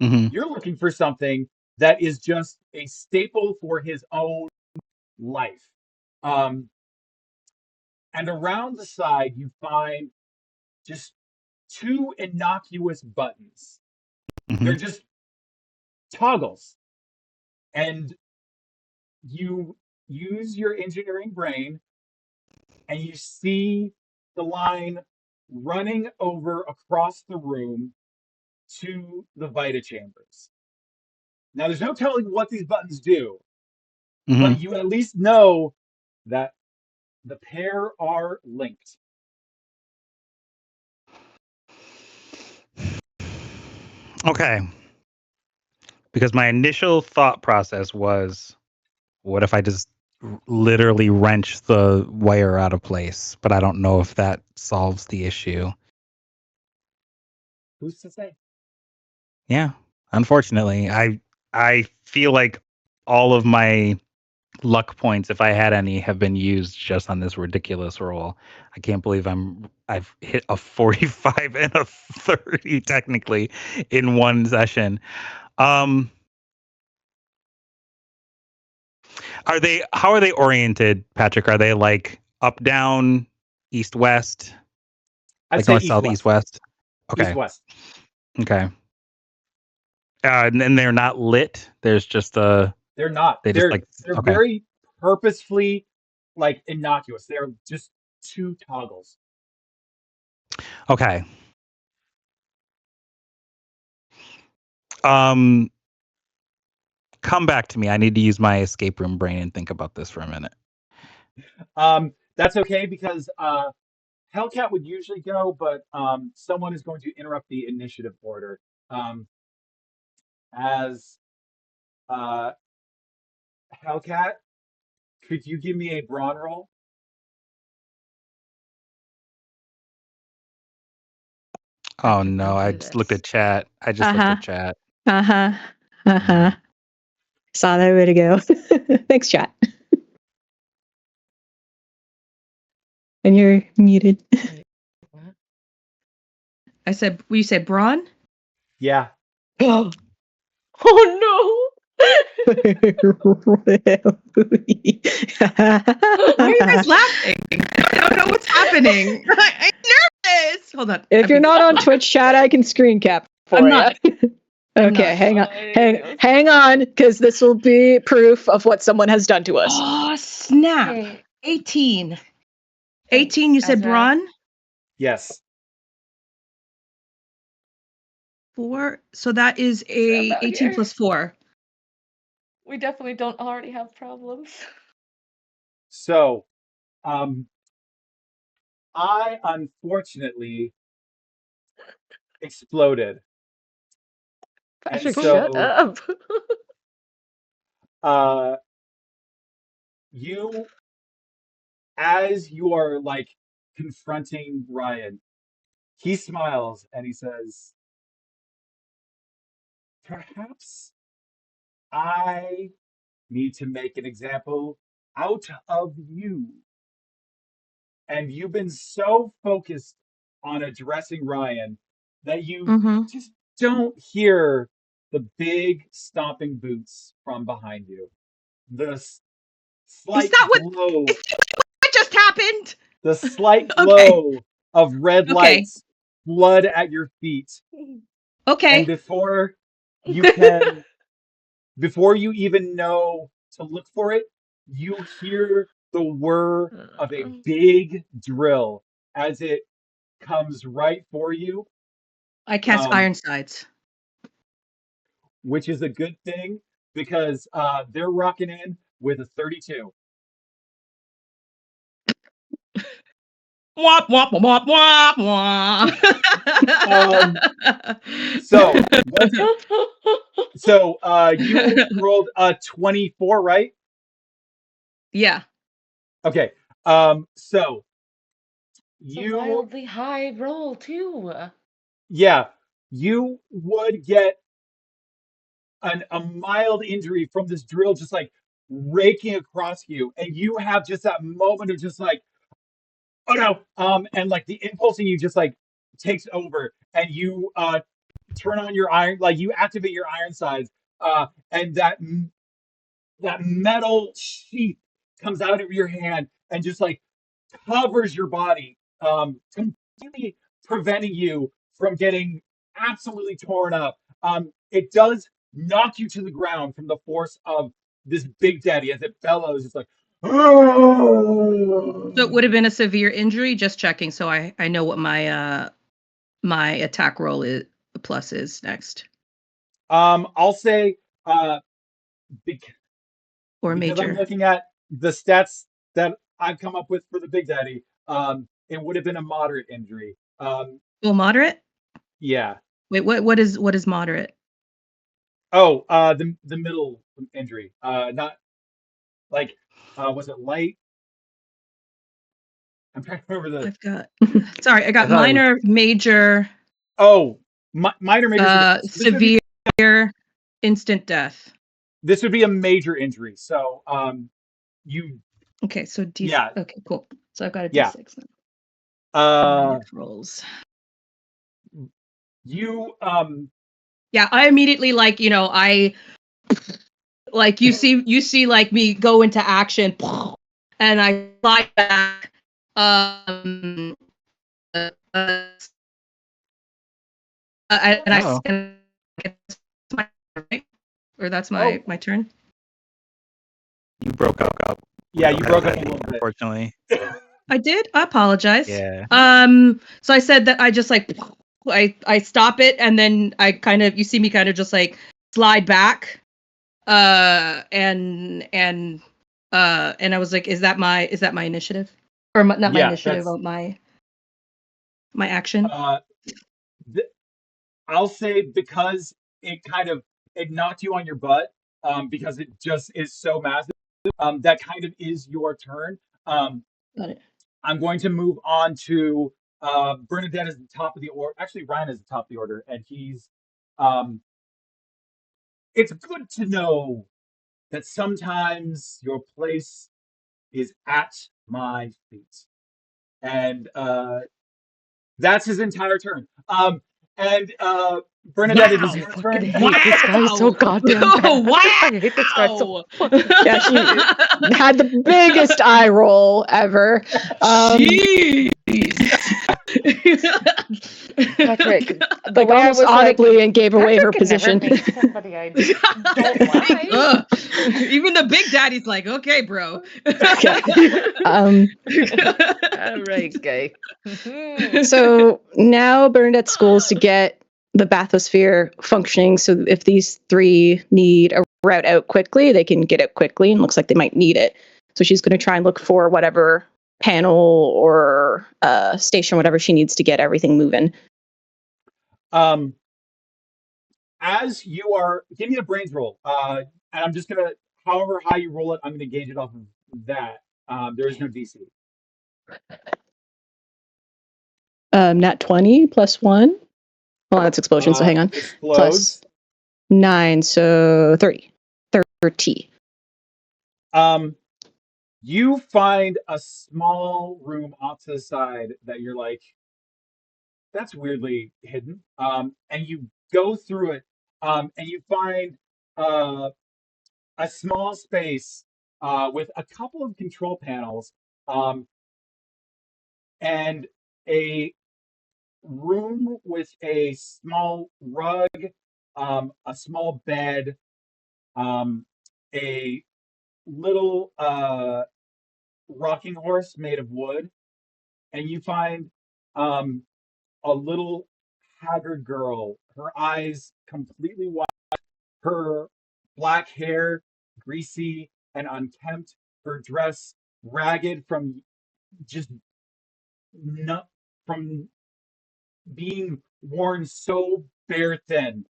Mm-hmm. You're looking for something that is just a staple for his own life. And around the side, you find just two innocuous buttons. Mm-hmm. They're just toggles. And you use your engineering brain and you see the line running over across the room to the Vita chambers. Now, there's no telling what these buttons do, Mm-hmm. but you at least know that the pair are linked. Okay. Because my initial thought process was, what if I just literally wrench the wire out of place? But I don't know if that solves the issue. Who's to say? Yeah. Unfortunately, I feel like all of my luck points, if I had any, have been used just on this ridiculous roll. I can't believe I've hit a 45 and a 30 technically in one session. How are they oriented, Patrick? Are they like up, down, east, west? I'd Like say north, south, east, west? Okay. East west. Okay. And then they're not lit. There's just They're not. they just like They're okay. very purposefully like innocuous. They're just two toggles. Okay. Come back to me. I need to use my escape room brain and think about this for a minute. That's okay because Hellcat would usually go, but someone is going to interrupt the initiative order. As Hellcat, could you give me a brawn roll? Oh no, I just looked at chat. I just looked at chat. Saw that way to go. Thanks, chat. And you're muted. I said, you said brawn? Yeah. Oh Why are you guys laughing? I don't know what's happening. I'm nervous. Hold on. If you're not on Twitch chat, I can screen cap for I'm you. not. Okay, hang on, because this will be proof of what someone has done to us. Oh, snap. Hey. 18. 18, you said Ezra? brawn? Yes. 4. So that is a About 18 here. plus 4. We definitely don't already have problems. So, I unfortunately exploded. Patrick, And shut so, up. you, as you are like confronting Ryan, he smiles and he says, perhaps I need to make an example out of you. And you've been so focused on addressing Ryan that you just don't hear the big stomping boots from behind you. The slight Is that glow. what just happened? The slight Okay. glow of red lights flood at your feet. Okay. And before you even know to look for it, you hear the whir of a big drill as it comes right for you, I cast Iron Sights. which is a good thing because they're rocking in with a 32. Womp womp womp womp womp. So you rolled a 24, right? Yeah. Okay. So It's a you wildly high roll too. you would get a mild injury from this drill just like raking across you, and you have just that moment of just like, oh no, and like the impulse in you just like takes over, and you turn on your iron, like you activate your iron sides, and that metal sheath comes out of your hand and just like covers your body, completely preventing you from getting absolutely torn up. It does knock you to the ground from the force of this big daddy as it bellows. It's like, So it would have been a severe injury. Just checking, so I know what my my attack roll is plus is next, I'll say, because or I'm major. looking at the stats that I've come up with for the big daddy. It would have been a moderate injury. Oh, moderate. Yeah. Wait, what is moderate? Oh, the middle injury. Not like, was it light? I'm trying to remember the. I've got. Sorry, I got I thought it was- minor, major, Oh, minor major. So severe, instant death. this would be a major injury. So, you, Okay, so D. yeah, Okay, cool. So I've got a yeah. D6 now. Uh, Rolls. you, Yeah, I immediately I like you see like me go into action, and I slide back. Um, uh, uh, and Oh. and it's my right? Or that's Oh. my turn. You broke up. Yeah, you broke up a little bit. Unfortunately. I did. I apologize. Yeah. So I said that I just like I stop it, and then I kind of you see me kind of just like slide back, and I was like, is that my initiative, or not my Yeah, initiative, that's. but my action? I'll say because it knocked you on your butt, because it just is so massive. That kind of is your turn. Got it. I'm going to move on to Bernadette is the top of the order. Actually, Ryan is the top of the order, and he's. It's good to know that sometimes your place is at my feet, and that's his entire turn. And Bernadette, it is your turn. Hate this guy so goddamn bad. I hate this guy so fucking Yeah, she had the biggest eye roll ever. Jeez. Patrick. The Like way I almost was like, audibly, and gave away her Patrick can never position. make somebody I don't like. Ugh. Even the big daddy's like, okay, bro. Okay. All right, guy. So now Bernadette's goal is to get the bathysphere functioning. So if these three need a route out quickly, they can get out quickly, and looks like they might need it. So she's going to try and look for whatever panel or station, whatever she needs to get everything moving. As you are, give me a brains roll, and I'm just gonna, however high you roll it, I'm gonna gauge it off of that. There is no DC. Nat 20 plus 1. Well, that's explosion, so hang on. Explodes. Plus 9, so 30. 30. You find a small room off to the side that you're like, that's weirdly hidden. And you go through it, and you find a small space with a couple of control panels, and a room with a small rug, a small bed, a little rocking horse made of wood, and you find a little haggard girl, her eyes completely white, her black hair greasy and unkempt, her dress ragged from just not from being worn so bare thin.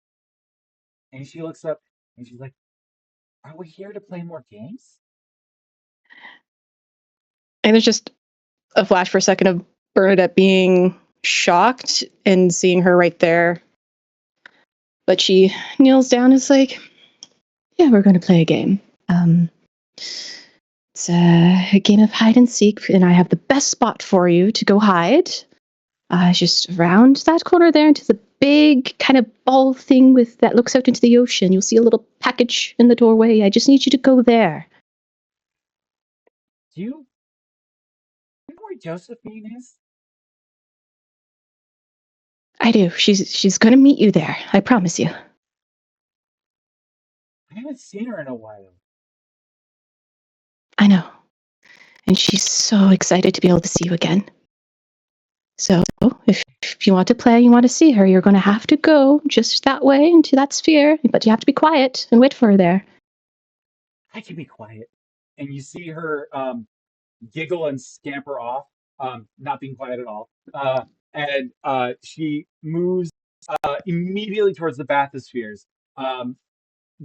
And she looks up and she's like, "Are we here to play more games?" And there's just a flash for a second of Bernadette being shocked and seeing her right there. But she kneels down and is like, yeah, we're going to play a game. It's a game of hide and seek, and I have the best spot for you to go hide. Just around that corner there into the big kind of ball thing with that looks out into the ocean. You'll see a little package in the doorway. I just need you to go there. Do you know where Josephine is? I do. She's going to meet you there. I promise you. I haven't seen her in a while. I know. And she's so excited to be able to see you again. So if you want to play, you want to see her, you're going to have to go just that way into that sphere, but you have to be quiet and wait for her there. I can be quiet. And you see her giggle and scamper off, not being quiet at all. And she moves immediately towards the bathyspheres,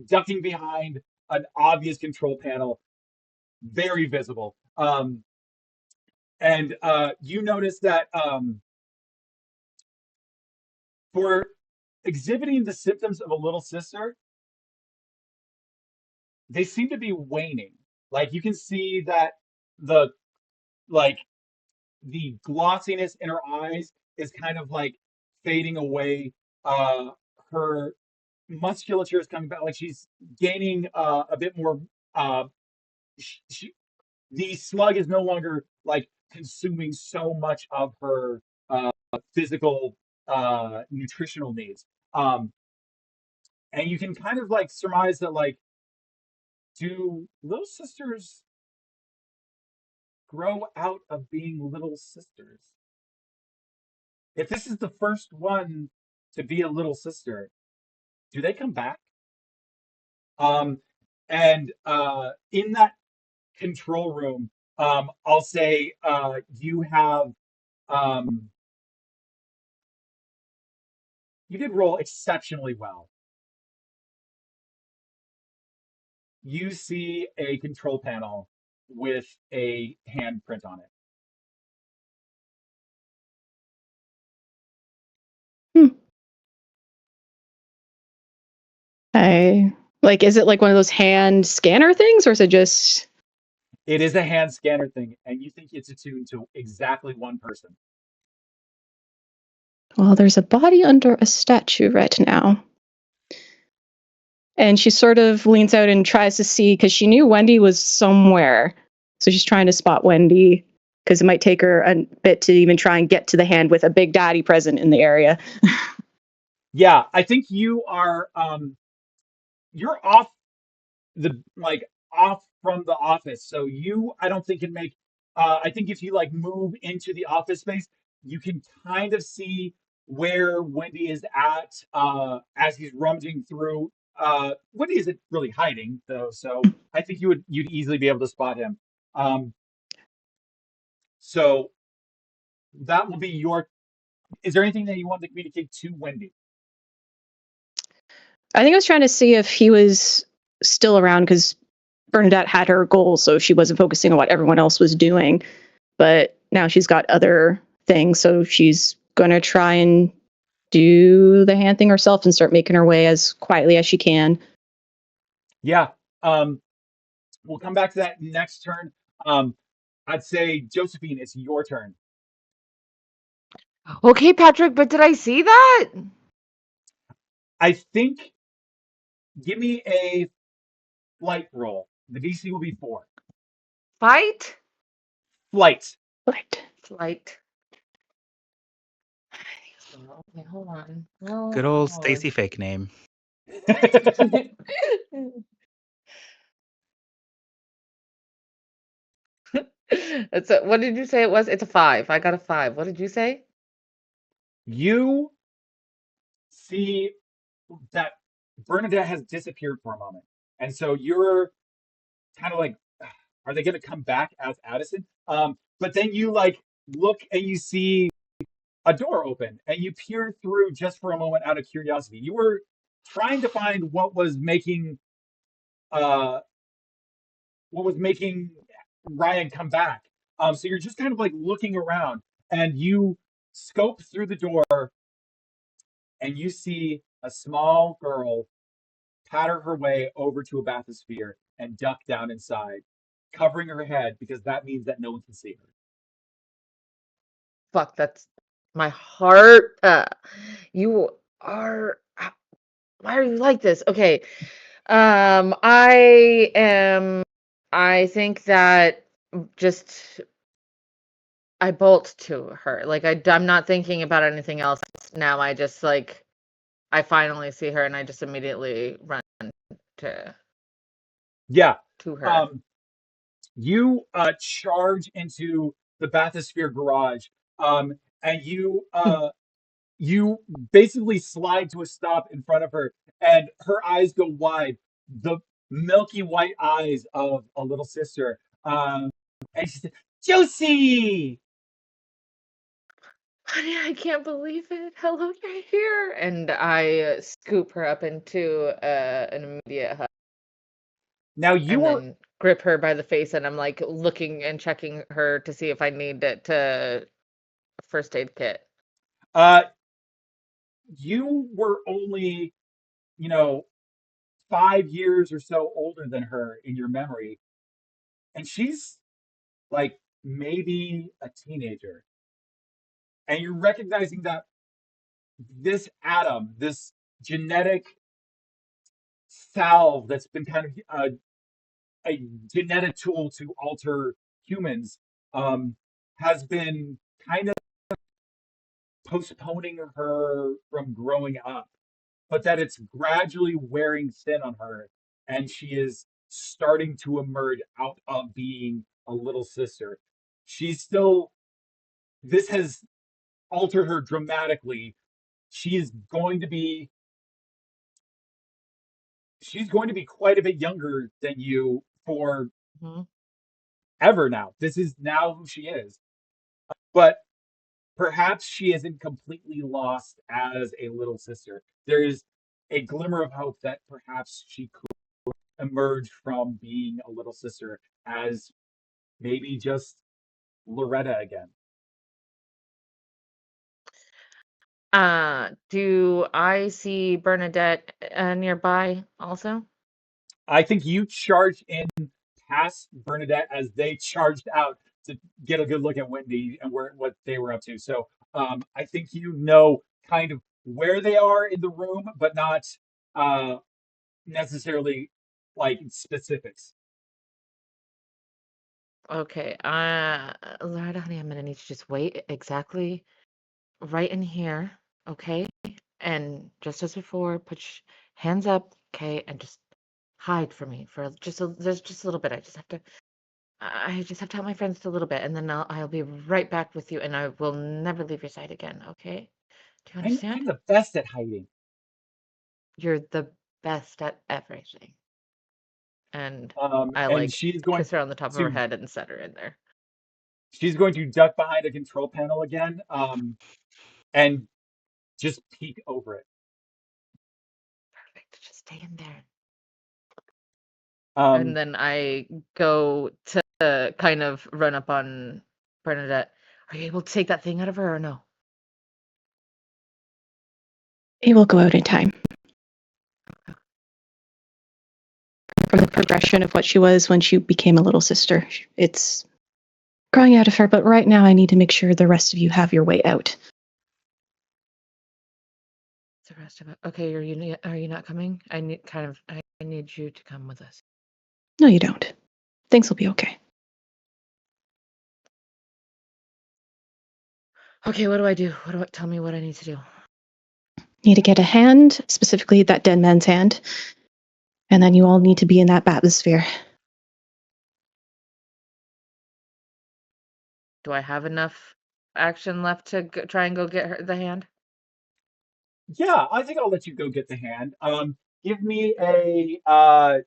ducking behind an obvious control panel, very visible. And you notice that for exhibiting the symptoms of a little sister, they seem to be waning. Like you can see that the like the glossiness in her eyes is kind of like fading away. Her musculature is coming back. Like she's gaining a bit more. Uh, the slug is no longer like consuming so much of her physical nutritional needs. And you can kind of like surmise that like, do little sisters grow out of being little sisters? If this is the first one to be a little sister, do they come back? Um, and in that control room, I'll say you have you did roll exceptionally well. You see a control panel with a handprint on it. Is it like one of those hand scanner things, or is it just... It is a hand scanner thing, and you think it's attuned to exactly one person. Well, there's a body under a statue right now. And she sort of leans out and tries to see, because she knew Wendy was somewhere. So she's trying to spot Wendy, because it might take her a bit to even try and get to the hand with a big daddy present in the area. Yeah, I think you are you're off off from the office. So you I don't think can make I think if you like move into the office space, you can kind of see where Wendy is at as he's rummaging through. Wendy isn't really hiding though, so I think you'd easily be able to spot him. Um, so that will be your. Is there anything that you want to communicate to Wendy? I think I was trying to see if he was still around, because Bernadette had her goal, so she wasn't focusing on what everyone else was doing. But now she's got other things, so she's going to try and do the hand thing herself and start making her way as quietly as she can. Yeah. We'll come back to that next turn. I'd say Josephine, it's your turn. Okay, Patrick, but did I see that? I think give me a flight roll. The DC will be 4. Fight? Flight. Flight. Okay, hold on. Good old Stacy fake name. What did you say it was? It's a 5. I got a 5. What did you say? You see that Bernadette has disappeared for a moment. And so you're kind of like, are they going to come back as Addison? But then you like look and you see a door open and you peer through just for a moment out of curiosity. You were trying to find uh, what was making Ryan come back. So you're just kind of like looking around and you scope through the door and you see a small girl patter her way over to a bathysphere and duck down inside, covering her head because that means that no one can see her. Fuck, that's my heart. You are. Why are you like this? Okay. I am. I think that just I bolt to her. Like I'm not thinking about anything else now. I just like I finally see her and I just immediately run to Yeah. to her. Um, you charge into the bathysphere garage, and you basically slide to a stop in front of her, and her eyes go wide, the milky white eyes of a little sister. And she said, Josie! Honey, I can't believe it. Hello, you're here. And I scoop her up into an immediate hug Now you and were then grip her by the face. And I'm like looking and checking her to see if I need it to first aid kit. uh you were only, you know, 5 years or so older than her in your memory, and she's like maybe a teenager. And you're recognizing that this atom, this genetic salve that's been kind of a genetic tool to alter humans, has been kind of postponing her from growing up, but that it's gradually wearing thin on her, and she is starting to emerge out of being a little sister. She's still, this has altered her dramatically. She is going to be she's going to be quite a bit younger than you for Mhm. ever now. This is now who she is. But perhaps she isn't completely lost as a little sister. There is a glimmer of hope that perhaps she could emerge from being a little sister as maybe just Loretta again. Do I see Bernadette nearby also? I think you charged in past Bernadette as they charged out to get a good look at Wendy and what they were up to. So I think you know kind of where they are in the room, but not uh, necessarily like specifics. Okay. Loretta, honey, I'm gonna need you to just wait exactly right in here, okay? And just as before, put your hands up, okay, and just hide for me for there's just a little bit. I just have to help my friends a little bit, and then I'll be right back with you, and I will never leave your side again, okay? Do you I'm understand? the best at hiding. You're the best at everything. And I And like kiss her on the top of her to head and set her in there. she's going to duck behind a control panel again, and just peek over it. Perfect. Just stay in there. And Um, then I go to kind of run up on Bernadette. Are you able to take that thing out of her or no? It will go out in time. From the progression of what she was when she became a little sister, it's growing out of her. But right now, I need to make sure the rest of you have your way out. The rest of it. Okay, are you not coming? I need you to come with us. No, you don't. Things will be okay. Okay, what do I do? Tell me what I need to do. Need to get a hand, specifically that dead man's hand, and then you all need to be in that bathysphere. Do I have enough action left to try and go get her the hand? Yeah, I think I'll let you go get the hand. Give me a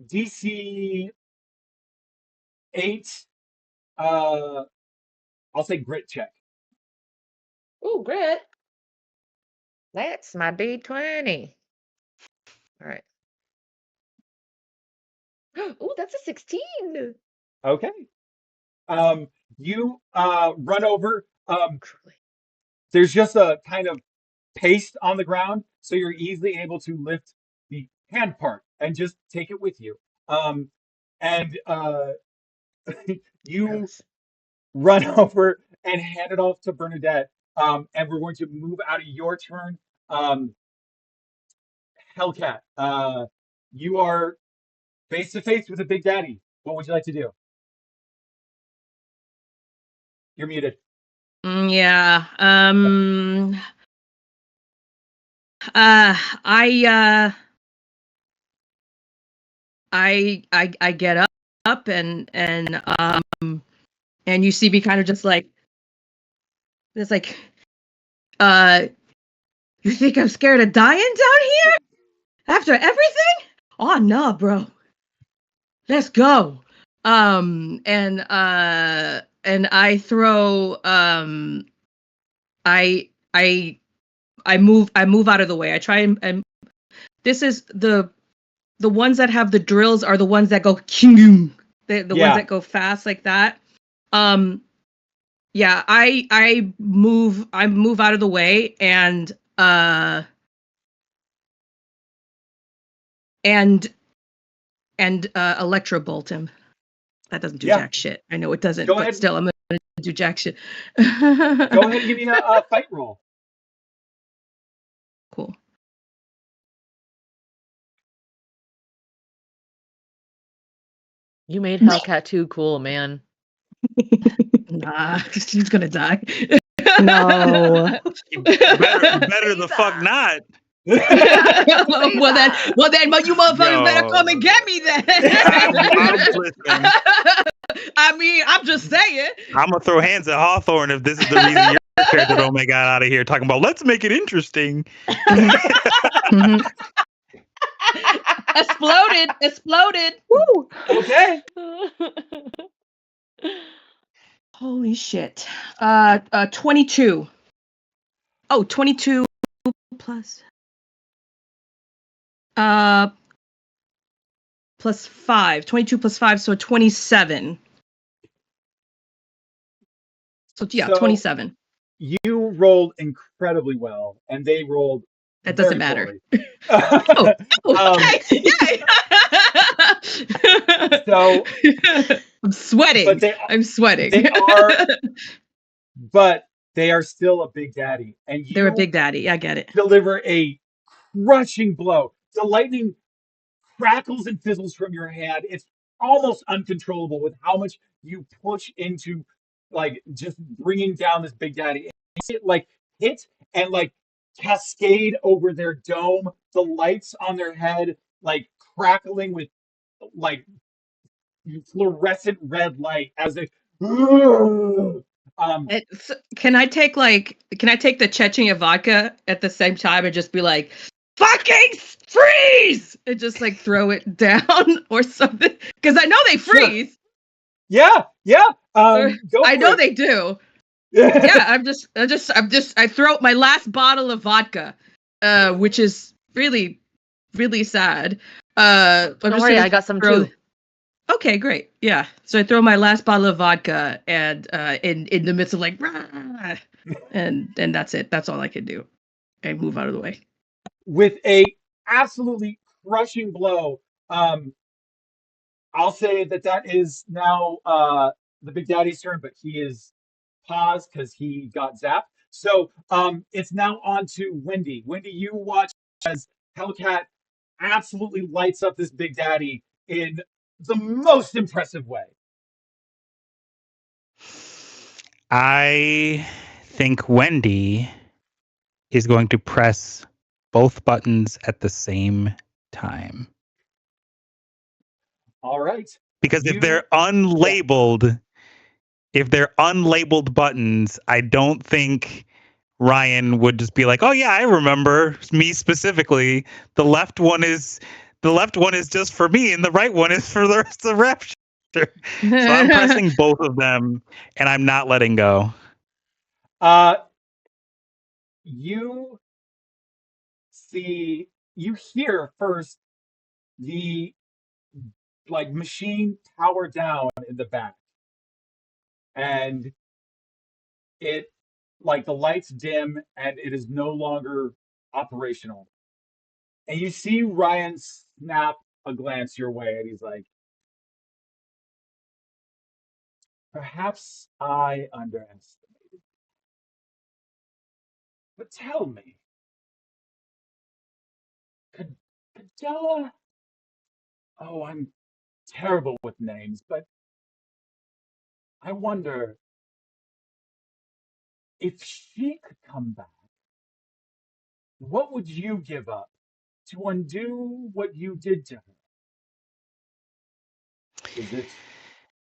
DC 8. I'll say grit check. Ooh, grit. That's my D20. All right. Ooh, that's a 16. Okay. You run over. Truly. There's just a kind of paste on the ground, so you're easily able to lift the hand part and just take it with you. And you Gross. run over and hand it off to Bernadette. And we're going to move out of your turn. Hellcat, you are face to face with a Big Daddy. What would you like to do? You're muted. Yeah. I get up and you see me kind of just like you think I'm scared of dying down here after everything? Oh no, bro. Let's go. And I throw I move out of the way. I try and this is the ones that have the drills are the ones that go king. The ones that go fast like that. Yeah, I move out of the way and electro bolt him. That doesn't do jack shit. I know it doesn't, Go but ahead. still I'm gonna do jack shit. Go ahead and give me a fight roll. Cool. You made Hellcat too cool, man. Nah, She's gonna die. no. better the fuck not. well, then, you motherfuckers better come and get me then. I'm listening. I mean, I'm just saying. I'm gonna throw hands at Hawthorne if this is the reason your character don't make it out of here talking about let's make it interesting. Mhm. Exploded. Woo! Okay. Holy shit. 22. Oh, 22 plus. Plus 5. 22 plus 5, so 27. So yeah, So 27. you rolled incredibly well, and they rolled That very doesn't matter. poorly. Okay. Yay! So, I'm sweating. but they are still a Big Daddy, and They're a you big daddy. I get it. deliver a crushing blow. The lightning crackles and fizzles from your hand. It's almost uncontrollable with how much you push into, like, just bringing down this Big Daddy. It like hit and like cascade over their dome. The lights on their head like crackling with like fluorescent red light as they. Can I take the Chechnya vodka at the same time and just be like, fucking freeze, and just like throw it down or something? Because I know they freeze. Sure. Yeah. Go I know it. they do. Yeah, I throw my last bottle of vodka, which is really, really sad. Don't worry, I got some too. Okay, great. Yeah. So I throw my last bottle of vodka and in the midst of like rah, and that's it. That's all I can do. I move out of the way. With a absolutely crushing blow. I'll say that is now the Big Daddy's turn, but he is paused because he got zapped. So it's now on to Wendy. Wendy, you watch as Hellcat absolutely lights up this Big Daddy in the most impressive way. I think Wendy is going to press both buttons at the same time. All right. Because if they're unlabeled buttons, I don't think Ryan would just be like, "Oh yeah, I remember me specifically. The left one is just for me, and the right one is for the rest of Rapture." So I'm pressing both of them, and I'm not letting go. You hear first the machine power down in the back, and it the lights dim and it is no longer operational. And you see Ryan snap a glance your way, and he's like, "Perhaps I underestimated. But tell me, Cadella? Oh, I'm terrible with names, but I wonder if she could come back, what would you give up to undo what you did to her? Is it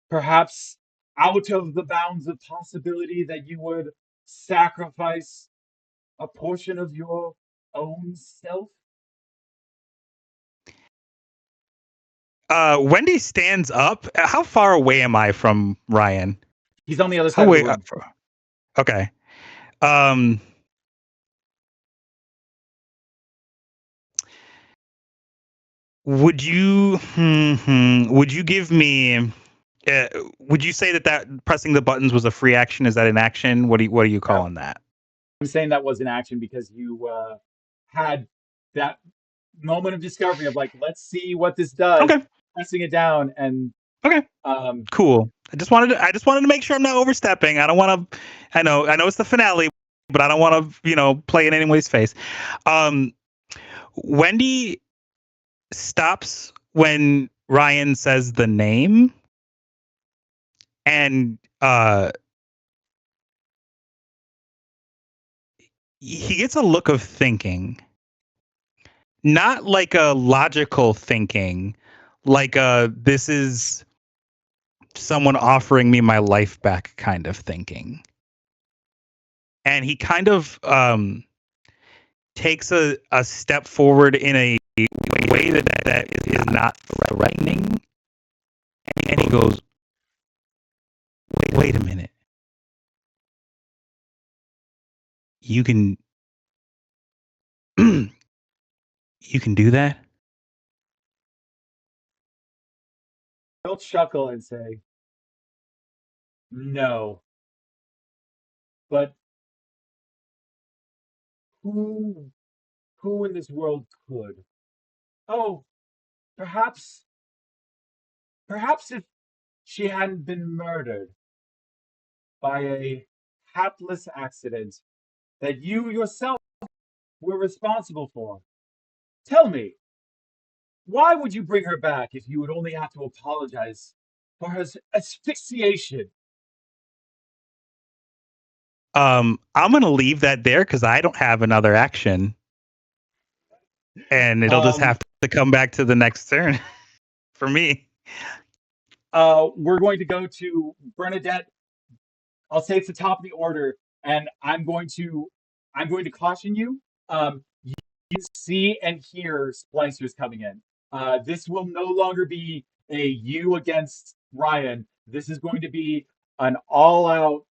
perhaps out of the bounds of possibility that you would sacrifice a portion of your own self?" Wendy stands up. How far away am I from Ryan? He's on the other How side of the way? room. Okay. Um, would you give me? Would you say that pressing the buttons was a free action? Is that an action? What are you calling that? I'm saying that was an action because you had that moment of discovery of let's see what this does. Okay. Pressing it down and okay. Cool. I just wanted to make sure I'm not overstepping. I don't want to. I know it's the finale, but I don't want to play in anyone's face. Wendy stops when Ryan says the name, and he gets a look of thinking, not like a logical thinking, like this is someone offering me my life back kind of thinking. And he kind of takes a step forward in a way that is not threatening. And he goes, wait a minute. You can do that? He'll chuckle and say, "No. But who in this world could? Oh, perhaps if she hadn't been murdered by a hapless accident that you yourself were responsible for. Tell me, why would you bring her back if you would only have to apologize for her asphyxiation?" I'm gonna leave that there because I don't have another action, and it'll just have to come back to the next turn for me. We're going to go to Bernadette. I'll say it's the top of the order, and I'm going to caution you. You see and hear splicers coming in. This will no longer be a you against Ryan. This is going to be an all-out.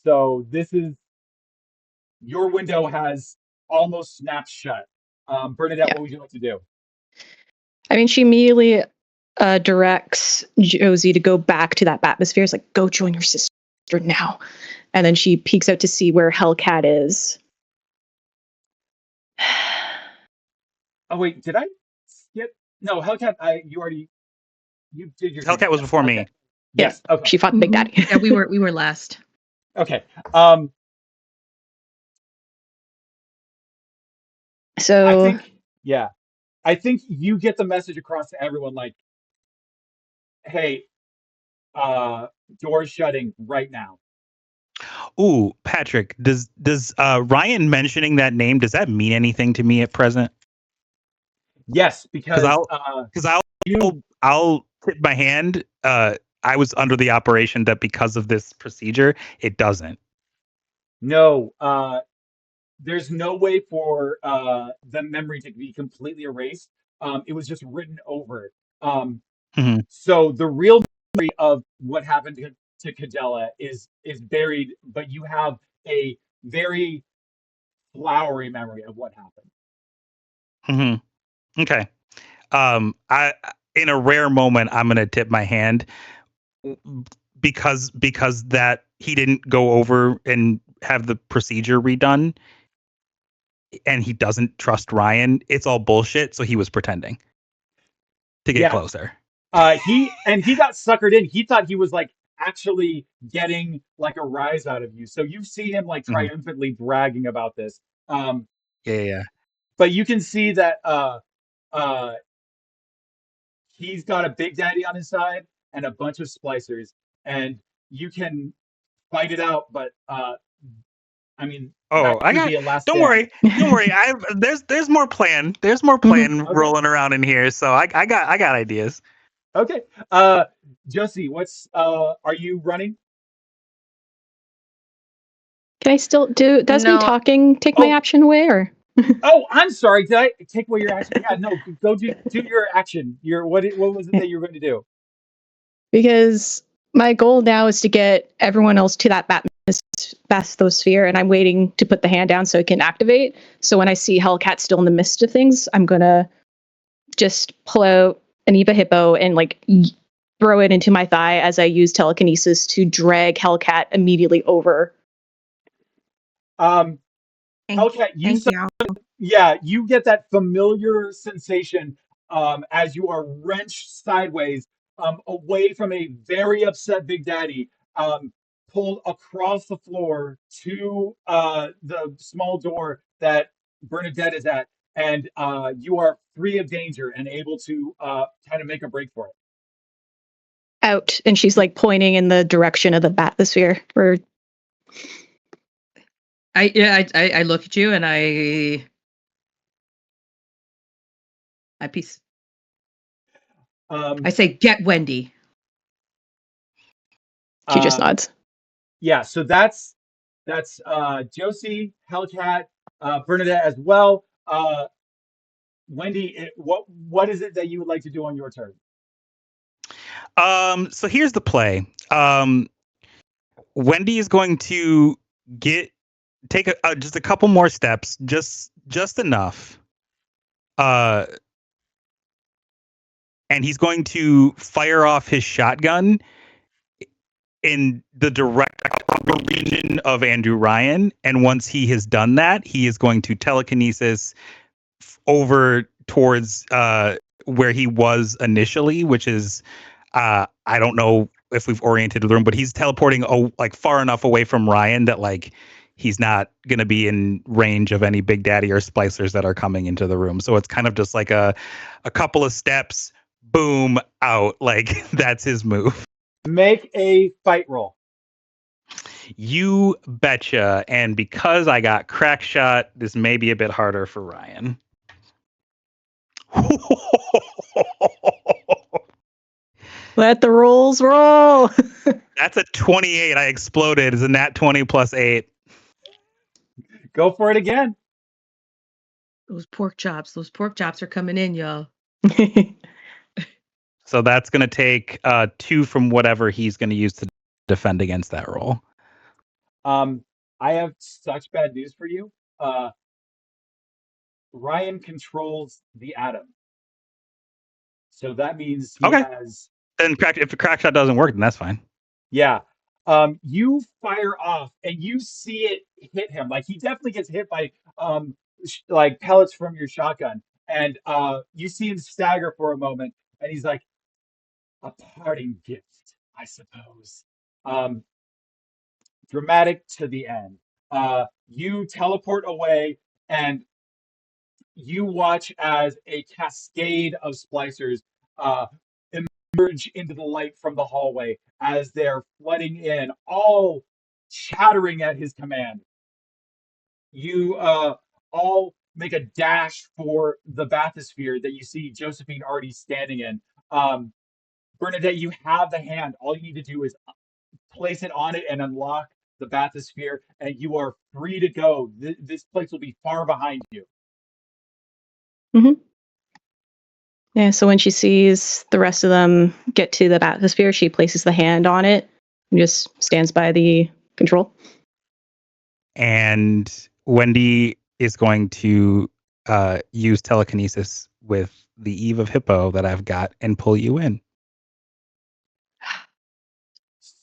So this is your window has almost snapped shut. Bernadette, what would you like to do? I mean, she immediately directs Josie to go back to that atmosphere. It's like, go join your sister now. And then she peeks out to see where Hellcat is. Oh wait, did I skip? No, Hellcat. You did your Hellcat thing. was before me. Yes. Yeah, Okay. she fought Big Daddy. Yeah, we were last. Okay. So I think you get the message across to everyone like, hey, doors shutting right now. Ooh, Patrick, does Ryan mentioning that name, does that mean anything to me at present? Yes, because I'll tip my hand. I was under the operation that because of this procedure, it doesn't. No, there's no way for the memory to be completely erased. It was just written over. Um, Mhm. so the real memory of what happened to Cadella is buried, but you have a very flowery memory of what happened. Mhm. Okay. I in a rare moment, I'm gonna tip my hand because that he didn't go over and have the procedure redone, and he doesn't trust Ryan. It's all bullshit. So he was pretending to get Yeah, closer. he got suckered in. He thought he was like actually getting like a rise out of you. So you see him like Mhm. triumphantly bragging about this. Um, Yeah. but you can see that uh, he's got a Big Daddy on his side and a bunch of splicers, and you can fight it out. But I mean, that Oh, I could got. be a last Don't stand. worry. Don't worry. There's more plan. There's more Mhm. plan Okay, rolling around in here. So I got ideas. okay. Josie, what's are you running? Can I still do? Does me No, talking take my Oh, action away, or oh, I'm sorry. Did I take away your action? Yeah, no. Go do your action. Your what was it that you were going to do? because my goal now is to get everyone else to that bathysphere, and I'm waiting to put the hand down so it can activate. So when I see Hellcat still in the midst of things, I'm gonna just pull out an Eva Hippo and like throw it into my thigh as I use telekinesis to drag Hellcat immediately over. Um, Thank, Hellcat, thank you. yeah, you get that familiar sensation as you are wrenched sideways away from a very upset Big Daddy, pulled across the floor to the small door that Bernadette is at, and you are free of danger and able to kind of make a break for it. Out, and she's like pointing in the direction of the bathysphere. Or I look at you and I peace. Um, I say, get Wendy. she just uh, nods. yeah, so that's Josie, Hellcat, Bernadette as well. Wendy, what is it that you would like to do on your turn? So here's the play. Wendy is going to get take just a couple more steps, just enough. Uh, and he's going to fire off his shotgun in the direct upper region of Andrew Ryan. And once he has done that, he is going to telekinesis over towards where he was initially, which is I don't know if we've oriented the room, but he's teleporting like far enough away from Ryan that like he's not going to be in range of any Big Daddy or splicers that are coming into the room. So it's kind of just like a couple of steps, boom, out. Like that's his move. Make a fight roll. You betcha. And because I got crack shot, this may be a bit harder for Ryan. Let the rolls roll. That's a 28. I exploded. Is a nat 20 plus 8. Go for it again. Those pork chops. Those pork chops are coming in, y'all. So that's going to take 2 from whatever he's going to use to defend against that roll. I have such bad news for you. Ryan controls the atom, so that means he Okay. has. Then if the crack shot doesn't work, then that's fine. Yeah. You fire off and you see it hit him. Like he definitely gets hit by like pellets from your shotgun. And you see him stagger for a moment and he's like, a parting gift, I suppose. Um, Dramatic to the end. You teleport away and you watch as a cascade of splicers uh, emerge into the light from the hallway as they're flooding in, all chattering at his command. You all make a dash for the bathysphere that you see Josephine already standing in. Bernadette, you have the hand. All you need to do is place it on it and unlock the bathysphere, and you are free to go. This place will be far behind you. Yeah, so when she sees the rest of them get to the bathysphere, she places the hand on it and just stands by the control. And Wendy is going to use telekinesis with the Eve of Hippo that I've got and pull you in.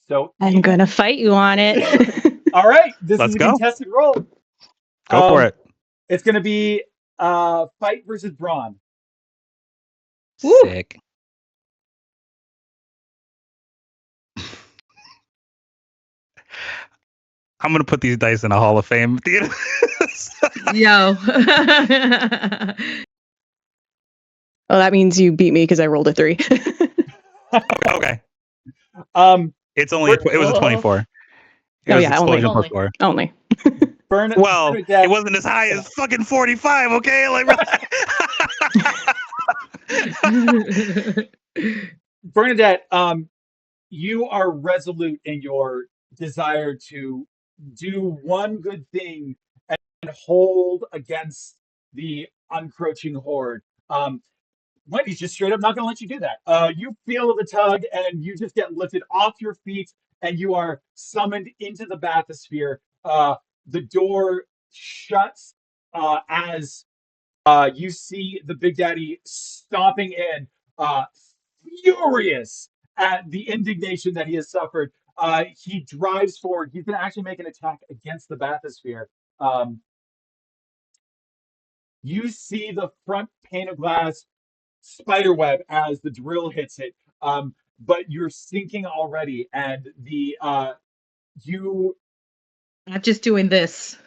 So I'm going to fight you on it. all right, this Let's is a go. contested roll. Go for it. It's going to be fight versus brawn. Sick. I'm gonna put these dice in a Hall of Fame. Yo. Well, that means you beat me because I rolled a 3. Okay. It's only Bert- it was a 24. It Oh, was yeah, explosion only. plus 4. Only. Well, Bernadette, it wasn't as high as fucking 45. Okay, like Bernadette, you are resolute in your desire to do one good thing and hold against the encroaching horde. Wendy's just straight up not going to let you do that. You feel the tug and you just get lifted off your feet and you are summoned into the bathysphere. The door shuts as you see the Big Daddy stomping in, furious at the indignation that he has suffered. He drives forward. He's going to actually make an attack against the bathysphere. You see the front pane of glass spiderweb as the drill hits it, but you're sinking already, and the you I'm just doing this.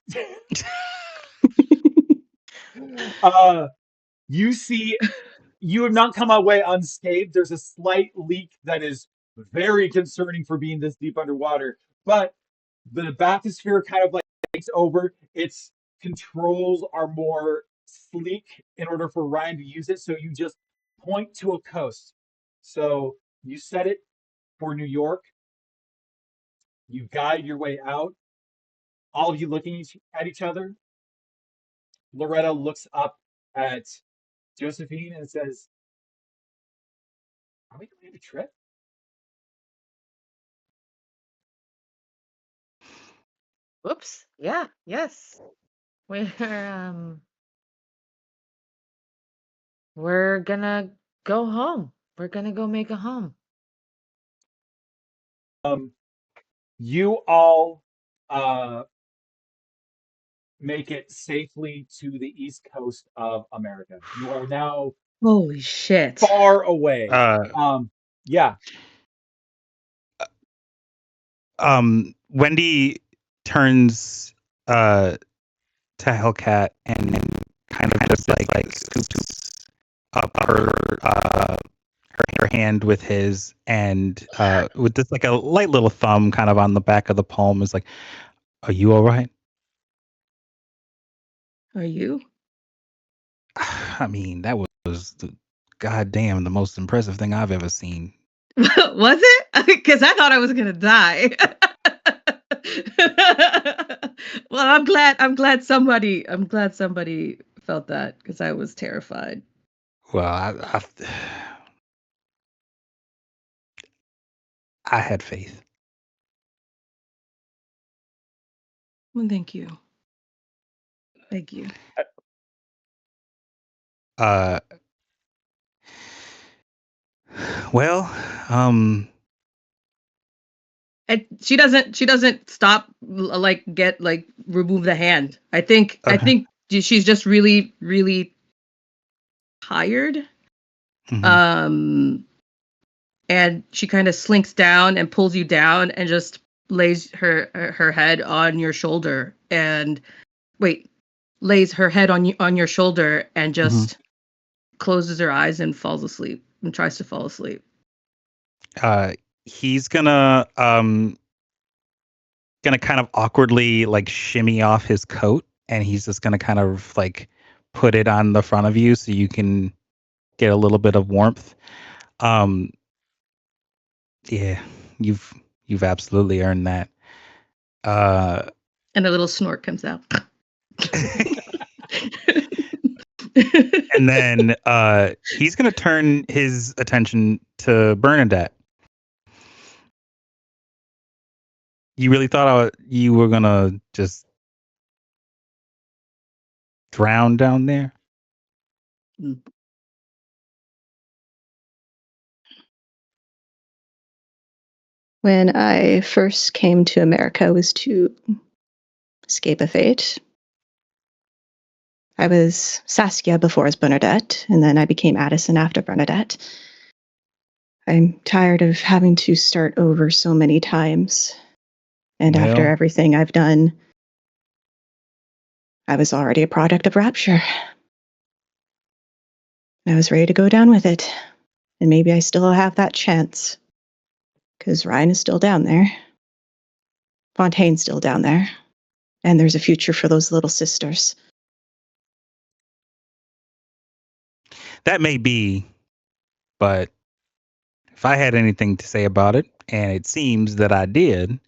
you see you have not come away unscathed. There's a slight leak that is very concerning for being this deep underwater, but the bathysphere kind of like takes over. Its controls are more sleek in order for Ryan to use it. So you just point to a coast. So you set it for New York. You guide your way out. All of you looking at each other. Loretta looks up at Josephine and says, "Are we going on a trip?" Whoops. Yeah. Yes. We're gonna go home. We're gonna go make a home. You all make it safely to the east coast of America. You are now Holy shit. far away. Yeah. Wendy turns to Hellcat and kind of just like scoops up her hand with his, and with just like a light little thumb kind of on the back of the palm is like, "Are you all right?" Are you? I mean, that was the most impressive thing I've ever seen. Was it? Because I thought I was gonna die. Well, I'm glad somebody felt that because I was terrified. Well, I had faith. Well, thank you. Thank you. Well, And she doesn't stop like remove the hand. I think she's just really really tired. mhm. And she kind of slinks down and pulls you down and just lays her head on your shoulder and lays her head on your shoulder and just closes her eyes and falls asleep and tries to fall asleep. He's gonna kind of awkwardly like shimmy off his coat, and he's just gonna kind of like put it on the front of you so you can get a little bit of warmth. Yeah, you've absolutely earned that. Uh, And a little snort comes out. and then he's going to turn his attention to Bernadette. You really thought you were going to just drown down there? When I first came to America, it was to escape a fate. I was Saskia before I was Bernadette, and then I became Addison after Bernadette. I'm tired of having to start over so many times. And after Well, everything I've done, I was already a product of Rapture. I was ready to go down with it. And maybe I still have that chance. Because Ryan is still down there. Fontaine's still down there. And there's a future for those little sisters. that may be, but if I had anything to say about it, and it seems that I did,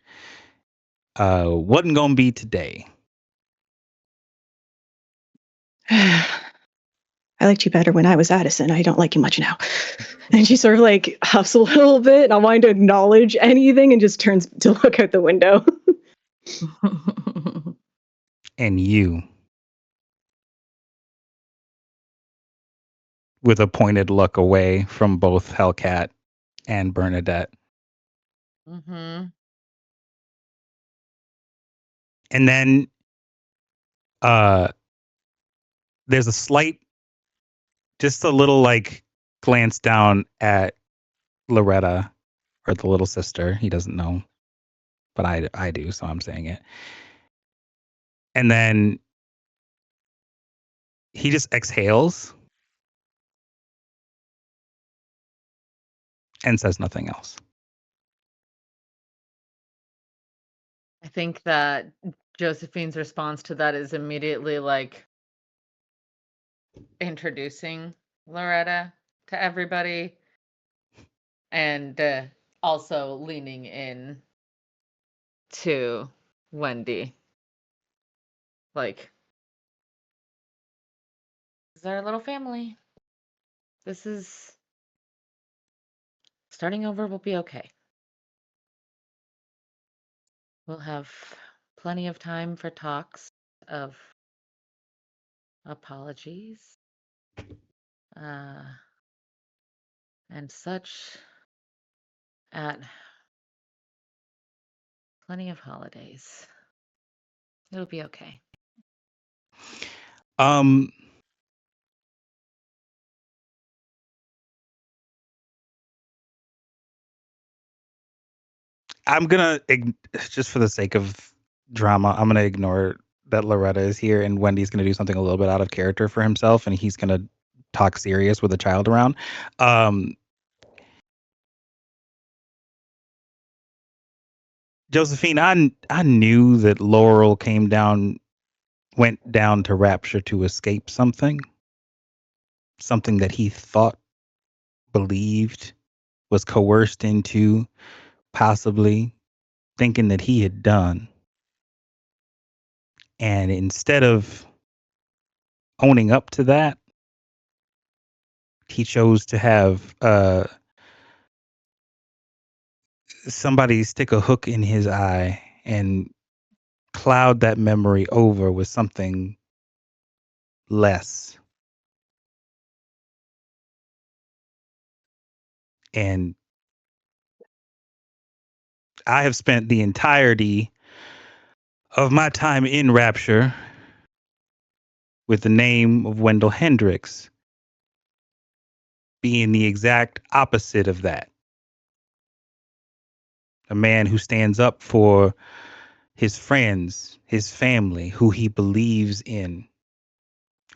wasn't going to be today. I liked you better when I was Addison. I don't like you much now. And she sort of like huffs a little bit, not wanting to acknowledge anything, and just turns to look out the window. And you, with a pointed look away from both Hellcat and Bernadette. Mm-hmm. And then there's a slight, just a little like glance down at Loretta, or the little sister. He doesn't know, but I do, so I'm saying it. And then he just exhales and says nothing else. I think that Josephine's response to that is immediately like introducing Loretta to everybody and also leaning in to Wendy. Like, this is our little family. This is starting over will be okay. We'll have plenty of time for talks of apologies and such at plenty of holidays. It'll be okay. Um, I'm gonna just for the sake of drama, I'm gonna ignore that Loretta is here, and Wendy's gonna do something a little bit out of character for himself, and he's gonna talk serious with a child around. Josephine, I knew that Laurel went down to Rapture to escape something that he thought, believed, was coerced into, possibly thinking that he had done. And instead of owning up to that, he chose to have somebody stick a hook in his eye and cloud that memory over with something less. And I have spent the entirety of my time in Rapture with the name of Wendell Hendricks being the exact opposite of that. A man who stands up for his friends, his family, who he believes in,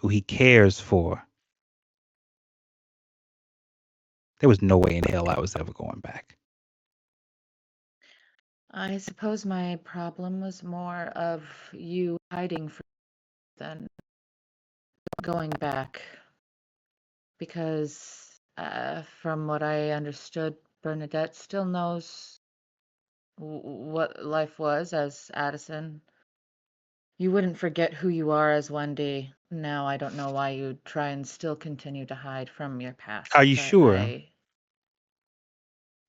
who he cares for. There was no way in hell I was ever going back. I suppose my problem was more of you hiding from than going back. Because from what I understood, Bernadette still knows what life was as Addison. You wouldn't forget who you are as Wendy. Now I don't know why you try and still continue to hide from your past, Are you but sure?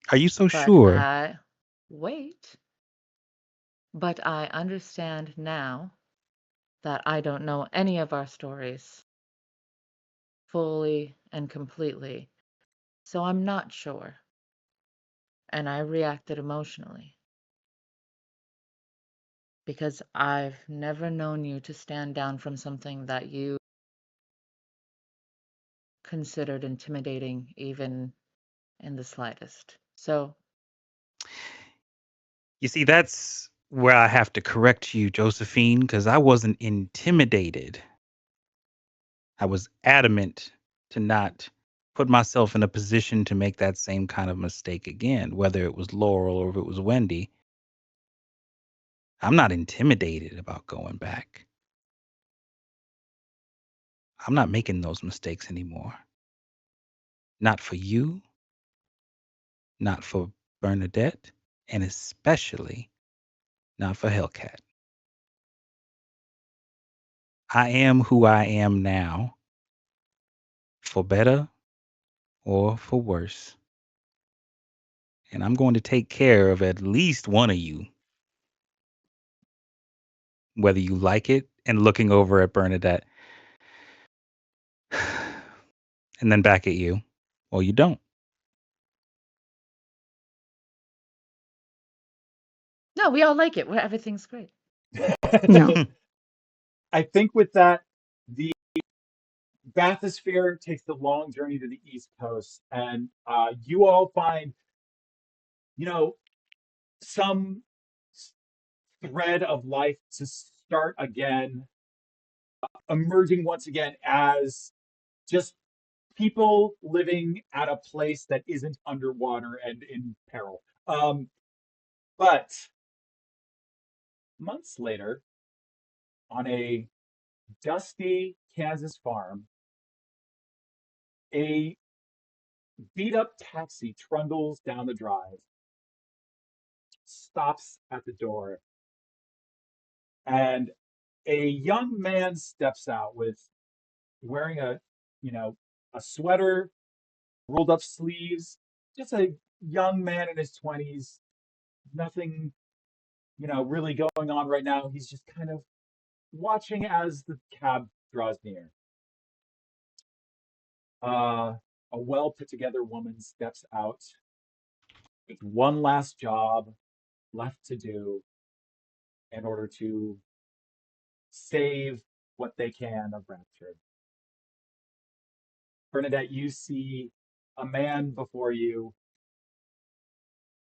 Are you so but sure? I wait. But I understand now that I don't know any of our stories fully and completely, so I'm not sure. And I reacted emotionally because I've never known you to stand down from something that you considered intimidating, even in the slightest. So, You see, that's where I have to correct you, Josephine, because I wasn't intimidated. I was adamant to not put myself in a position to make that same kind of mistake again, whether it was Laurel or if it was Wendy. I'm not intimidated about going back. I'm not making those mistakes anymore. Not for you, not for Bernadette, and especially not for Hellcat. I am who I am now, for better or for worse. And I'm going to take care of at least one of you, whether you like it, and looking over at Bernadette and then back at you, or you don't. no, we all like it. Everything's great. No. I think with that, the bathysphere takes the long journey to the East Coast, and you all find, you know, some thread of life to start again, emerging once again as just people living at a place that isn't underwater and in peril. But months later, on a dusty Kansas farm, a beat up taxi trundles down the drive, stops at the door, and a young man steps out with wearing you know, a sweater, rolled up sleeves, just a young man in his 20s, nothing, really going on right now. He's just kind of watching as the cab draws near. A well put together woman steps out with one last job left to do in order to save what they can of Rapture. Bernadette, you see a man before you,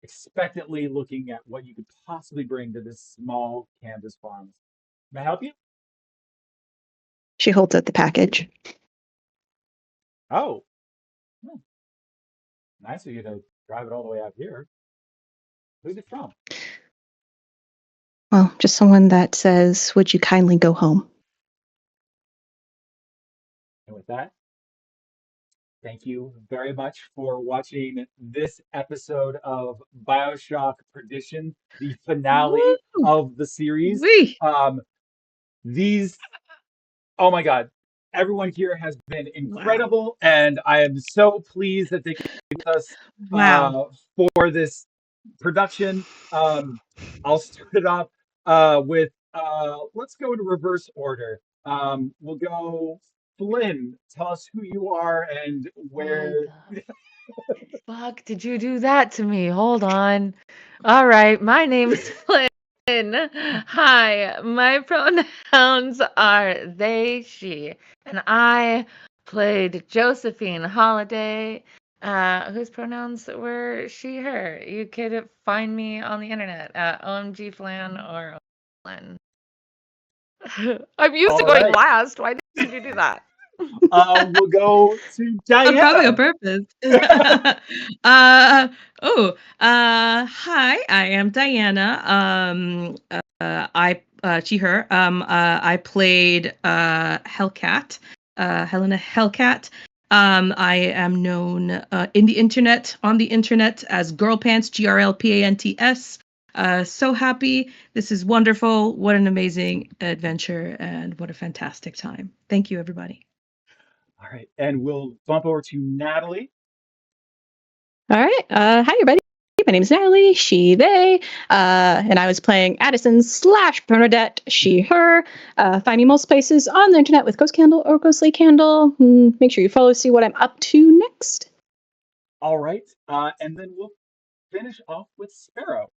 expectantly looking at what you could possibly bring to this small Kansas farm. May I help you? She holds out the package. Oh, nice of you to drive it all the way out here. Who's it from? Well, just someone that says, "Would you kindly go home?" And with that, thank you very much for watching this episode of Bioshock Perdition, the finale Woo! of the series. Wee! These, oh my God, everyone here has been Wow. incredible, and I am so pleased that they came with us Wow. for this production. I'll start it off with let's go in reverse order. We'll go Flynn. Tell us who you are and Why where. the fuck did you do that to me? Hold on. All right, my name's Flynn. Hi, my pronouns are they, she, and I played Josephine Holiday, whose pronouns were she, her. You could find me on the internet at OMG Flan or Flynn. I'm used to All going right. last. Why did you do that? We'll go to Probably on Dianna. purpose. Hi, I am Dianna. She, her. I played Hellcat, Helena Hellcat. I am known on the internet as Girl Pants, GRLPANTS. So happy. This is wonderful. What an amazing adventure and what a fantastic time. Thank you, everybody. All right, and we'll bump over to Natalie. All right. Hi, everybody. My name is Natalie, she, they, and I was playing Addison / Bernadette, she, her. Find me most places on the internet with Ghost Candle or Ghostly Candle. Make sure you follow, see what I'm up to next. All right, and then we'll finish off with Sparrow.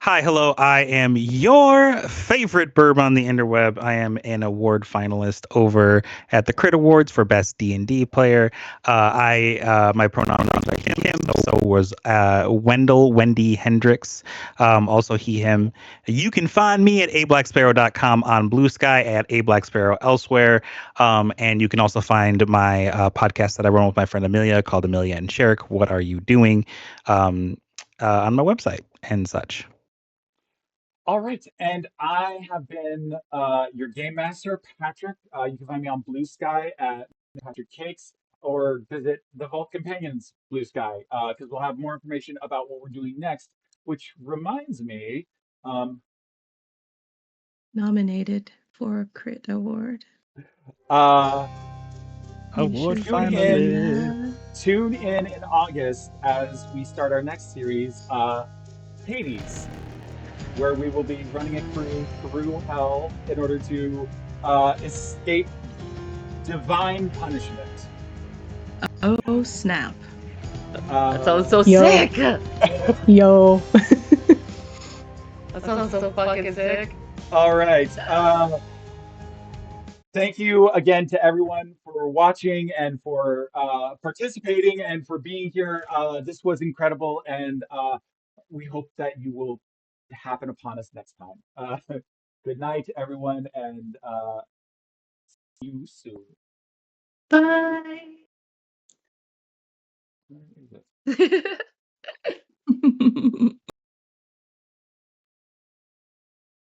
Hi, hello. I am your favorite burb on the interweb. I am an award finalist over at the Crit Awards for Best D&D Player. My pronouns are him. So was Wendy Hendricks. Also he, him. You can find me at ablacksparrow.com on Blue Sky, at ablacksparrow elsewhere. And you can also find my podcast that I run with my friend Amelia called Amelia and Sherrick. What Are You Doing? On my website and such. All right, and I have been your game master, Patrick. You can find me on Blue Sky at Patrick Cakes, or visit the Vault Companions Blue Sky, because we'll have more information about what we're doing next. Which reminds me, Nominated for a Crit Award. Award tune finalist. in August as we start our next series, Hades, where we will be running a crew through hell in order to escape divine punishment. Oh, snap. That sounds so Yo. sick. Yo. That sounds so fucking sick. All right. Thank you again to everyone for watching and for participating and for being here. This was incredible, and we hope that you will happen upon us next time. Good night, everyone, and see you soon. Bye. Where is it?